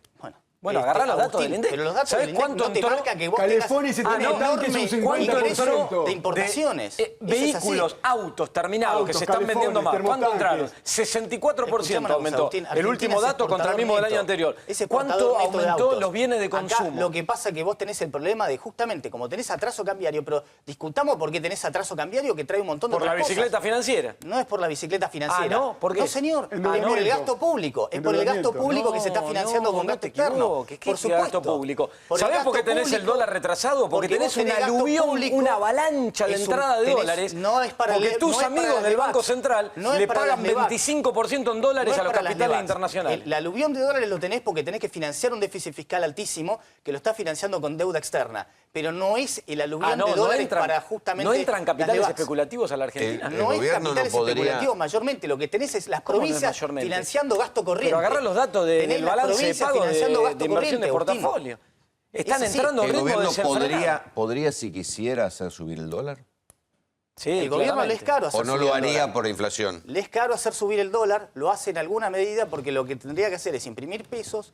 [SPEAKER 8] Bueno, agarrá los datos
[SPEAKER 11] Agustín,
[SPEAKER 8] del INDEC.
[SPEAKER 11] Pero los datos
[SPEAKER 8] ¿Sabés
[SPEAKER 11] del INDEC
[SPEAKER 8] cuánto
[SPEAKER 11] no te
[SPEAKER 8] entró?
[SPEAKER 11] marcan que vos
[SPEAKER 9] California y
[SPEAKER 11] tengas
[SPEAKER 9] 70 tanques un
[SPEAKER 11] enorme
[SPEAKER 9] 50%
[SPEAKER 11] ingreso de importaciones.
[SPEAKER 8] de
[SPEAKER 11] Eso es así.
[SPEAKER 8] vehículos, autos terminados que
[SPEAKER 9] Autos,
[SPEAKER 8] se están
[SPEAKER 9] California,
[SPEAKER 8] vendiendo más. ¿Cuánto entraron?
[SPEAKER 9] termotanques.
[SPEAKER 8] 64% aumentó.
[SPEAKER 11] Agustín,
[SPEAKER 8] El
[SPEAKER 11] Argentina
[SPEAKER 8] último
[SPEAKER 11] es
[SPEAKER 8] dato contra el mismo del año anterior.
[SPEAKER 11] Es
[SPEAKER 8] ¿Cuánto
[SPEAKER 11] exportador neto de
[SPEAKER 8] aumentó
[SPEAKER 11] autos.
[SPEAKER 8] los bienes de
[SPEAKER 11] Acá
[SPEAKER 8] consumo?
[SPEAKER 11] lo que pasa es que vos tenés el problema de justamente, como tenés atraso cambiario, pero discutamos por qué tenés atraso cambiario que trae un montón de
[SPEAKER 8] Por la
[SPEAKER 11] otras
[SPEAKER 8] bicicleta
[SPEAKER 11] cosas.
[SPEAKER 8] financiera.
[SPEAKER 11] No es por la bicicleta financiera.
[SPEAKER 8] ¿no? ¿Por qué?
[SPEAKER 11] No, señor. Es por el
[SPEAKER 9] Endeudamiento.
[SPEAKER 11] gasto público. Es por el gasto
[SPEAKER 9] Endeudamiento.
[SPEAKER 11] público que se está financiando con gasto externo.
[SPEAKER 8] público. ¿Qué
[SPEAKER 11] Por
[SPEAKER 8] es gasto
[SPEAKER 11] supuesto.
[SPEAKER 8] público?
[SPEAKER 11] Por el
[SPEAKER 8] ¿Sabés por qué
[SPEAKER 11] gasto
[SPEAKER 8] tenés el
[SPEAKER 11] público,
[SPEAKER 8] dólar retrasado? Porque tenés
[SPEAKER 11] vos tenés
[SPEAKER 8] un
[SPEAKER 11] gasto
[SPEAKER 8] aluvión,
[SPEAKER 11] público,
[SPEAKER 8] una avalancha de entrada de
[SPEAKER 11] tenés-
[SPEAKER 8] dólares.
[SPEAKER 11] no es para
[SPEAKER 8] porque
[SPEAKER 11] el-
[SPEAKER 8] tus
[SPEAKER 11] no es para
[SPEAKER 8] amigos
[SPEAKER 11] las
[SPEAKER 8] del Banco
[SPEAKER 11] LEVAC.
[SPEAKER 8] Central
[SPEAKER 11] No es
[SPEAKER 8] le
[SPEAKER 11] para
[SPEAKER 8] pagan
[SPEAKER 11] las LEVAC.
[SPEAKER 8] 25% en dólares
[SPEAKER 11] No es
[SPEAKER 8] a los
[SPEAKER 11] para las
[SPEAKER 8] capitales
[SPEAKER 11] LEVAC.
[SPEAKER 8] internacionales.
[SPEAKER 11] El aluvión de dólares lo tenés porque tenés que financiar un déficit fiscal altísimo que lo está financiando con deuda externa. Pero no es el aluvión de dólares para justamente...
[SPEAKER 8] ¿No entran
[SPEAKER 11] las
[SPEAKER 8] capitales
[SPEAKER 11] LEVAC.
[SPEAKER 8] especulativos a la Argentina?
[SPEAKER 11] No es capitales especulativos mayormente. Lo que tenés es las
[SPEAKER 8] ¿Cómo no es
[SPEAKER 11] provincias
[SPEAKER 8] mayormente?
[SPEAKER 11] financiando gasto corriente.
[SPEAKER 8] Pero agarrá los datos
[SPEAKER 11] Tenés
[SPEAKER 8] del
[SPEAKER 11] las
[SPEAKER 8] balance de
[SPEAKER 11] provincias
[SPEAKER 8] pago
[SPEAKER 11] financiando gasto
[SPEAKER 8] de inversión de
[SPEAKER 11] corriente, Agustín.
[SPEAKER 8] portafolio. Están
[SPEAKER 11] Es así.
[SPEAKER 8] entrando a
[SPEAKER 5] ¿El
[SPEAKER 8] ritmo
[SPEAKER 5] gobierno
[SPEAKER 8] desenfrenado.
[SPEAKER 5] podría, si quisiera, hacer subir el dólar?
[SPEAKER 8] Sí,
[SPEAKER 11] el gobierno le es caro hacer
[SPEAKER 5] ¿O no
[SPEAKER 11] subir
[SPEAKER 5] lo
[SPEAKER 11] el
[SPEAKER 5] haría
[SPEAKER 11] dólar.
[SPEAKER 5] por inflación?
[SPEAKER 11] Le es caro hacer subir el dólar, lo hace en alguna medida porque lo que tendría que hacer es imprimir pesos,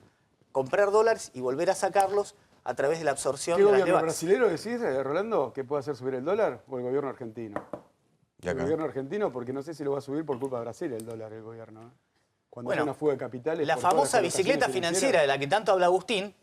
[SPEAKER 11] comprar dólares y volver a sacarlos a través de la absorción
[SPEAKER 9] ¿Qué
[SPEAKER 11] de las
[SPEAKER 9] gobierno
[SPEAKER 11] LEVAC.
[SPEAKER 9] brasilero decís, Rolando, que puede hacer subir el dólar? ¿O el gobierno argentino?
[SPEAKER 5] ¿Y
[SPEAKER 9] El
[SPEAKER 5] acá?
[SPEAKER 9] gobierno argentino, porque no sé si lo va a subir por culpa de Brasil el dólar, el gobierno. ¿eh? Cuando
[SPEAKER 11] Bueno,
[SPEAKER 9] hay una fuga de capitales...
[SPEAKER 11] La
[SPEAKER 9] por todas
[SPEAKER 11] famosa
[SPEAKER 9] las
[SPEAKER 11] bicicleta
[SPEAKER 9] transacciones
[SPEAKER 11] financiera de la que tanto habla Agustín,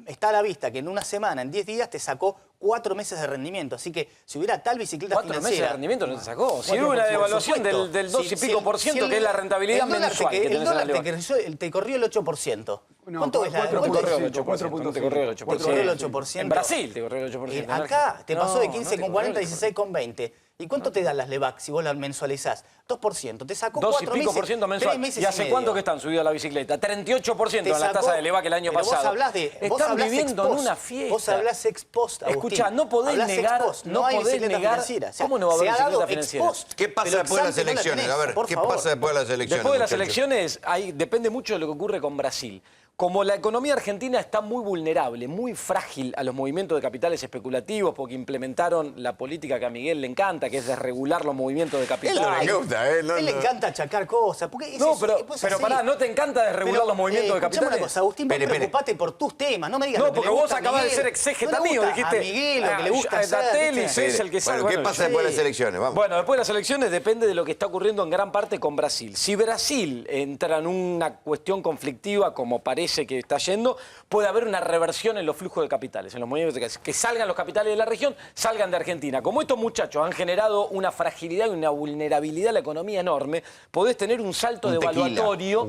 [SPEAKER 11] está a la vista que en una semana, en 10 días, te sacó 4 meses de rendimiento. Así que si hubiera tal bicicleta
[SPEAKER 8] 4 meses
[SPEAKER 11] financiera...
[SPEAKER 8] de rendimiento no te sacó. Si
[SPEAKER 11] 4%,
[SPEAKER 8] hubo una
[SPEAKER 11] por
[SPEAKER 8] devaluación
[SPEAKER 11] supuesto.
[SPEAKER 8] del 2 y
[SPEAKER 11] Si
[SPEAKER 8] pico por ciento,
[SPEAKER 11] el-
[SPEAKER 8] que es la rentabilidad
[SPEAKER 11] el dólar
[SPEAKER 8] mensual que
[SPEAKER 11] el
[SPEAKER 8] tenés en la
[SPEAKER 11] dólar
[SPEAKER 8] LEVAC.
[SPEAKER 11] te corrió el 8%.
[SPEAKER 9] No,
[SPEAKER 11] ¿Cuánto es la
[SPEAKER 9] 4.5,
[SPEAKER 8] No te corrió el 8%.
[SPEAKER 9] 4.5.
[SPEAKER 8] No te corrió el 8%.
[SPEAKER 11] Te corrió el 8%.
[SPEAKER 8] En Brasil te corrió el 8%.
[SPEAKER 11] Acá te pasó de 15,40 a
[SPEAKER 8] a
[SPEAKER 11] 16,20. ¿Y cuánto te dan las LEVAC si vos las mensualizás? 2%. Te sacó
[SPEAKER 8] 2 y
[SPEAKER 11] 4
[SPEAKER 8] pico
[SPEAKER 11] meses,
[SPEAKER 8] por ciento
[SPEAKER 11] 3
[SPEAKER 8] mensual.
[SPEAKER 11] meses
[SPEAKER 8] ¿Y hace
[SPEAKER 11] medio.
[SPEAKER 8] cuánto que están subidos a la bicicleta? 38%
[SPEAKER 11] Te
[SPEAKER 8] en la
[SPEAKER 11] sacó-
[SPEAKER 8] tasa de LEVAC el año
[SPEAKER 11] pero vos
[SPEAKER 8] pasado.
[SPEAKER 11] hablás vos
[SPEAKER 8] Están
[SPEAKER 11] hablás
[SPEAKER 8] viviendo
[SPEAKER 11] ex
[SPEAKER 8] en
[SPEAKER 11] post.
[SPEAKER 8] una fiesta.
[SPEAKER 11] Vos hablás ex post, Agustín.
[SPEAKER 8] Escuchá, no podés
[SPEAKER 11] Hablás ex
[SPEAKER 8] negar,
[SPEAKER 11] post.
[SPEAKER 8] no
[SPEAKER 11] hay
[SPEAKER 8] podés
[SPEAKER 11] bicicleta
[SPEAKER 8] negar.
[SPEAKER 11] financiera. O sea,
[SPEAKER 8] ¿Cómo no va a haber
[SPEAKER 11] se ha dado
[SPEAKER 8] bicicleta
[SPEAKER 11] ex
[SPEAKER 8] financiera?
[SPEAKER 11] post.
[SPEAKER 5] ¿Qué pasa
[SPEAKER 11] Pero
[SPEAKER 5] después de las
[SPEAKER 11] ex ante no la
[SPEAKER 5] elecciones?
[SPEAKER 11] tenés,
[SPEAKER 5] A ver,
[SPEAKER 11] por
[SPEAKER 5] ¿qué
[SPEAKER 11] favor.
[SPEAKER 5] pasa después de las elecciones?
[SPEAKER 8] Después de las
[SPEAKER 5] muchachos?
[SPEAKER 8] elecciones depende mucho de lo que ocurre con Brasil. Como la economía argentina está muy vulnerable, muy frágil a los movimientos de capitales especulativos, porque implementaron la política que a Miguel le encanta, que es desregular los movimientos de capitales.
[SPEAKER 5] Él no le gusta, ¿eh?
[SPEAKER 11] Él le encanta achacar cosas. Porque es
[SPEAKER 8] No,
[SPEAKER 11] eso,
[SPEAKER 8] pero
[SPEAKER 11] pues
[SPEAKER 8] pero
[SPEAKER 11] así.
[SPEAKER 8] pará, ¿no te encanta desregular los movimientos de
[SPEAKER 11] escuchame
[SPEAKER 8] capitales?
[SPEAKER 11] una cosa, Agustín, vos
[SPEAKER 5] Espere, espere.
[SPEAKER 11] preocupate por tus temas, no me digas
[SPEAKER 8] No,
[SPEAKER 11] lo que
[SPEAKER 8] porque
[SPEAKER 11] le
[SPEAKER 8] vos
[SPEAKER 11] gusta a
[SPEAKER 8] acabás de
[SPEAKER 11] Miguel.
[SPEAKER 8] ser exégeta
[SPEAKER 11] No le
[SPEAKER 8] mío,
[SPEAKER 11] gusta
[SPEAKER 8] dijiste.
[SPEAKER 11] a Miguel lo que le gusta hacer,
[SPEAKER 8] Datelis
[SPEAKER 11] ¿viste?
[SPEAKER 8] es el que sabe.
[SPEAKER 5] Bueno, ¿qué pasa después de las elecciones? Vamos.
[SPEAKER 8] Bueno, después de las elecciones depende de lo que está ocurriendo en gran parte con Brasil. Si Brasil entra en una cuestión conflictiva, como parece que está yendo, puede haber una reversión en los flujos de capitales, en los movimientos que salgan los capitales de la región, salgan de Argentina. Como estos muchachos han generado una fragilidad y una vulnerabilidad a la economía enorme, podés tener un salto
[SPEAKER 5] Un tequila,
[SPEAKER 8] devaluatorio,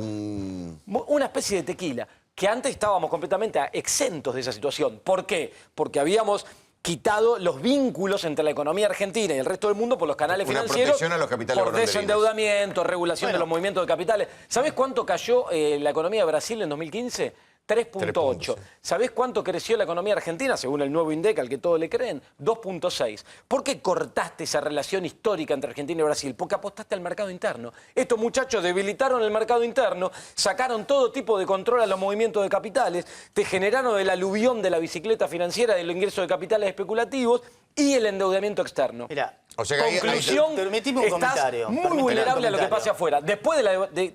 [SPEAKER 8] una especie de tequila, que antes estábamos completamente exentos de esa situación. ¿Por qué? Porque habíamos quitado los vínculos entre la economía argentina y el resto del mundo por los canales
[SPEAKER 5] Una
[SPEAKER 8] financieros,
[SPEAKER 5] protección a los capitales
[SPEAKER 8] por
[SPEAKER 5] golondrinas.
[SPEAKER 8] desendeudamiento, regulación de los movimientos de capitales. ¿Sabés cuánto cayó la economía de Brasil en 2015? 3.8. ¿Sabés cuánto creció la economía argentina, según el nuevo INDEC, al que todos le creen? 2.6. ¿Por qué cortaste esa relación histórica entre Argentina y Brasil? Porque apostaste al mercado interno. Estos muchachos debilitaron el mercado interno, sacaron todo tipo de control a los movimientos de capitales, te generaron el aluvión de la bicicleta financiera, del ingreso de capitales especulativos y el endeudamiento externo.
[SPEAKER 11] Mirá,
[SPEAKER 5] O sea que ahí-
[SPEAKER 8] Conclusión,
[SPEAKER 11] permitime un
[SPEAKER 8] estás
[SPEAKER 11] comentario.
[SPEAKER 8] muy
[SPEAKER 11] Permitime un
[SPEAKER 8] vulnerable a lo que
[SPEAKER 11] comentario.
[SPEAKER 8] pase afuera. Después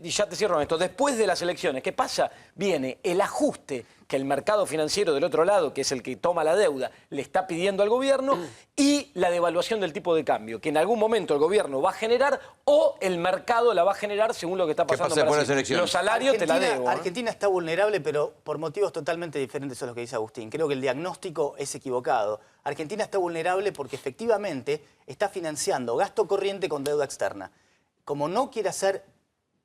[SPEAKER 8] y ya te cierro esto, después de las elecciones, ¿qué pasa? Viene el ajuste que el mercado financiero del otro lado, que es el que toma la deuda, le está pidiendo al gobierno, y la devaluación del tipo de cambio, que en algún momento el gobierno va a generar o el mercado la va a generar según lo que está pasando
[SPEAKER 5] pasa
[SPEAKER 8] en
[SPEAKER 5] después de
[SPEAKER 8] Brasil.
[SPEAKER 5] las elecciones?
[SPEAKER 8] Los salarios te la debo. ¿no?
[SPEAKER 11] Argentina está vulnerable, pero por motivos totalmente diferentes a los que dice Agustín. Creo que el diagnóstico es equivocado. Argentina está vulnerable porque efectivamente está financiando gasto corriente con deuda externa. Como no quiere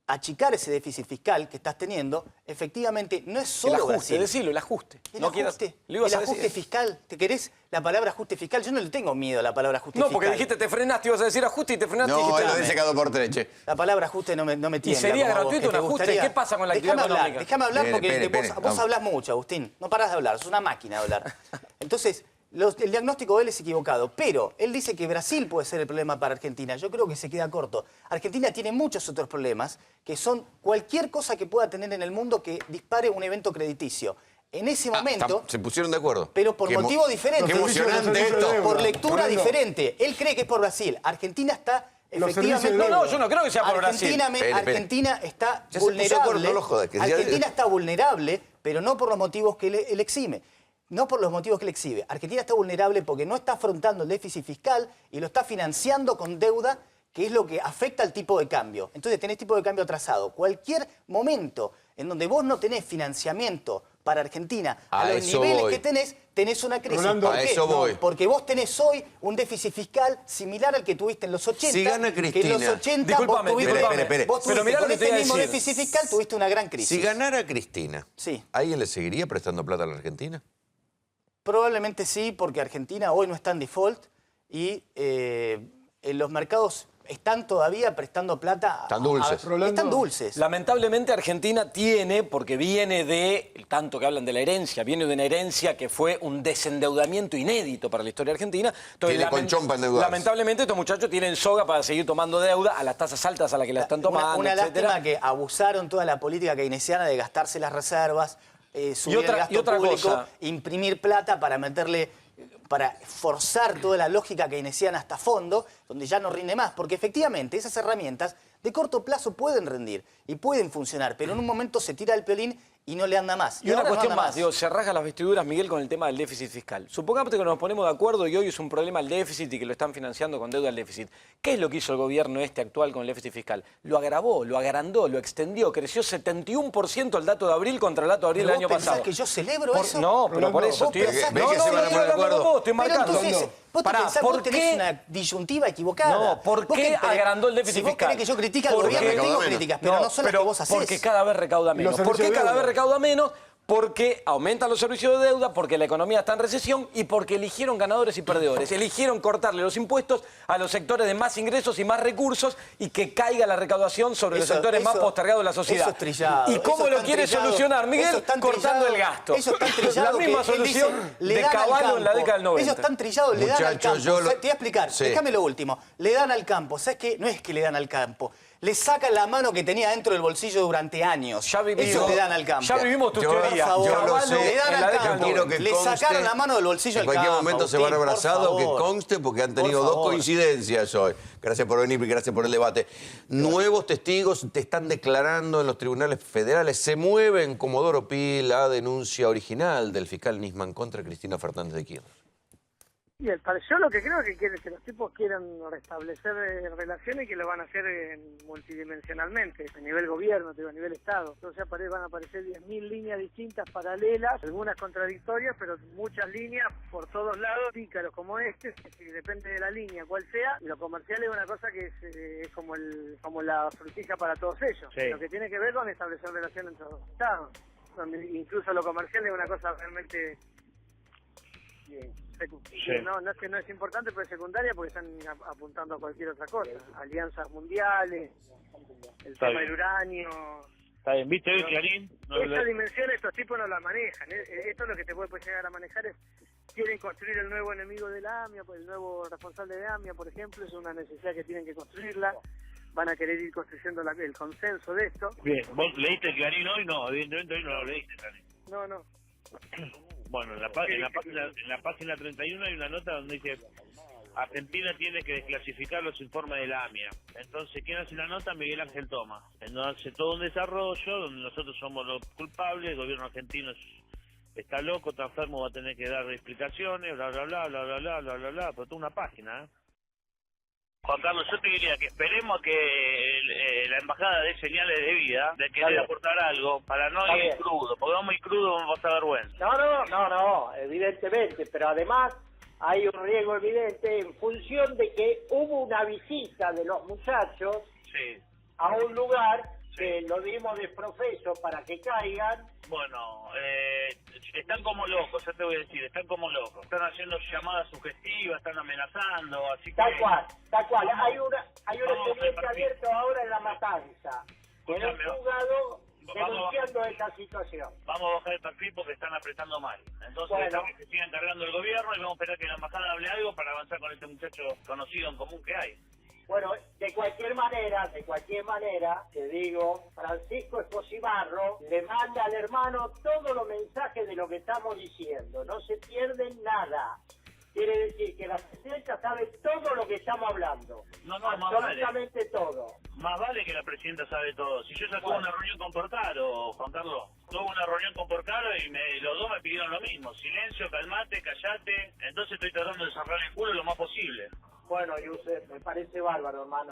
[SPEAKER 11] achicar ese déficit fiscal que estás teniendo, efectivamente no es solo
[SPEAKER 8] El ajuste,
[SPEAKER 11] Brasil.
[SPEAKER 8] decilo, el ajuste.
[SPEAKER 11] El
[SPEAKER 8] No quieras-
[SPEAKER 11] ajuste,
[SPEAKER 8] lo ibas
[SPEAKER 11] el
[SPEAKER 8] a decir.
[SPEAKER 11] ajuste fiscal. ¿Te querés la palabra ajuste fiscal? Yo no le tengo miedo a la palabra ajuste
[SPEAKER 8] No,
[SPEAKER 11] fiscal.
[SPEAKER 8] porque dijiste te frenaste, ibas a decir ajuste y te frenaste y
[SPEAKER 5] No,
[SPEAKER 8] dijiste
[SPEAKER 5] él lo
[SPEAKER 8] dame.
[SPEAKER 5] dice cada por tres, che.
[SPEAKER 11] La palabra ajuste no me
[SPEAKER 8] ¿Y
[SPEAKER 11] tiembla.
[SPEAKER 8] sería
[SPEAKER 11] como a vos,
[SPEAKER 8] gratuito
[SPEAKER 11] que
[SPEAKER 8] un
[SPEAKER 11] te
[SPEAKER 8] ajuste?
[SPEAKER 11] gustaría.
[SPEAKER 8] ¿Qué pasa con la actividad económica?
[SPEAKER 11] Déjame hablar
[SPEAKER 5] Espere,
[SPEAKER 11] porque
[SPEAKER 5] espere,
[SPEAKER 11] vos
[SPEAKER 5] vamos.
[SPEAKER 11] hablas mucho, Agustín. No parás de hablar, sos una máquina de hablar. Entonces, el diagnóstico de él es equivocado, pero él dice que Brasil puede ser el problema para Argentina. Yo creo que se queda corto. Argentina tiene muchos otros problemas, que son cualquier cosa que pueda tener en el mundo que dispare un evento crediticio. En ese momento...
[SPEAKER 5] Se pusieron de acuerdo.
[SPEAKER 11] Pero por motivo diferente.
[SPEAKER 5] Qué emocionante esto.
[SPEAKER 11] Por lectura
[SPEAKER 5] Rolando.
[SPEAKER 11] diferente. Él cree que es por Brasil. Argentina está
[SPEAKER 5] Los
[SPEAKER 11] efectivamente...
[SPEAKER 5] servicios de- No, yo no creo que sea por
[SPEAKER 11] Argentina
[SPEAKER 5] Brasil. Espere, espere.
[SPEAKER 11] Argentina está
[SPEAKER 5] Ya se puso de
[SPEAKER 11] vulnerable.
[SPEAKER 5] acuerdo, no lo jodas, que ya-
[SPEAKER 11] Argentina está vulnerable, pero no por los motivos que él exime. No por los motivos que él exhibe. Argentina está vulnerable porque no está afrontando el déficit fiscal y lo está financiando con deuda, que es lo que afecta al tipo de cambio. Entonces tenés tipo de cambio atrasado. Cualquier momento en donde vos no tenés financiamiento para Argentina.
[SPEAKER 5] A
[SPEAKER 11] A los
[SPEAKER 5] eso
[SPEAKER 11] niveles
[SPEAKER 5] voy.
[SPEAKER 11] que tenés una crisis.
[SPEAKER 5] Rolando,
[SPEAKER 11] ¿Por
[SPEAKER 5] a
[SPEAKER 11] qué?
[SPEAKER 5] eso voy.
[SPEAKER 11] Porque vos tenés hoy un déficit fiscal similar al que tuviste en los 80.
[SPEAKER 5] Si gana
[SPEAKER 11] que
[SPEAKER 5] Cristina.
[SPEAKER 11] en los 80
[SPEAKER 5] Discúlpame,
[SPEAKER 11] vos tuviste,
[SPEAKER 5] espere.
[SPEAKER 11] vos
[SPEAKER 5] Pero
[SPEAKER 11] tuviste
[SPEAKER 5] mirá lo
[SPEAKER 11] con
[SPEAKER 5] que te
[SPEAKER 11] este
[SPEAKER 5] voy a
[SPEAKER 11] mismo
[SPEAKER 5] decir.
[SPEAKER 11] déficit fiscal tuviste una gran crisis.
[SPEAKER 5] Si ganara Cristina,
[SPEAKER 11] Sí.
[SPEAKER 5] ¿alguien le seguiría prestando plata a la Argentina?
[SPEAKER 11] Probablemente sí, porque Argentina hoy no está en default y en los mercados están todavía prestando plata.
[SPEAKER 5] Están dulces.
[SPEAKER 11] Están dulces.
[SPEAKER 8] Lamentablemente Argentina tiene, porque viene de, tanto que hablan de la herencia, viene de una herencia que fue un desendeudamiento inédito para la historia argentina. Entonces,
[SPEAKER 5] Tiene colchón para endeudarse.
[SPEAKER 8] lamentablemente estos muchachos tienen soga para seguir tomando deuda a las tasas altas a las que la están tomando,
[SPEAKER 11] Una
[SPEAKER 8] etcétera.
[SPEAKER 11] lástima que abusaron toda la política keynesiana de gastarse las reservas, subir el gasto
[SPEAKER 8] otra
[SPEAKER 11] público,
[SPEAKER 8] cosa.
[SPEAKER 11] imprimir plata para meterle, para forzar toda la lógica keynesiana hasta fondo, donde ya no rinde más. Porque efectivamente esas herramientas de corto plazo pueden rendir y pueden funcionar, pero en un momento se tira el piolín y no le anda más.
[SPEAKER 8] Y una
[SPEAKER 11] ahora no
[SPEAKER 8] cuestión
[SPEAKER 11] anda
[SPEAKER 8] más, digo, se rasga las vestiduras, Miguel, con el tema del déficit fiscal. Supongamos que nos ponemos de acuerdo y hoy es un problema el déficit y que lo están financiando con deuda al déficit. ¿Qué es lo que hizo el gobierno actual con el déficit fiscal? Lo agravó, lo agrandó, lo extendió, creció 71% el dato de abril contra el dato de abril del año pasado.
[SPEAKER 11] ¿Pensás que yo celebro eso?
[SPEAKER 8] No, pero por eso.
[SPEAKER 11] ¿Vos pensás que
[SPEAKER 8] No,
[SPEAKER 11] yo celebro?
[SPEAKER 8] estoy hablando con vos, estoy
[SPEAKER 11] Pero
[SPEAKER 8] marcando.
[SPEAKER 11] entonces, vos
[SPEAKER 8] Pará,
[SPEAKER 11] pensás,
[SPEAKER 8] ¿por
[SPEAKER 11] vos tenés
[SPEAKER 8] qué?
[SPEAKER 11] una disyuntiva equivocada.
[SPEAKER 8] No, ¿por
[SPEAKER 11] ¿Vos
[SPEAKER 8] qué
[SPEAKER 11] qué
[SPEAKER 8] agrandó el déficit
[SPEAKER 11] si vos
[SPEAKER 8] fiscal?
[SPEAKER 11] querés que yo critique al
[SPEAKER 8] ¿Por qué?
[SPEAKER 11] gobierno, tengo críticas, pero no son las que vos hacés.
[SPEAKER 8] Porque cada vez recauda menos.
[SPEAKER 11] Los
[SPEAKER 8] ¿Por qué
[SPEAKER 11] servicios de
[SPEAKER 8] cada vez
[SPEAKER 11] deuda.
[SPEAKER 8] recauda menos? Porque aumentan los servicios de deuda, porque la economía está en recesión y porque eligieron ganadores y perdedores. Eligieron cortarle los impuestos a los sectores de más ingresos y más recursos y que caiga la recaudación sobre los sectores más postergados de la sociedad.
[SPEAKER 11] Eso es trillado.
[SPEAKER 8] ¿Y cómo
[SPEAKER 11] eso
[SPEAKER 8] lo
[SPEAKER 11] es
[SPEAKER 8] quiere
[SPEAKER 11] trillado,
[SPEAKER 8] solucionar, Miguel?
[SPEAKER 11] eso es tan
[SPEAKER 8] Cortando
[SPEAKER 11] trillado,
[SPEAKER 8] el gasto.
[SPEAKER 11] Eso es tan trillado
[SPEAKER 8] La misma
[SPEAKER 11] que él dice,
[SPEAKER 8] solución
[SPEAKER 11] le
[SPEAKER 8] de
[SPEAKER 11] dan al
[SPEAKER 8] Caballo en la
[SPEAKER 11] campo.
[SPEAKER 8] década del 90.
[SPEAKER 11] Ellos están trillados, le dan al
[SPEAKER 5] Muchachos,
[SPEAKER 11] campo.
[SPEAKER 5] yo lo-
[SPEAKER 11] Te voy a explicar,
[SPEAKER 5] Sí.
[SPEAKER 11] déjame lo último. Le dan al campo, ¿sabes qué? No es que le dan al campo. Le sacan la mano que tenía dentro del bolsillo durante años. Eso le dan al campo.
[SPEAKER 8] Ya vivimos tu teoría.
[SPEAKER 11] Por favor,
[SPEAKER 5] Yo lo sé.
[SPEAKER 11] le dan
[SPEAKER 5] En la
[SPEAKER 11] al
[SPEAKER 5] década
[SPEAKER 11] campo.
[SPEAKER 5] quiero que
[SPEAKER 11] Le
[SPEAKER 5] conste,
[SPEAKER 11] sacaron la mano del bolsillo
[SPEAKER 5] en
[SPEAKER 11] al campo.
[SPEAKER 5] cualquier momento se van
[SPEAKER 11] Agustín, por
[SPEAKER 5] abrazados, que
[SPEAKER 11] favor.
[SPEAKER 5] conste, porque han
[SPEAKER 11] Por
[SPEAKER 5] tenido dos
[SPEAKER 11] favor.
[SPEAKER 5] coincidencias hoy. Gracias por venir y gracias por el debate. Nuevos testigos te están declarando en los tribunales federales. Se mueve en Comodoro Pi la denuncia original del fiscal Nisman contra Cristina Fernández de Kirchner.
[SPEAKER 12] Y yo lo que creo que los tipos quieren restablecer relaciones y que lo van a hacer multidimensionalmente, a nivel gobierno, a nivel Estado. Entonces van a aparecer 10.000 líneas distintas, paralelas, algunas contradictorias, pero muchas líneas por todos lados, pícaros como este, que depende de la línea, cuál sea. Y lo comercial es una cosa que es como la frutilla para todos ellos.
[SPEAKER 13] Sí.
[SPEAKER 12] Lo que tiene que ver con establecer relaciones entre los Estados, donde incluso lo comercial es una cosa realmente...
[SPEAKER 13] Sí.
[SPEAKER 12] No es que no es importante, pero es secundaria porque están apuntando a cualquier otra cosa. Alianzas mundiales, el
[SPEAKER 13] Está
[SPEAKER 12] tema
[SPEAKER 13] bien.
[SPEAKER 12] del uranio.
[SPEAKER 13] Está bien, ¿viste hoy, Clarín?
[SPEAKER 12] Esa dimensión estos tipos no la manejan. Esto lo que te puede llegar a manejar es, quieren construir el nuevo enemigo de la AMIA, el nuevo responsable de AMIA, por ejemplo, es una necesidad que tienen que construirla. Van a querer ir construyendo el consenso de esto.
[SPEAKER 13] Bien, ¿vos leíste Clarín hoy? No, evidentemente hoy no lo leíste, Clarín.
[SPEAKER 12] No.
[SPEAKER 13] Bueno, en la página 31 hay una nota donde dice Argentina tiene que desclasificar los informes de la AMIA. Entonces, ¿quién hace la nota? Miguel Ángel Tomás. Entonces, hace todo un desarrollo donde nosotros somos los culpables, el gobierno argentino está loco, está enfermo, va a tener que dar explicaciones, bla, bla, bla, bla, bla, bla, bla, bla, bla, por toda una página, ¿eh? Juan Carlos, yo te diría que esperemos a que la embajada dé señales de vida, de que debe aportar algo, para no
[SPEAKER 14] Está
[SPEAKER 13] ir
[SPEAKER 14] bien.
[SPEAKER 13] crudo, porque vamos a ir crudo, vamos a pasar vergüenza.
[SPEAKER 14] No, evidentemente, pero además hay un riesgo evidente en función de que hubo una visita de los muchachos a un lugar que lo dimos de profeso para que caigan.
[SPEAKER 13] Bueno, están como locos, ya te voy a decir, están como locos. Están haciendo llamadas sugestivas, están amenazando, así que...
[SPEAKER 14] Tal cual. Hay una
[SPEAKER 13] Vamos a
[SPEAKER 14] expediente
[SPEAKER 13] repartir.
[SPEAKER 14] abierto ahora en La Matanza, en un juzgado denunciando esta situación.
[SPEAKER 13] Vamos a bajar el perfil porque están apretando mal. Entonces,
[SPEAKER 14] Bueno.
[SPEAKER 13] dejamos que se siga encargando el gobierno y vamos a esperar que la embajada hable algo para avanzar con este muchacho conocido en común que hay.
[SPEAKER 14] Bueno, de cualquier manera, te digo, Francisco Esposibarro le manda al hermano todos los mensajes de lo que estamos diciendo. No se pierde nada. Quiere decir que la presidenta sabe todo lo que estamos hablando.
[SPEAKER 13] No, más
[SPEAKER 14] absolutamente todo.
[SPEAKER 13] Más vale que la presidenta sabe todo. Si yo ya tuve una reunión con Porcaro, Juan Carlos, tuve una reunión con Porcaro y los dos me pidieron lo mismo. Silencio, calmate, callate. Entonces estoy tratando de cerrar el culo lo más posible.
[SPEAKER 14] Bueno, Yusef, me parece bárbaro, hermano.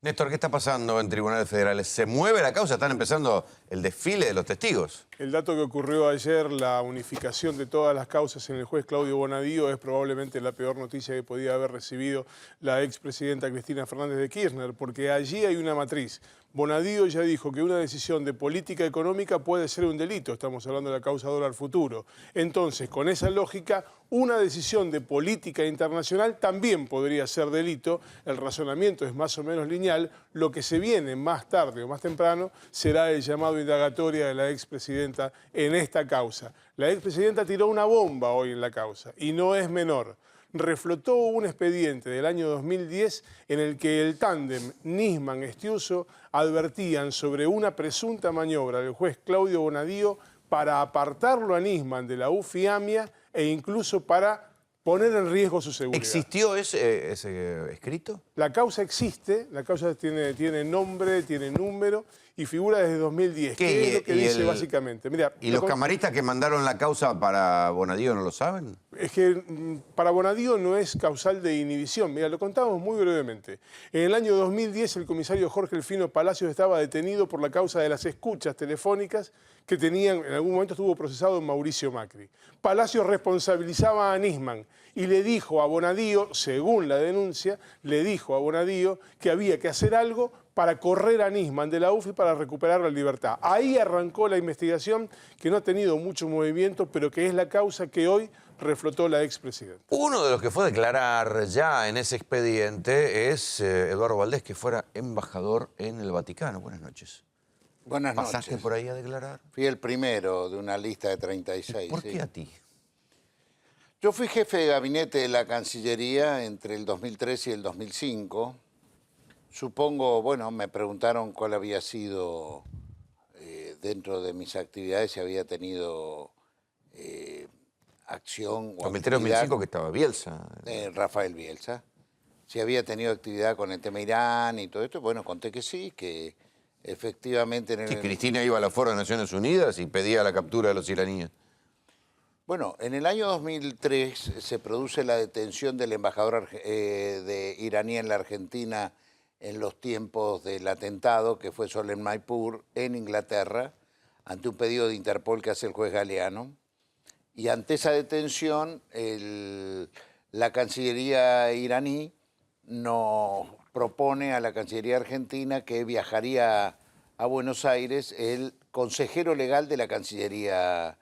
[SPEAKER 5] Néstor, ¿qué está pasando en tribunales federales? ¿Se mueve la causa? ¿Están empezando el desfile de los testigos?
[SPEAKER 19] El dato que ocurrió ayer, la unificación de todas las causas en el juez Claudio Bonadío, es probablemente la peor noticia que podía haber recibido la expresidenta Cristina Fernández de Kirchner, porque allí hay una matriz. Bonadío ya dijo que una decisión de política económica puede ser un delito, estamos hablando de la causa dólar futuro. Entonces, con esa lógica, una decisión de política internacional también podría ser delito. El razonamiento es más o menos lineal. Lo que se viene más tarde o más temprano será el llamado indagatoria de la expresidenta en esta causa. La expresidenta tiró una bomba hoy en la causa y no es menor. Reflotó un expediente del año 2010 en el que el tándem Nisman-Estiuso advertían sobre una presunta maniobra del juez Claudio Bonadío para apartarlo a Nisman de la UFI-AMIA e incluso para poner en riesgo su seguridad.
[SPEAKER 5] ¿Existió ese escrito?
[SPEAKER 19] La causa existe, la causa tiene nombre, tiene número y figura desde 2010. ¿Qué es lo que dice básicamente? Mira,
[SPEAKER 5] ¿Y los camaristas que mandaron la causa para Bonadío no lo saben?
[SPEAKER 19] Es que para Bonadío no es causal de inhibición. Mira, lo contamos muy brevemente. En el año 2010 el comisario Jorge Elfino Palacios estaba detenido por la causa de las escuchas telefónicas que tenían, en algún momento estuvo procesado Mauricio Macri. Palacios responsabilizaba a Nisman y le dijo a Bonadío, según la denuncia, le dijo a Bonadío que había que hacer algo para correr a Nisman de la UFI para recuperar la libertad. Ahí arrancó la investigación que no ha tenido mucho movimiento, pero que es la causa que hoy reflotó la expresidenta.
[SPEAKER 5] Uno de los que fue a declarar ya en ese expediente es Eduardo Valdés, que fuera embajador en el Vaticano. Buenas noches.
[SPEAKER 3] Buenas noches.
[SPEAKER 5] ¿Pasaste por ahí a declarar?
[SPEAKER 3] Fui el primero de una lista de 36.
[SPEAKER 5] ¿Por qué a ti?
[SPEAKER 3] Yo fui jefe de gabinete de la Cancillería entre el 2003 y el 2005. Supongo, bueno, me preguntaron cuál había sido, dentro de mis actividades, si había tenido acción o
[SPEAKER 5] 2003-2005 que estaba Bielsa.
[SPEAKER 3] Rafael Bielsa. Si había tenido actividad con el tema Irán y todo esto. Bueno, conté que sí, que efectivamente...
[SPEAKER 5] Que Cristina iba a la Foro de Naciones Unidas y pedía la captura de los iraníes.
[SPEAKER 3] Bueno, en el año 2003 se produce la detención del embajador iraní en la Argentina en los tiempos del atentado, que fue Solem Maipur, en Inglaterra, ante un pedido de Interpol que hace el juez Galeano. Y ante esa detención, la Cancillería iraní nos propone a la Cancillería argentina que viajaría a Buenos Aires el consejero legal de la Cancillería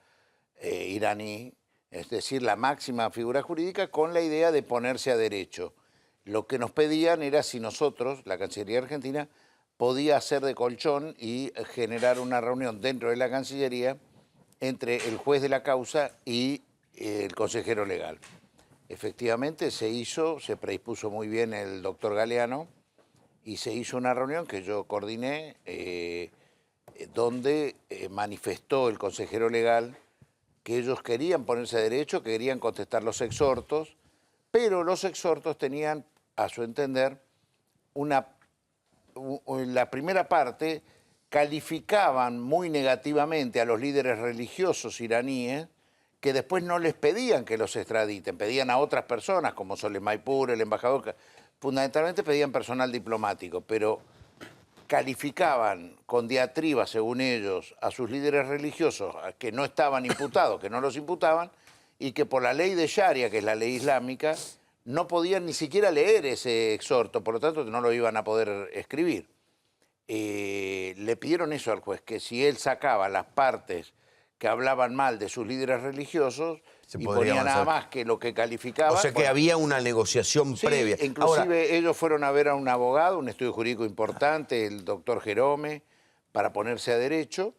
[SPEAKER 3] iraní, es decir, la máxima figura jurídica, con la idea de ponerse a derecho. Lo que nos pedían era si nosotros, la Cancillería argentina, podía hacer de colchón y generar una reunión dentro de la Cancillería entre el juez de la causa y el consejero legal. Efectivamente se hizo, se predispuso muy bien el doctor Galeano y se hizo una reunión que yo coordiné donde manifestó el consejero legal que ellos querían ponerse a derecho, que querían contestar los exhortos, pero los exhortos tenían, a su entender, la primera parte calificaban muy negativamente a los líderes religiosos iraníes, que después no les pedían que los extraditen, pedían a otras personas, como Solem Maipur, el embajador, fundamentalmente pedían personal diplomático, pero calificaban con diatriba, según ellos, a sus líderes religiosos que no estaban imputados, que no los imputaban, y que por la ley de Sharia, que es la ley islámica, no podían ni siquiera leer ese exhorto, por lo tanto no lo iban a poder escribir. Le pidieron eso al juez, que si él sacaba las partes que hablaban mal de sus líderes religiosos y ponía nada más que lo que calificaba...
[SPEAKER 5] O sea que había una negociación previa.
[SPEAKER 3] Inclusive
[SPEAKER 5] Ahora,
[SPEAKER 3] ellos fueron a ver a un abogado, un estudio jurídico importante, el doctor Jerome, para ponerse a derecho.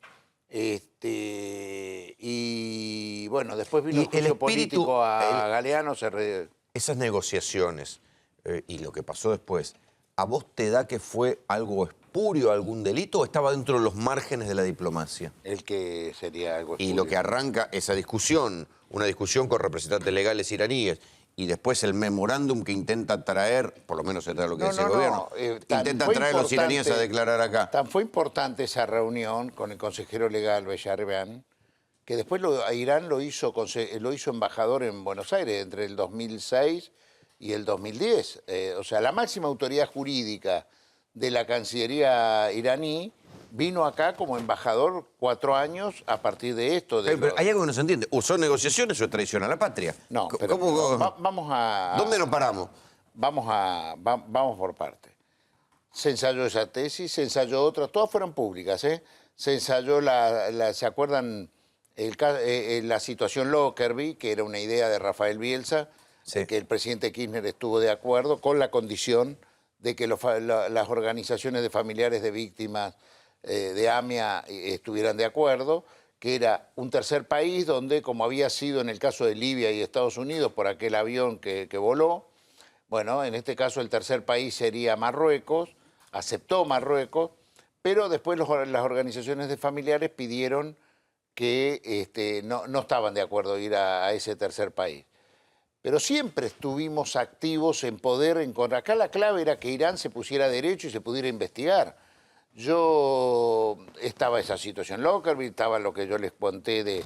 [SPEAKER 3] Y bueno, después vino el juicio político a Galeano.
[SPEAKER 5] Esas negociaciones y lo que pasó después, ¿a vos te da que fue algo espurio, algún delito, o estaba dentro de los márgenes de la diplomacia?
[SPEAKER 3] El que sería algo espurio.
[SPEAKER 5] Y lo que arranca esa discusión, una discusión con representantes legales iraníes, y después el memorándum que intenta traer, por lo menos era lo que decía el gobierno, intenta traer a los iraníes a declarar acá.
[SPEAKER 3] Tan fue importante esa reunión con el consejero legal Beyarbean, que después Irán lo hizo embajador en Buenos Aires entre el 2006 y el 2010. O sea, la máxima autoridad jurídica de la Cancillería iraní, vino acá como embajador 4 años a partir de esto.
[SPEAKER 5] Pero hay algo que no se entiende. ¿O son negociaciones o es traición a la patria?
[SPEAKER 3] No, pero vamos a...
[SPEAKER 5] ¿Dónde nos paramos?
[SPEAKER 3] Vamos por partes. Se ensayó esa tesis, se ensayó otra, todas fueron públicas, ¿eh? Se ensayó ¿se acuerdan? La situación Lockerbie, que era una idea de Rafael Bielsa, que el presidente Kirchner estuvo de acuerdo con la condición de que las organizaciones de familiares de víctimas de AMIA estuvieran de acuerdo, que era un tercer país donde, como había sido en el caso de Libia y Estados Unidos por aquel avión que voló, bueno, en este caso el tercer país sería Marruecos, aceptó Marruecos, pero después las organizaciones de familiares pidieron que no estaban de acuerdo ir a ese tercer país. Pero siempre estuvimos activos en poder encontrar. Acá la clave era que Irán se pusiera derecho y se pudiera investigar. Estaba esa situación Lockerbie, estaba lo que yo les conté de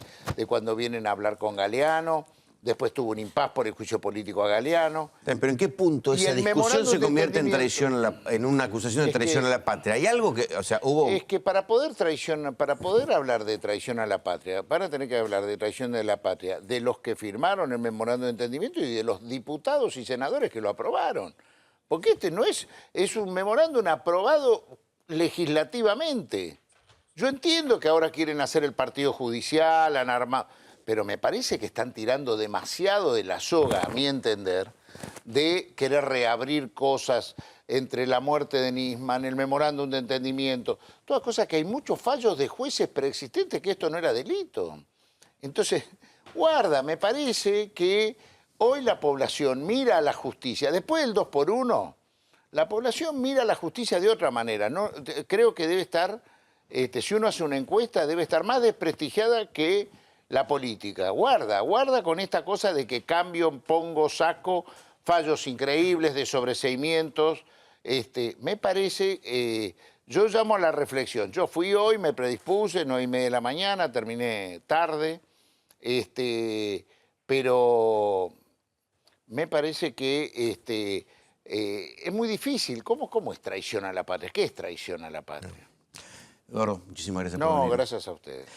[SPEAKER 3] cuando vienen a hablar con Galeano. Después tuvo un impas por el juicio político a Galeano.
[SPEAKER 5] Pero ¿en qué punto esa discusión se convierte en traición en una acusación de traición a la patria? ¿Hay algo que, o sea, hubo...?
[SPEAKER 3] Es que para poder hablar de traición a la patria, van a tener que hablar de traición de la patria de los que firmaron el memorando de entendimiento y de los diputados y senadores que lo aprobaron. Porque no es un memorándum aprobado legislativamente. Yo entiendo que ahora quieren hacer el partido judicial, han armado... Pero me parece que están tirando demasiado de la soga, a mi entender, de querer reabrir cosas entre la muerte de Nisman, el memorándum de entendimiento, todas cosas que hay muchos fallos de jueces preexistentes que esto no era delito. Entonces, guarda, me parece que hoy la población mira a la justicia, después del 2x1, la población mira a la justicia de otra manera. ¿No? Creo que debe estar, si uno hace una encuesta, debe estar más desprestigiada que la política. Guarda con esta cosa de que cambio, pongo, saco, fallos increíbles de sobreseimientos. Me parece, yo llamo a la reflexión. Yo fui hoy, me predispuse, 9:30 de la mañana, terminé tarde, pero me parece que es muy difícil. ¿Cómo es traición a la patria? ¿Qué es traición a la patria?
[SPEAKER 5] Eduardo, muchísimas gracias por venir.
[SPEAKER 3] No, gracias a ustedes.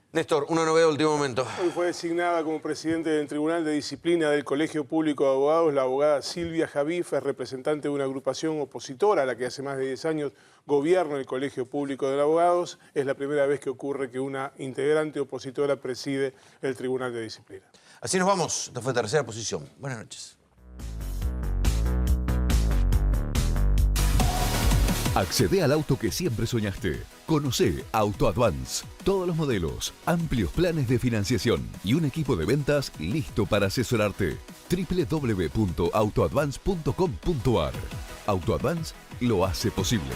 [SPEAKER 5] Néstor, una novedad de último momento.
[SPEAKER 19] Hoy fue designada como presidente del Tribunal de Disciplina del Colegio Público de Abogados la abogada Silvia Javif, es representante de una agrupación opositora a la que hace más de 10 años gobierna el Colegio Público de Abogados. Es la primera vez que ocurre que una integrante opositora preside el Tribunal de Disciplina.
[SPEAKER 5] Así nos vamos. Esta fue tercera posición. Buenas noches.
[SPEAKER 4] Accede al auto que siempre soñaste. Conoce Auto Advance. Todos los modelos, amplios planes de financiación y un equipo de ventas listo para asesorarte. www.autoadvance.com.ar. Auto Advance lo hace posible.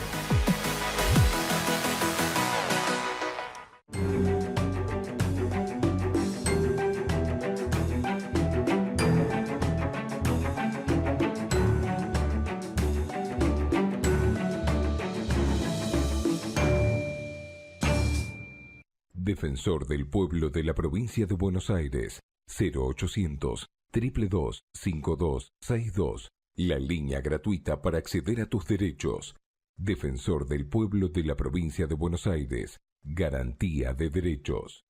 [SPEAKER 4] Defensor del Pueblo de la Provincia de Buenos Aires, 0800 222 5262. La línea gratuita para acceder a tus derechos. Defensor del Pueblo de la Provincia de Buenos Aires, garantía de derechos.